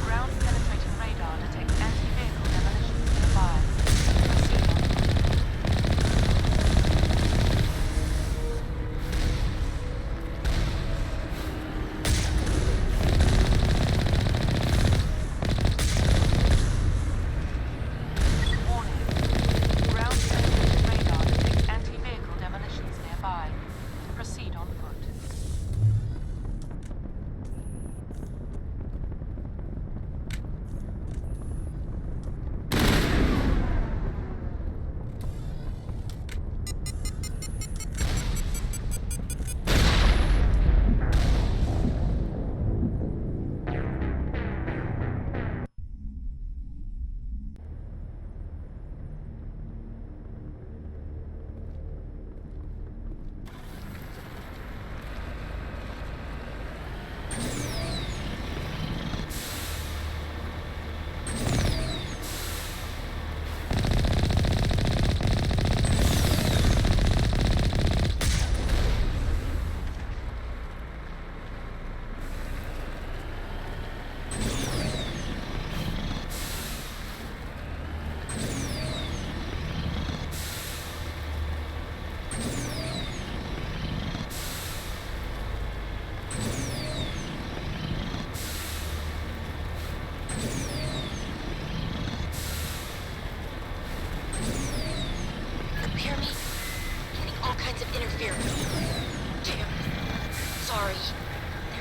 Ground-penetrating radar detects anti-vehicle demolitions nearby. Warning.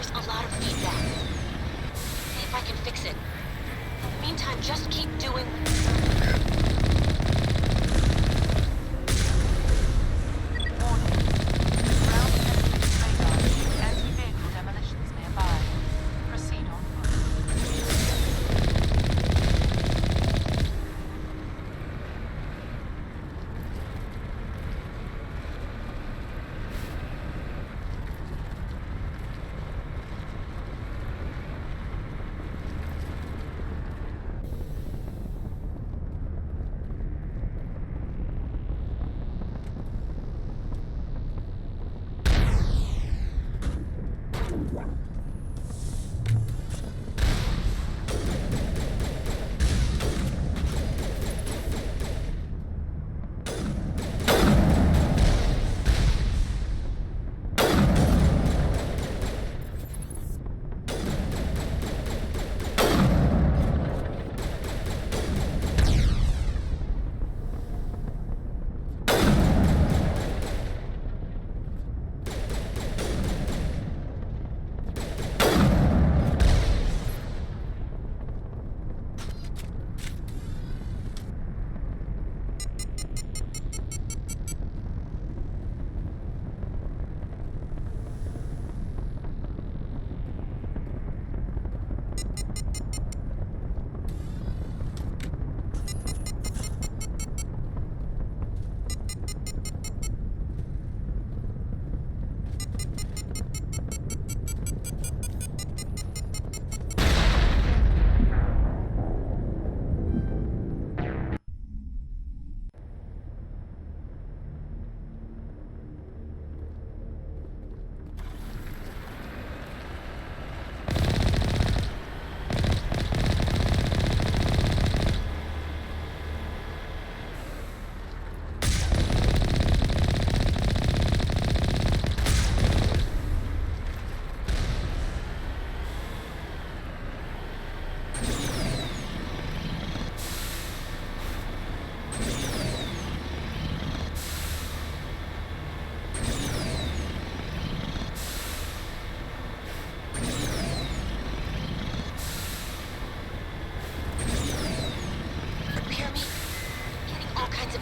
There's a lot of feedback. See if I can fix it. In the meantime, just keep doing...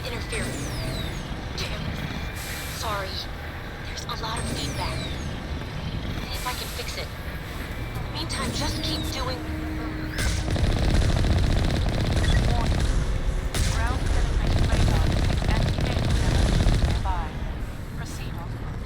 interference. Damn. Sorry. There's a lot of feedback. See if I can fix it. In the meantime, just keep doing... Ground penetrating radar detects anti-vehicle demolitions nearby. Proceed on foot.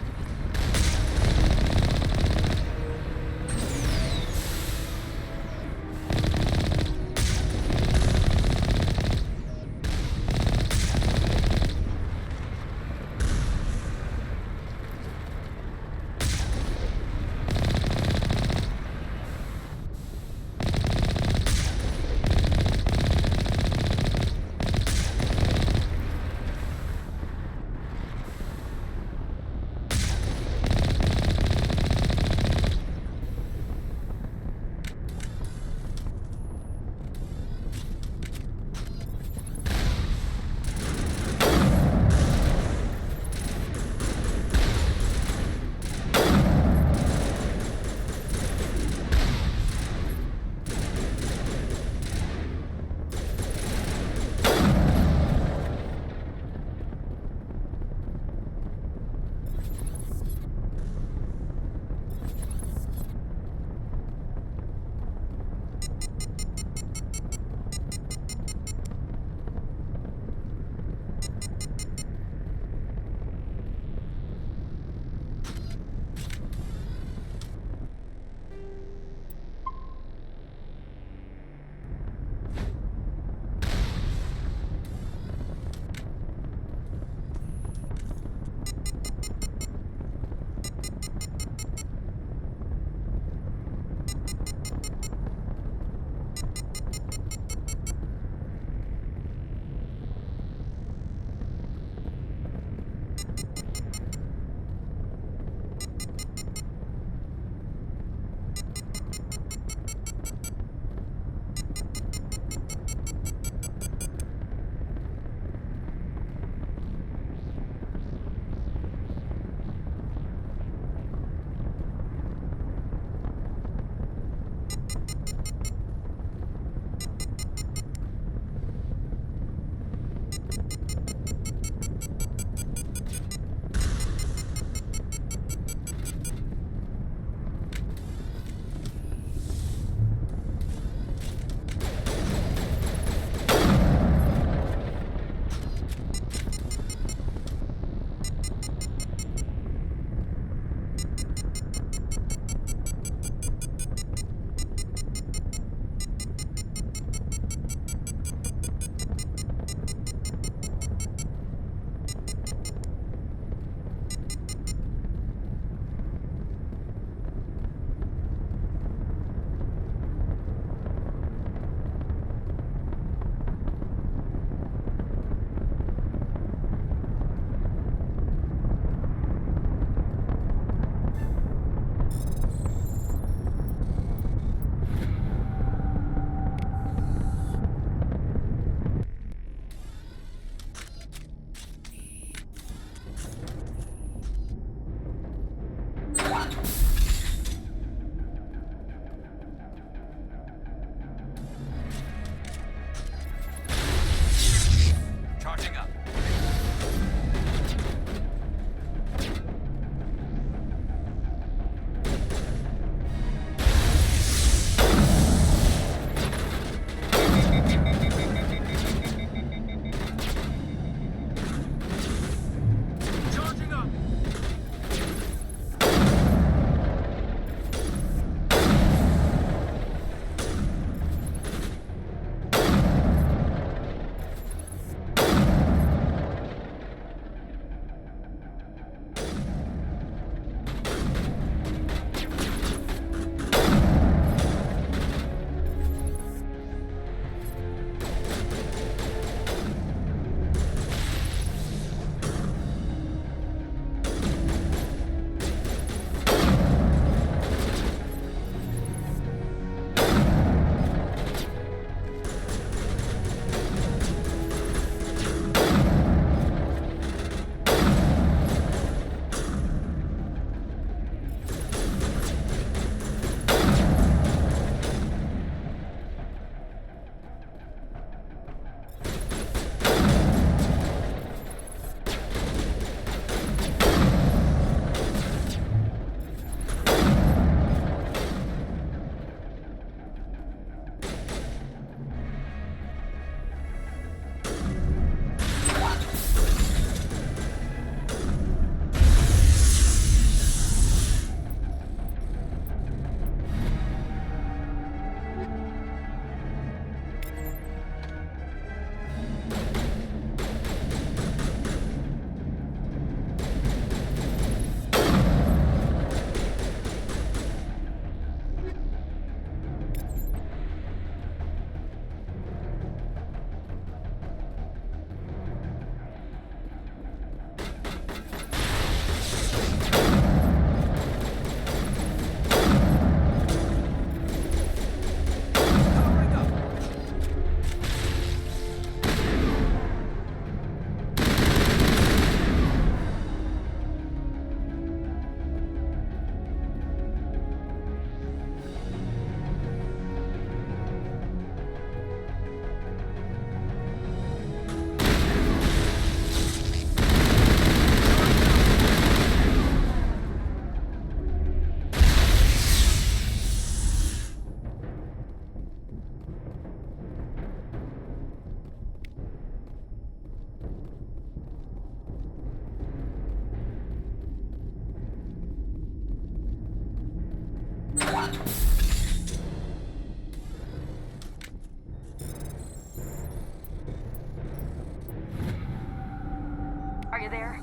Are you there?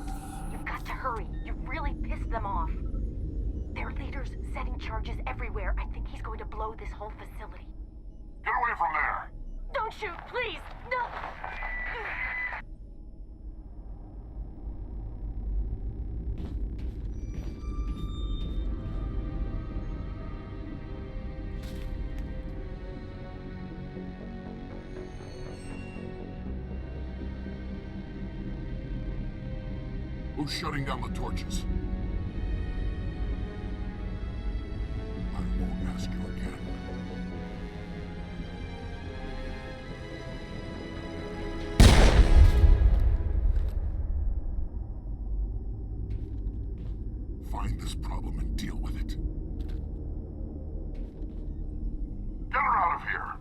You've got to hurry. You've really pissed them off. Their leader's setting charges everywhere. I think he's going to blow this whole facility. Get away from there! Don't shoot, please! No! Who's shutting down the torches? I won't ask you again. Find this problem and deal with it. Get her out of here!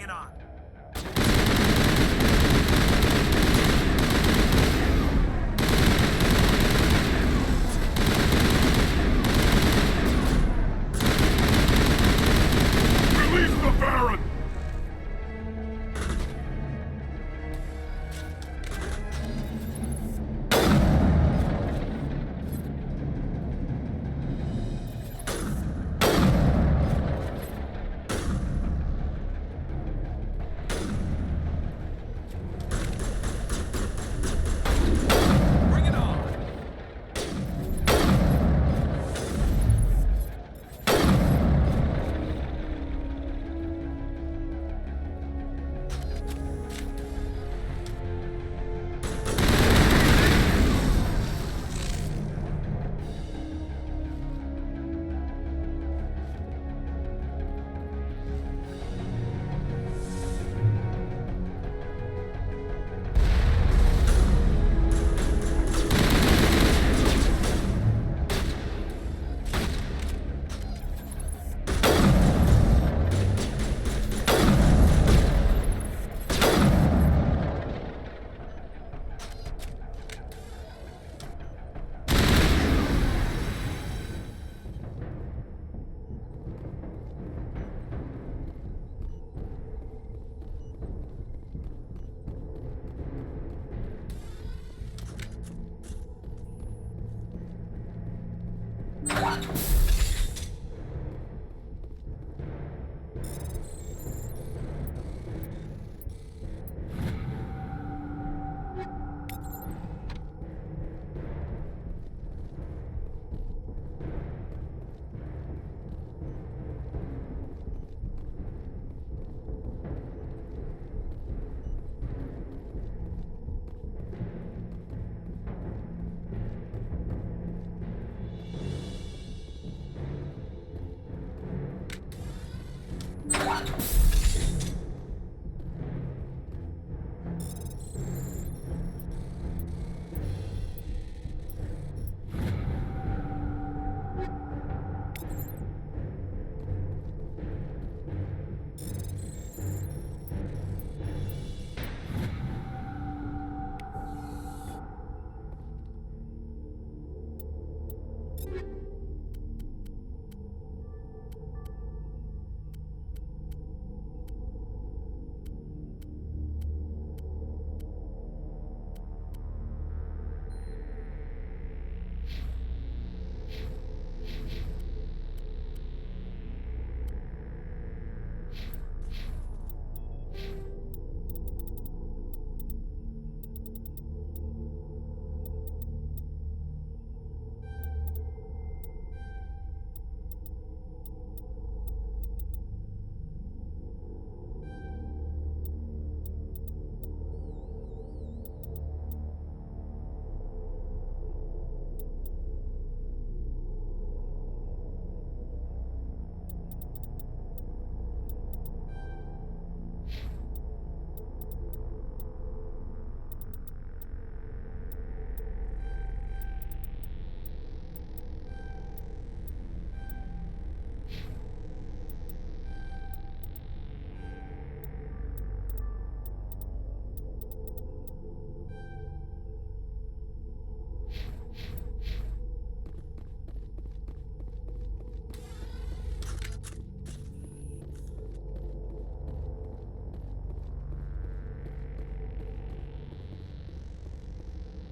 Bring it on. Release the Baron!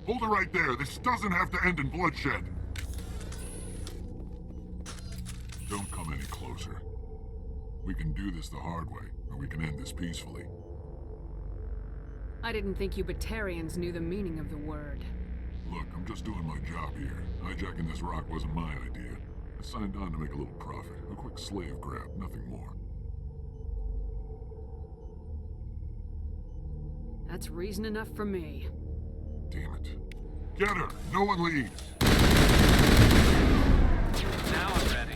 Hold it right there. This doesn't have to end in bloodshed. Don't come any closer. We can do this the hard way, or we can end this peacefully. I didn't think you Batarians knew the meaning of the word. Look, I'm just doing my job here. Hijacking this rock wasn't my idea. I signed on to make a little profit. A quick slave grab, nothing more. That's reason enough for me. Damn it. Get her! No one leaves! Now I'm ready.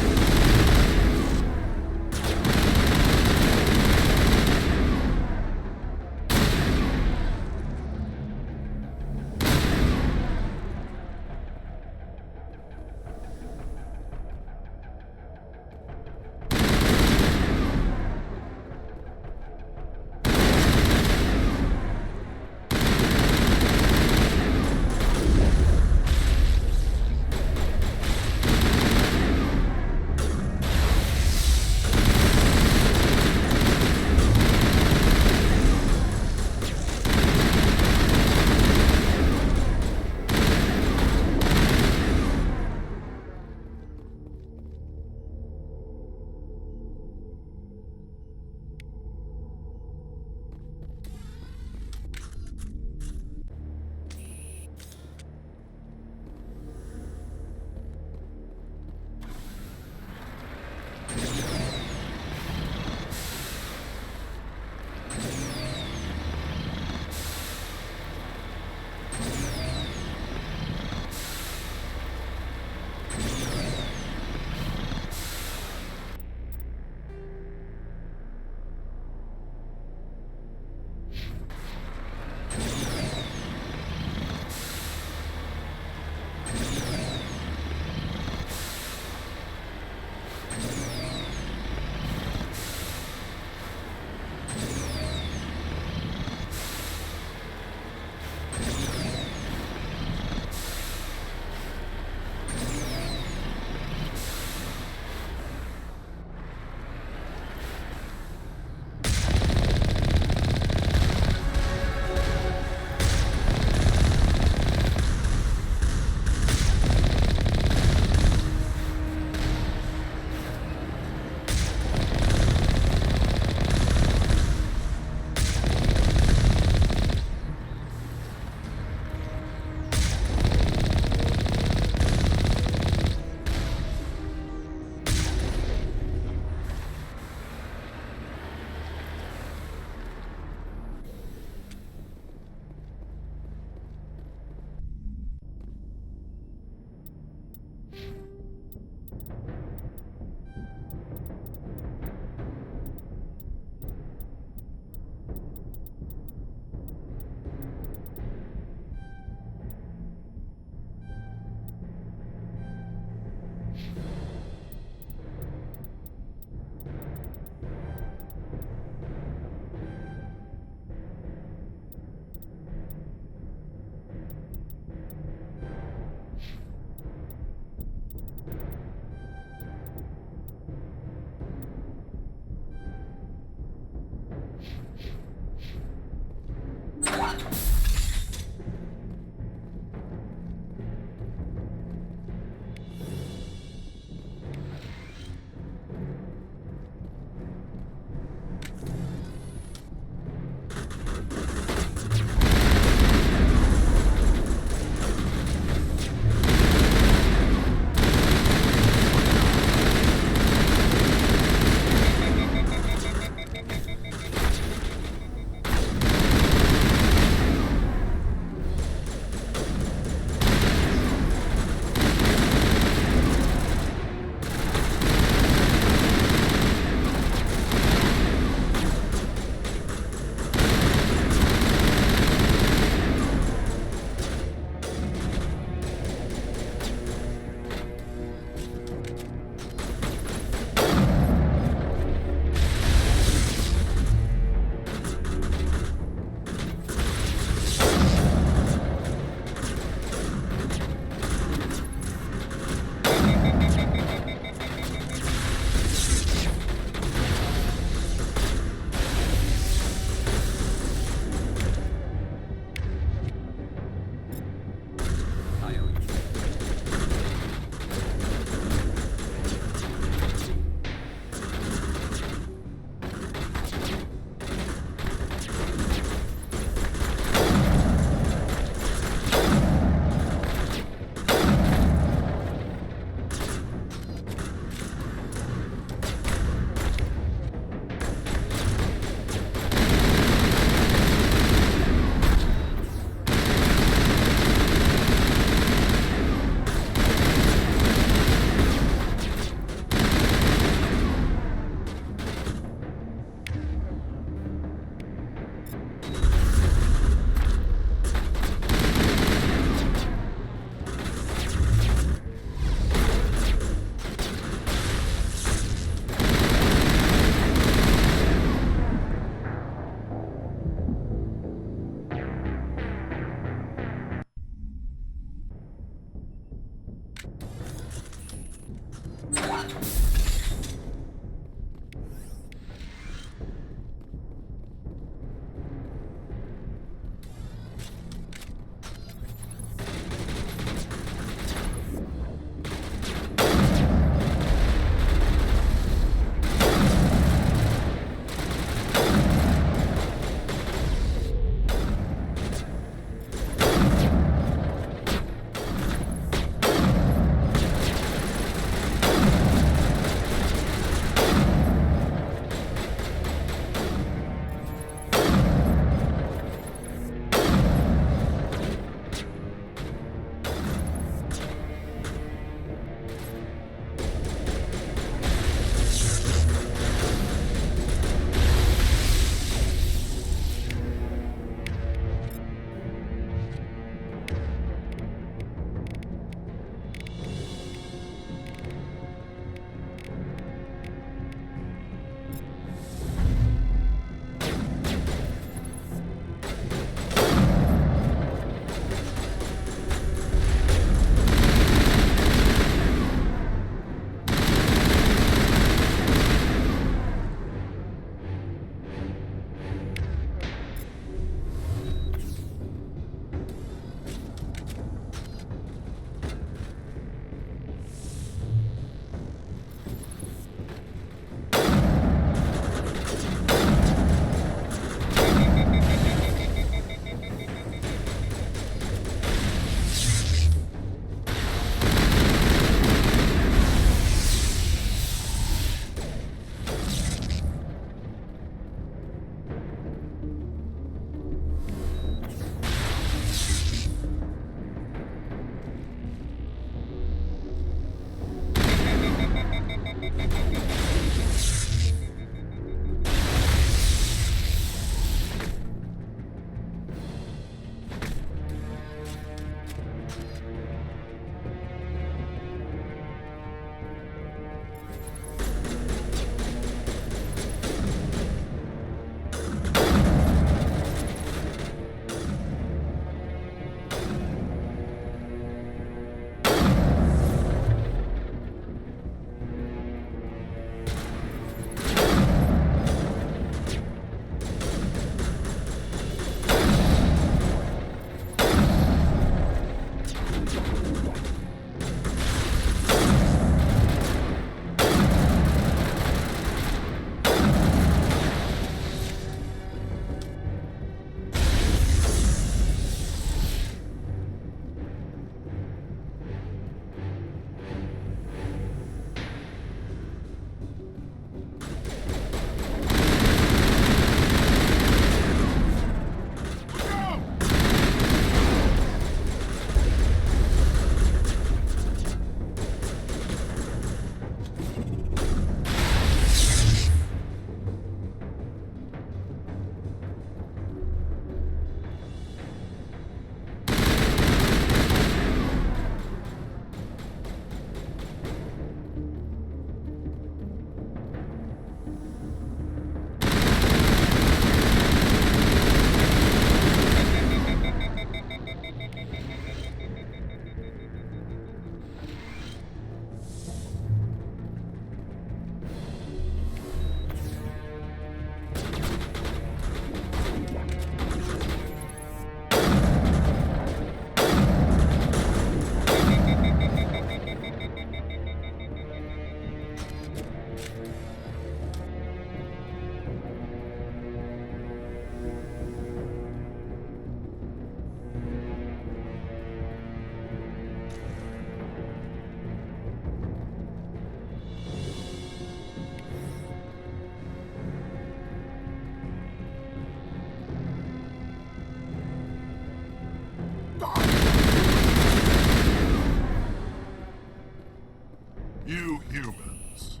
You humans.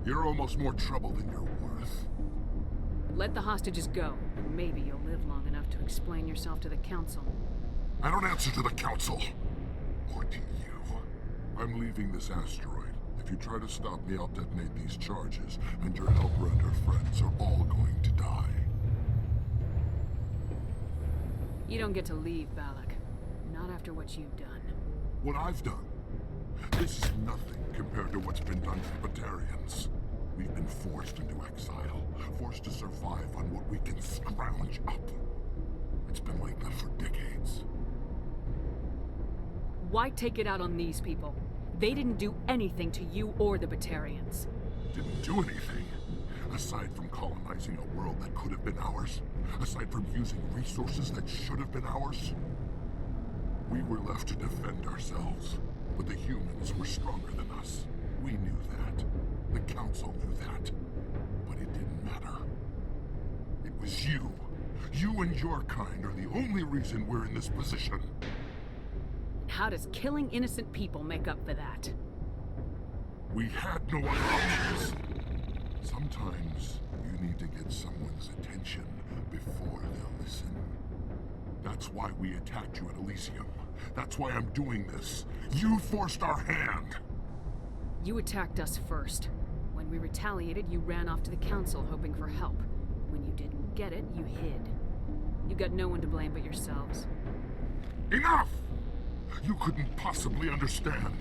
You're almost more trouble than you're worth. Let the hostages go, and maybe you'll live long enough to explain yourself to the Council. I don't answer to the Council. Or to you. I'm leaving this asteroid. If you try to stop me, I'll detonate these charges, and your helper and her friends are all going to die. You don't get to leave, Balak. Not after what you've done. What I've done? This is nothing compared to what's been done to Batarians. We've been forced into exile, forced to survive on what we can scrounge up. It's been like that for decades. Why take it out on these people? They didn't do anything to you or the Batarians. Didn't do anything. Aside from colonizing a world that could have been ours. Aside from using resources that should have been ours. We were left to defend ourselves. But the humans were stronger than us. We knew that. The Council knew that. But it didn't matter. It was you. You and your kind are the only reason we're in this position. How does killing innocent people make up for that? We had no other options. Sometimes you need to get someone's attention before they'll listen. That's why we attacked you at Elysium. That's why I'm doing this. You forced our hand. You attacked us first. When we retaliated, you ran off to the Council hoping for help. When you didn't get it, you hid. You got no one to blame but yourselves. Enough! You couldn't possibly understand.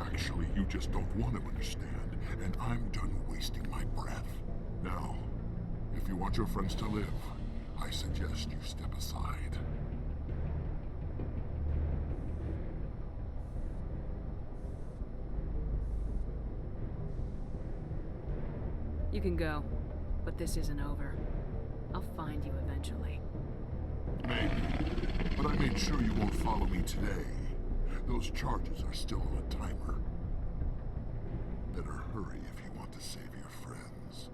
Actually, you just don't want to understand, and I'm done wasting my breath. Now, if you want your friends to live, I suggest you step aside. You can go, but this isn't over. I'll find you eventually. Maybe, but I made sure you won't follow me today. Those charges are still on a timer. Better hurry if you want to save your friends.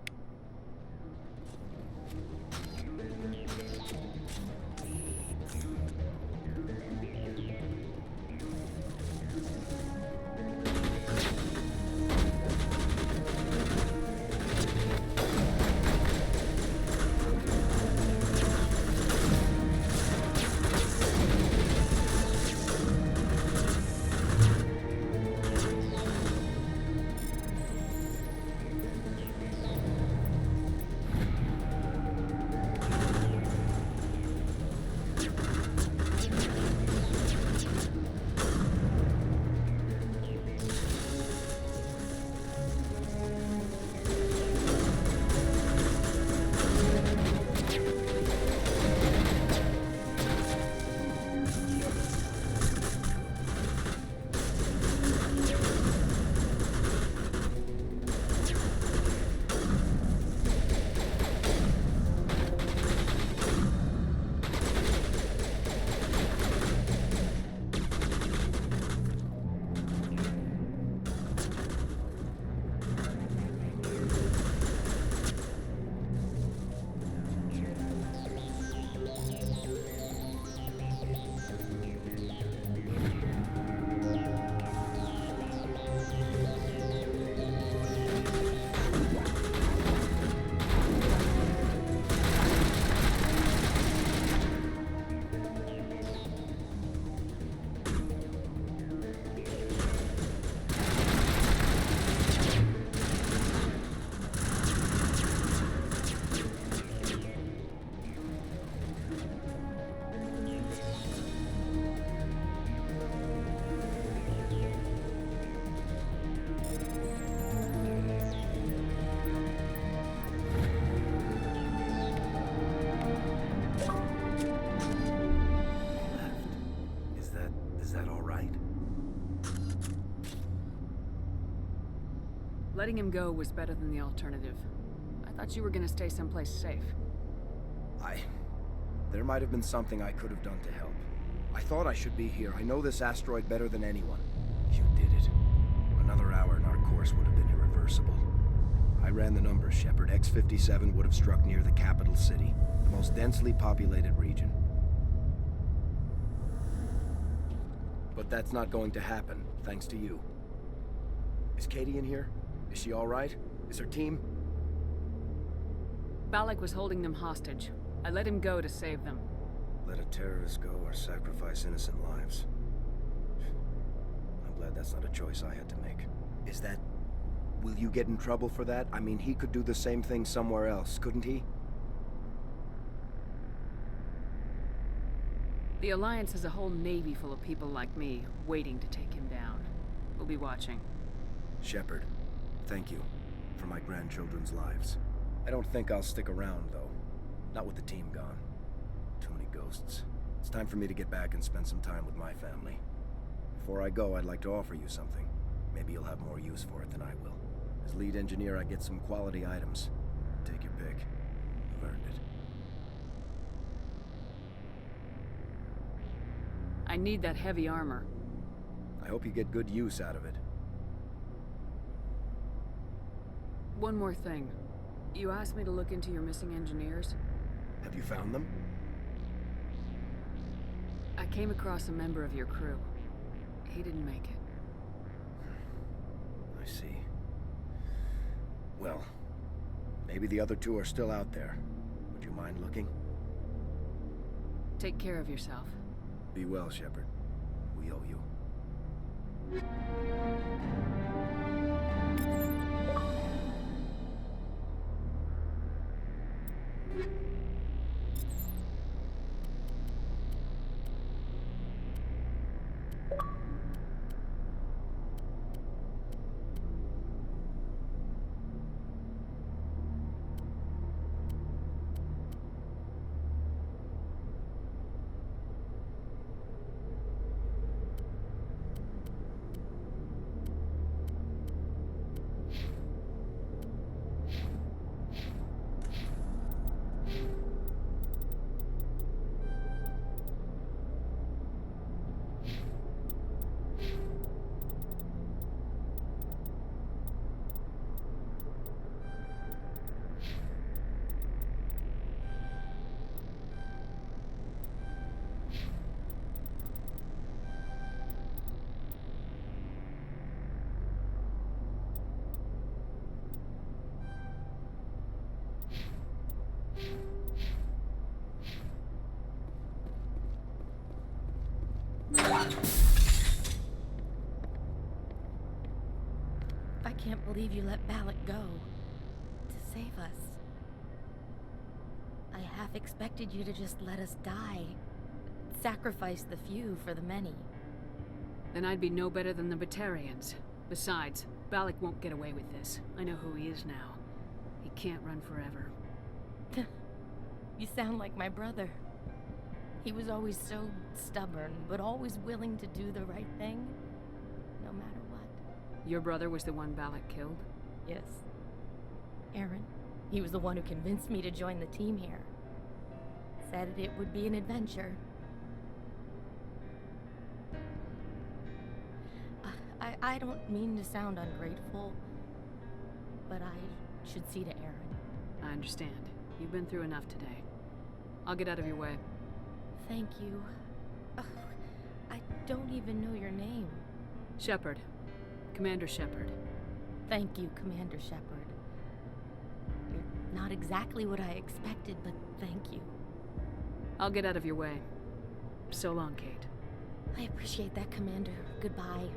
Letting him go was better than the alternative. I thought you were gonna stay someplace safe. There might have been something I could have done to help. I thought I should be here. I know this asteroid better than anyone. You did it. Another hour and our course would have been irreversible. I ran the numbers, Shepard. X-57 would have struck near the capital city, the most densely populated region. But that's not going to happen, thanks to you. Is Katie in here? Is she all right? Is her team? Balak was holding them hostage. I let him go to save them. Let a terrorist go or sacrifice innocent lives. I'm glad that's not a choice I had to make. Is that... Will you get in trouble for that? I mean, he could do the same thing somewhere else, couldn't he? The Alliance has a whole navy full of people like me, waiting to take him down. We'll be watching. Shepard, thank you for my grandchildren's lives. I don't think I'll stick around, though. Not with the team gone. Too many ghosts. It's time for me to get back and spend some time with my family. Before I go, I'd like to offer you something. Maybe you'll have more use for it than I will. As lead engineer, I get some quality items. Take your pick. You've earned it. I need that heavy armor. I hope you get good use out of it. One more thing. You asked me to look into your missing engineers? Have you found them? I came across a member of your crew. He didn't make it. I see. Well, maybe the other two are still out there. Would you mind looking? Take care of yourself. Be well, Shepard. We owe you. I can't believe you let Balak go. To save us. I half expected you to just let us die. Sacrifice the few for the many. Then I'd be no better than the Batarians. Besides, Balak won't get away with this. I know who he is now. He can't run forever. You sound like my brother. He was always so stubborn, but always willing to do the right thing, no matter what. Your brother was the one Balak killed? Yes. Aaron. He was the one who convinced me to join the team here. Said it would be an adventure. I don't mean to sound ungrateful, but I should see to Aaron. I understand. You've been through enough today. I'll get out of your way. Thank you. Oh, I don't even know your name. Shepard. Commander Shepard. Thank you, Commander Shepard. You're not exactly what I expected, but thank you. I'll get out of your way. So long, Kate. I appreciate that, Commander. Goodbye.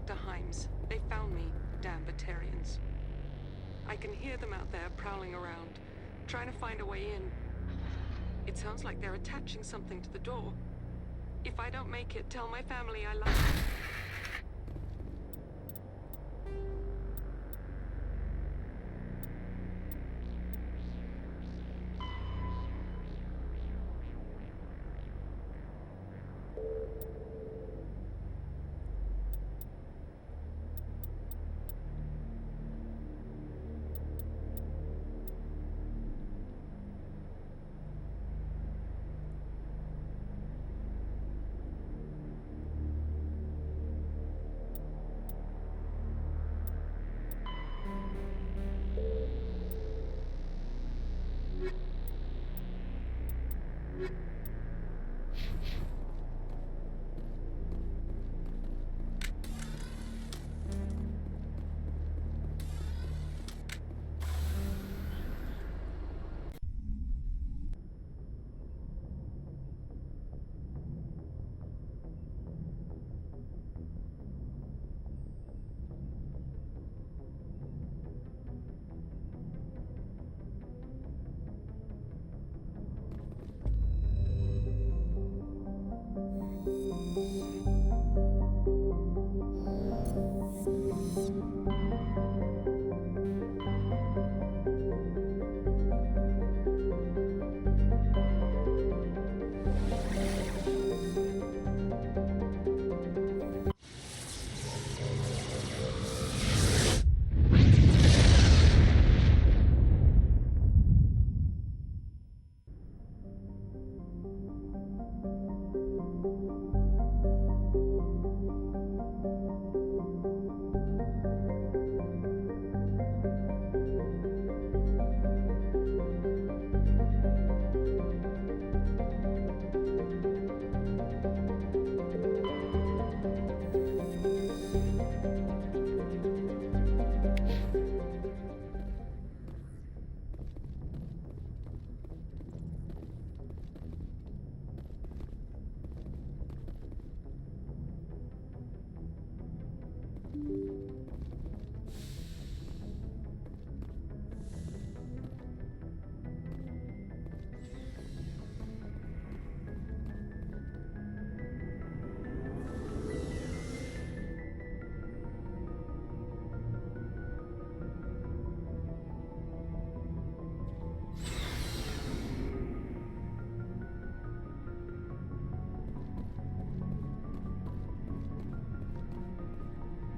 Dr. Himes. They found me, damn Batarians. I can hear them out there prowling around, trying to find a way in. It sounds like they're attaching something to the door. If I don't make it, tell my family I love them.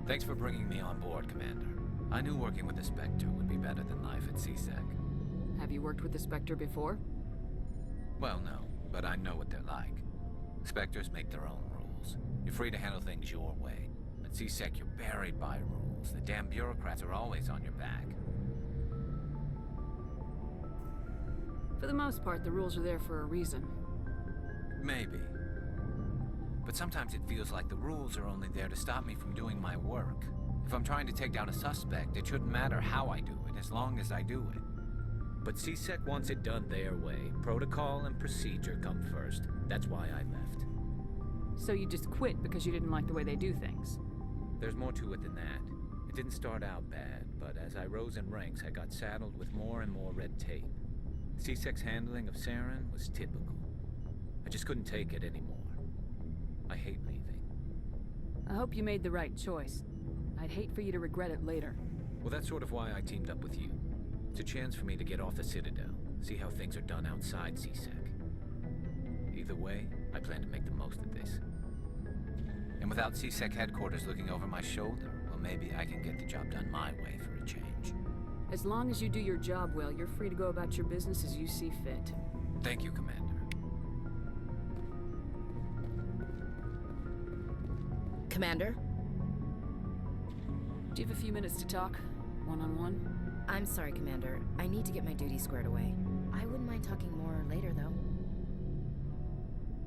Thanks for bringing me on board, Commander. I knew working with the Spectre would be better than life at CSEC. Have you worked with the Spectre before? Well, no, but I know what they're like. Spectres make their own rules. You're free to handle things your way. At CSEC, you're buried by rules. The damn bureaucrats are always on your back. For the most part, the rules are there for a reason. Maybe. But sometimes it feels like the rules are only there to stop me from doing my work. If I'm trying to take down a suspect, it shouldn't matter how I do it, as long as I do it. But CSEC wants it done their way. Protocol and procedure come first. That's why I left. So you just quit because you didn't like the way they do things? There's more to it than that. It didn't start out bad, but as I rose in ranks, I got saddled with more and more red tape. CSEC's handling of Saren was typical. I just couldn't take it anymore. I hate leaving. I hope you made the right choice. I'd hate for you to regret it later. Well, that's sort of why I teamed up with you. It's a chance for me to get off the Citadel, see how things are done outside CSEC. Either way, I plan to make the most of this. And without CSEC headquarters looking over my shoulder, well, maybe I can get the job done my way for a change. As long as you do your job well, you're free to go about your business as you see fit. Thank you, Commander. Commander? Do you have a few minutes to talk? One-on-one? I'm sorry, Commander. I need to get my duties squared away. I wouldn't mind talking more later, though.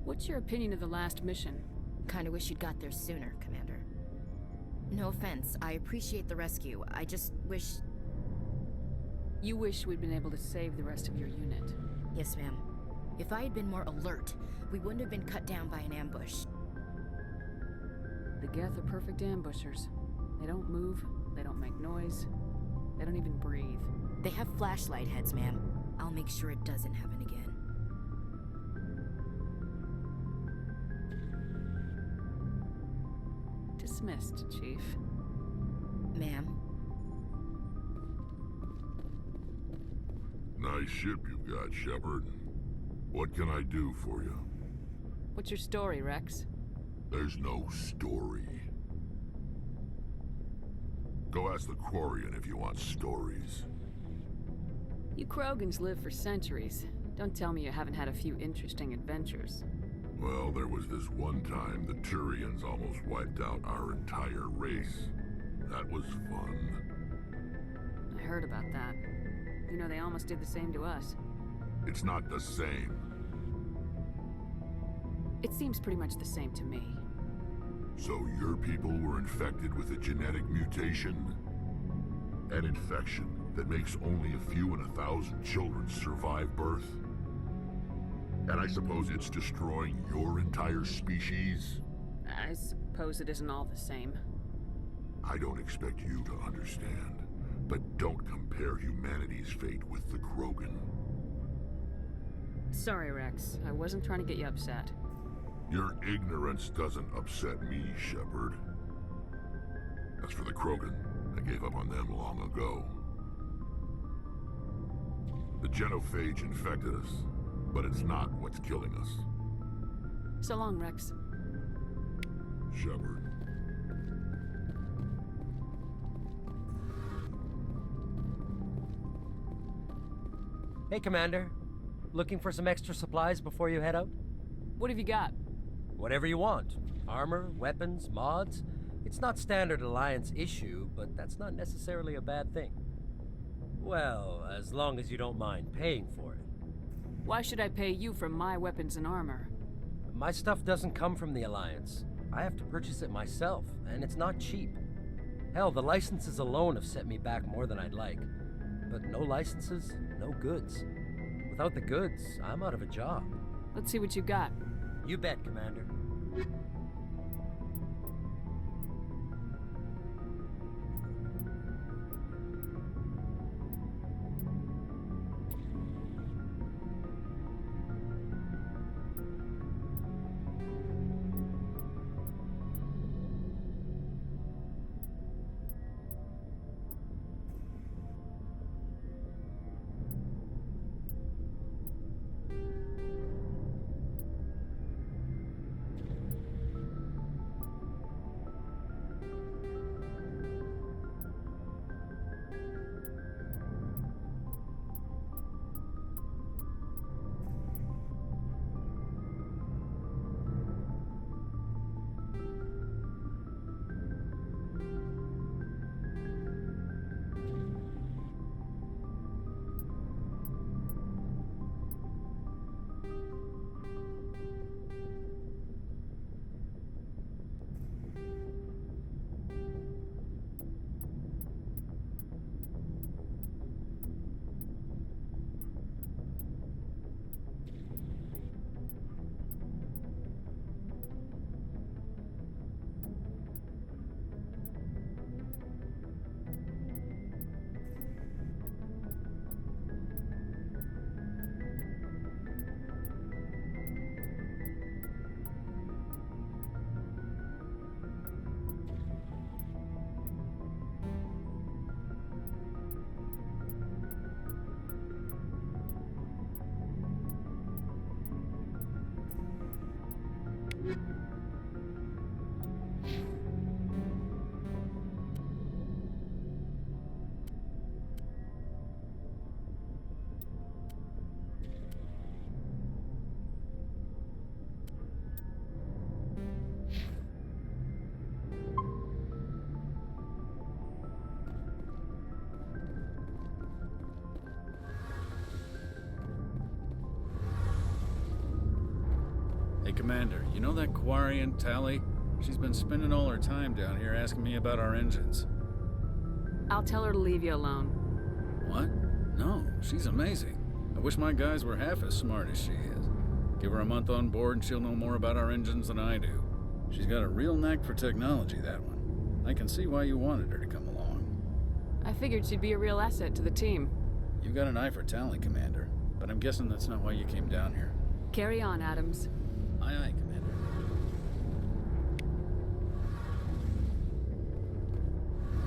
What's your opinion of the last mission? Kinda wish you'd got there sooner, Commander. No offense, I appreciate the rescue. I just wish... You wish we'd been able to save the rest of your unit. Yes, ma'am. If I had been more alert, we wouldn't have been cut down by an ambush. The Geth are perfect ambushers. They don't move, they don't make noise, they don't even breathe. They have flashlight heads, ma'am. I'll make sure it doesn't happen again. Dismissed, Chief. Ma'am? Nice ship you've got, Shepard. What can I do for you? What's your story, Rex? There's no story. Go ask the Quarian if you want stories. You Krogans live for centuries. Don't tell me you haven't had a few interesting adventures. Well, there was this one time the Turians almost wiped out our entire race. That was fun. I heard about that. You know, they almost did the same to us. It's not the same. It seems pretty much the same to me. So your people were infected with a genetic mutation? An infection that makes only a few in 1,000 children survive birth? And I suppose it's destroying your entire species? I suppose it isn't all the same. I don't expect you to understand, but don't compare humanity's fate with the Krogan. Sorry, Rex. I wasn't trying to get you upset. Your ignorance doesn't upset me, Shepard. As for the Krogan, I gave up on them long ago. The genophage infected us, but it's not what's killing us. So long, Rex. Shepard. Hey, Commander. Looking for some extra supplies before you head out? What have you got? Whatever you want. Armor, weapons, mods. It's not standard Alliance issue, but that's not necessarily a bad thing. Well, as long as you don't mind paying for it. Why should I pay you for my weapons and armor? My stuff doesn't come from the Alliance. I have to purchase it myself, and it's not cheap. Hell, the licenses alone have set me back more than I'd like. But no licenses, no goods. Without the goods, I'm out of a job. Let's see what you got. You bet, Commander. Hey, Commander, you know that Quarian, Tally? She's been spending all her time down here asking me about our engines. I'll tell her to leave you alone. What? No, she's amazing. I wish my guys were half as smart as she is. Give her a month on board and she'll know more about our engines than I do. She's got a real knack for technology, that one. I can see why you wanted her to come along. I figured she'd be a real asset to the team. You got an eye for talent, Commander, but I'm guessing that's not why you came down here. Carry on, Adams. Aye, aye, Commander.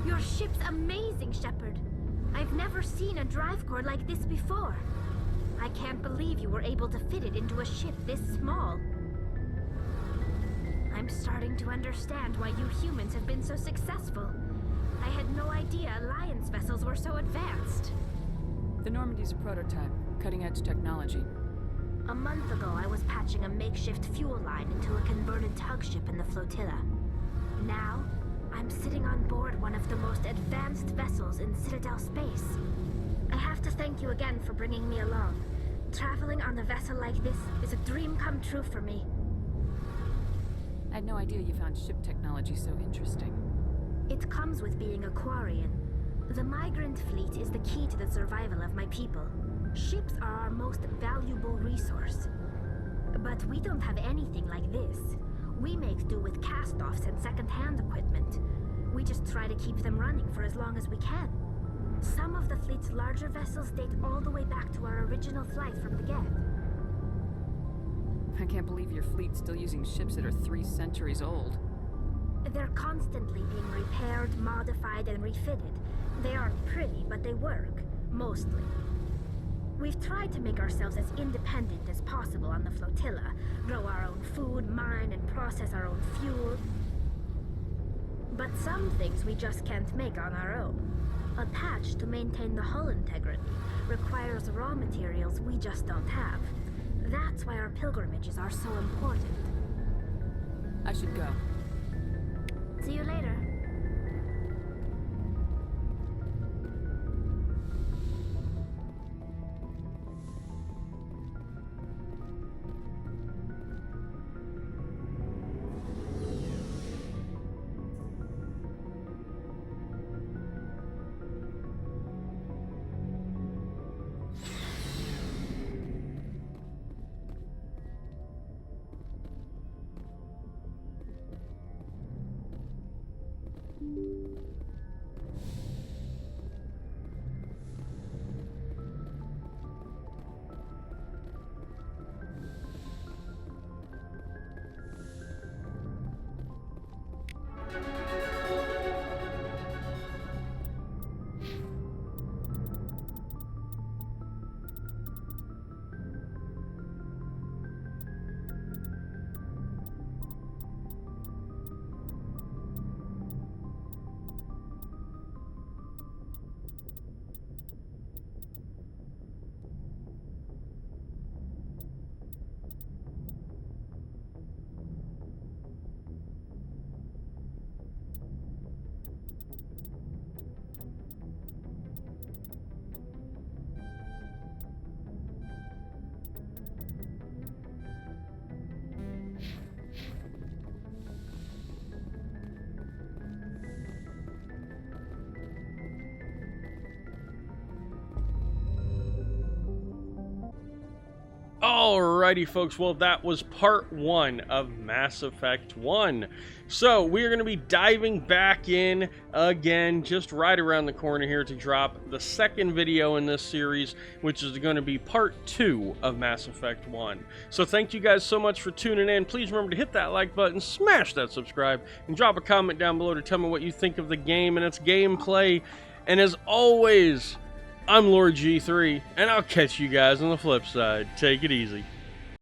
Your ship's amazing, Shepard. I've never seen a drive core like this before. I can't believe you were able to fit it into a ship this small. I'm starting to understand why you humans have been so successful. I had no idea Alliance vessels were so advanced. The Normandy's a prototype, cutting-edge technology. A month ago, I was patching a makeshift fuel line into a converted tug ship in the flotilla. Now, I'm sitting on board one of the most advanced vessels in Citadel space. I have to thank you again for bringing me along. Traveling on a vessel like this is a dream come true for me. I had no idea you found ship technology so interesting. It comes with being a Quarian. The migrant fleet is the key to the survival of my people. Ships are our most valuable resource. But we don't have anything like this. We make do with cast-offs and second-hand equipment. We just try to keep them running for as long as we can. Some of the fleet's larger vessels date all the way back to our original flight from the Geth. I can't believe your fleet's still using ships that are 3 centuries old. They're constantly being repaired, modified, and refitted. They aren't pretty, but they work. Mostly. We've tried to make ourselves as independent as possible on the flotilla. Grow our own food, mine, and process our own fuel. But some things we just can't make on our own. A patch to maintain the hull integrity requires raw materials we just don't have. That's why our pilgrimages are so important. I should go. See you later. Alrighty, folks, well, that was part 1 of Mass Effect 1. So, we are going to be diving back in again, just right around the corner here to drop the second video in this series, which is going to be part 2 of Mass Effect 1. So, thank you guys so much for tuning in. Please remember to hit that like button, smash that subscribe, and drop a comment down below to tell me what you think of the game and its gameplay. And as always, I'm Lord G3, and I'll catch you guys on the flip side. Take it easy.